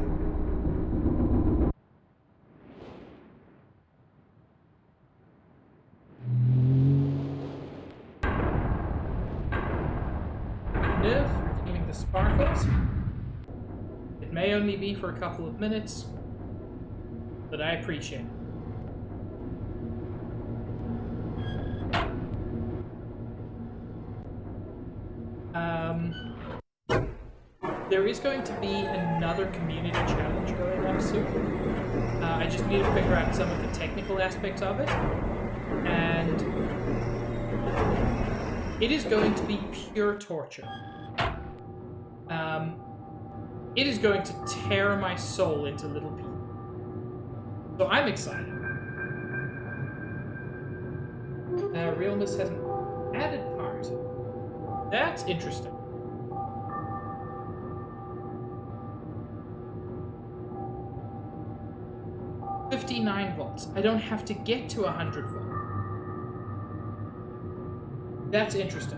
Nerve, redeeming the sparkles. It may only be for a couple of minutes, but I appreciate it. There is going to be another community challenge going on soon. I just need to figure out some of the technical aspects of it. And it is going to be pure torture. It is going to tear my soul into little pieces. So I'm excited. Realness has an added part. That's interesting. $59 volts. I don't have to get to 100 volts. That's interesting.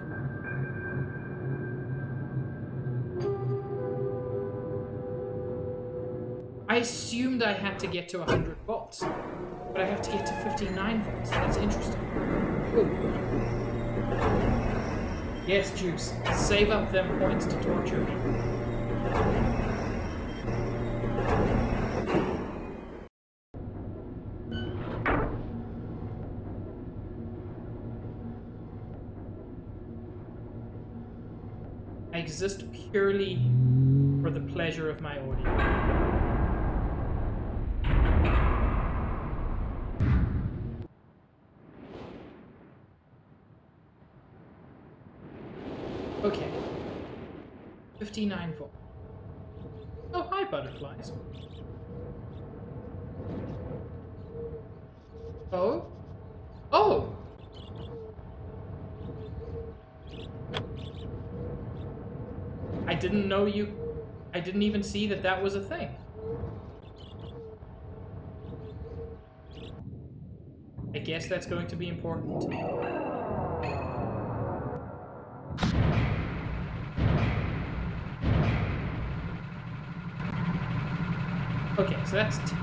I assumed I had to get to 100 volts, but I have to get to 59 volts. That's interesting. Ooh. Yes, Juice. Save up them points to torture me. I exist purely for the pleasure of my audience. Okay. 59 volts. Oh, hi, butterflies. Oh? Oh! I didn't know you... I didn't even see that that was a thing. I guess that's going to be important. Okay, so that's 10.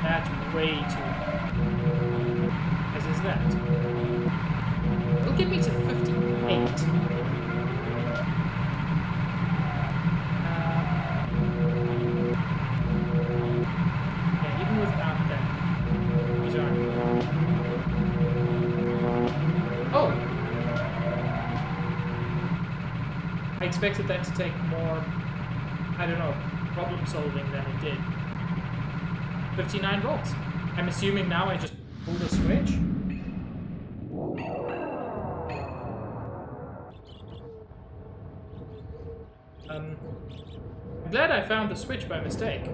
That's way too high. As is that. It'll get me to 58. Yeah, even without that. These aren't... Oh! I expected that to take more, I don't know, problem solving than it did. 59 volts. I'm assuming now I just pull the switch. I'm glad I found the switch by mistake.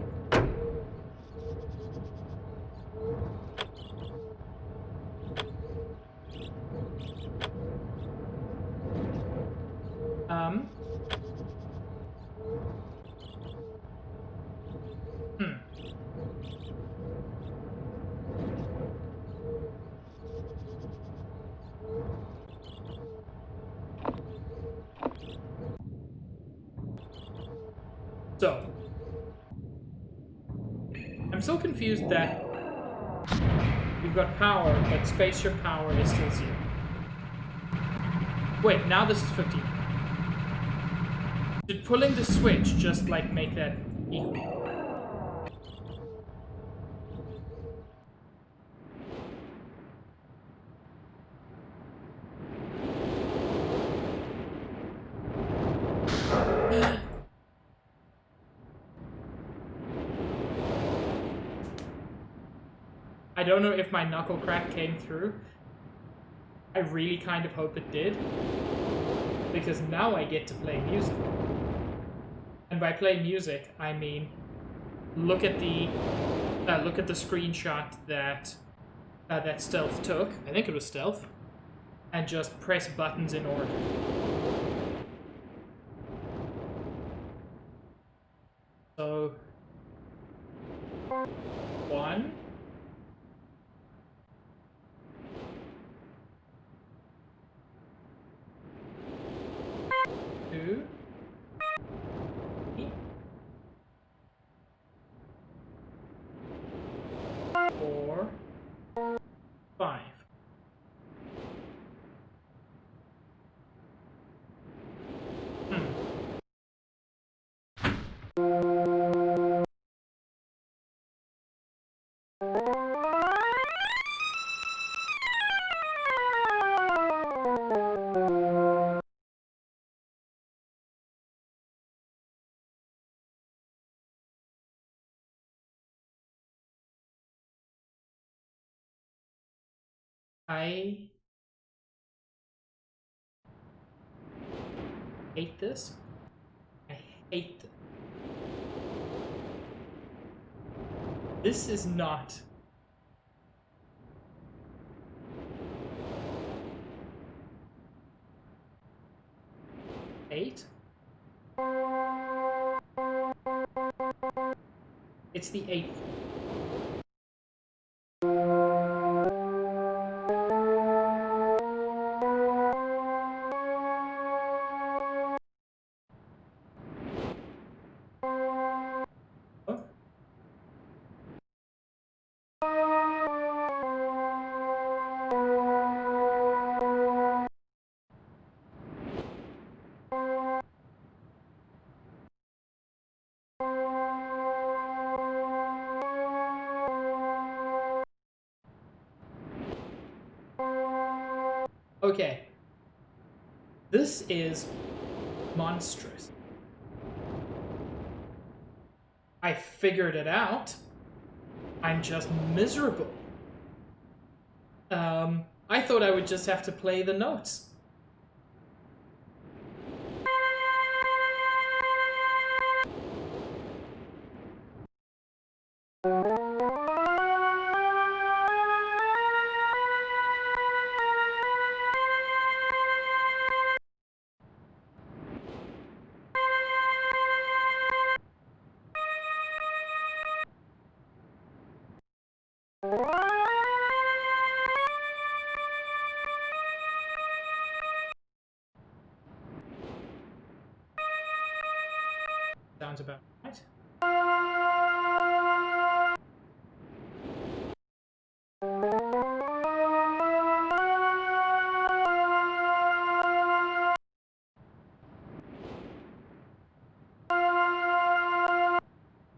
So, I'm so confused that we've got power, but spaceship power is still 0. Wait, now this is 15. Did pulling the switch just, like, make that equal? don't know if my knuckle crack came through. I really kind of hope it did. Because now I get to play music. And by play music, I mean look at the screenshot that that Stealth took. I think it was Stealth. And just press buttons in order. So 1, 2, 3, 4, 5. I hate this. I hate this. This is not. Eight? It's the 8th. Oh. Okay. This is monstrous. I figured it out. I'm just miserable. I thought I would just have to play the notes. Sounds about right.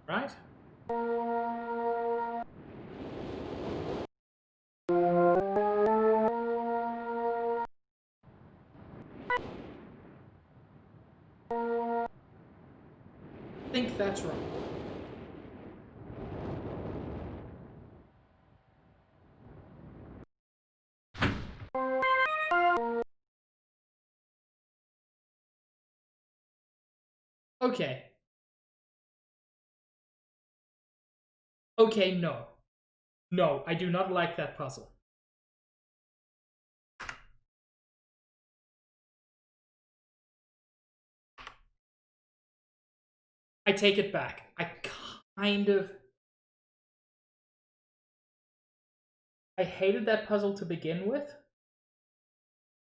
Right? I think that's right. Okay. Okay, no. No, I do not like that puzzle. I take it back. I hated that puzzle to begin with,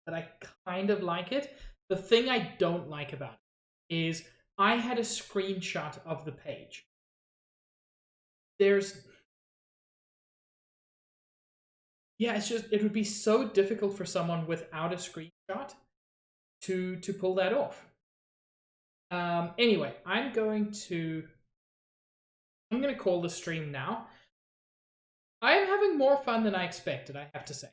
but I kind of like it. The thing I don't like about it is I had a screenshot of the page. Yeah, it's just, it would be so difficult for someone without a screenshot to pull that off. Anyway, I'm going to call the stream now. I am having more fun than I expected, I have to say.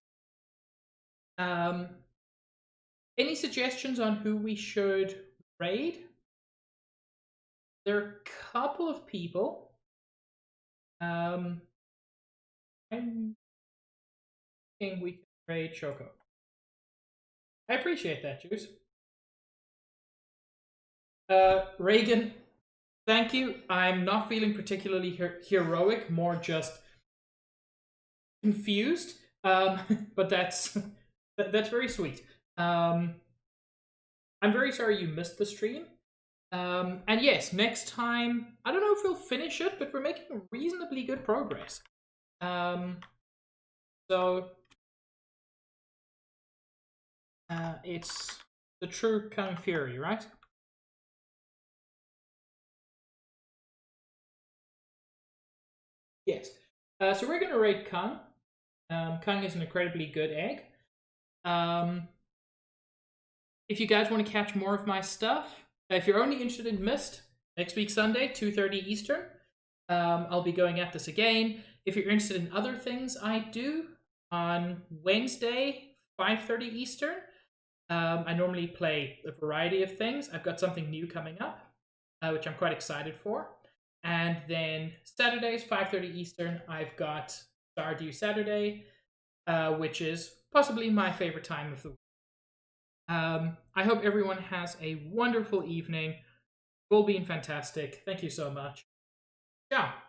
Any suggestions on who we should raid? There are a couple of people. I'm thinking we can trade Choco. I appreciate that, Juice. Reagan, thank you. I'm not feeling particularly heroic, more just confused. But that's very sweet. Um, I'm very sorry you missed the stream. And yes, next time, I don't know if we'll finish it, but we're making reasonably good progress. So it's the true Kung Fury, right? Yes. So we're gonna rate Kung. Kung is an incredibly good egg. If you guys want to catch more of my stuff, if you're only interested in Myst, next week Sunday, 2:30 Eastern, I'll be going at this again. If you're interested in other things I do, on Wednesday, 5:30 Eastern, I normally play a variety of things. I've got something new coming up, which I'm quite excited for. And then Saturdays, 5:30 Eastern, I've got Stardew Saturday, which is possibly my favorite time of the week. I hope everyone has a wonderful evening. You've all been fantastic. Thank you so much. Ciao.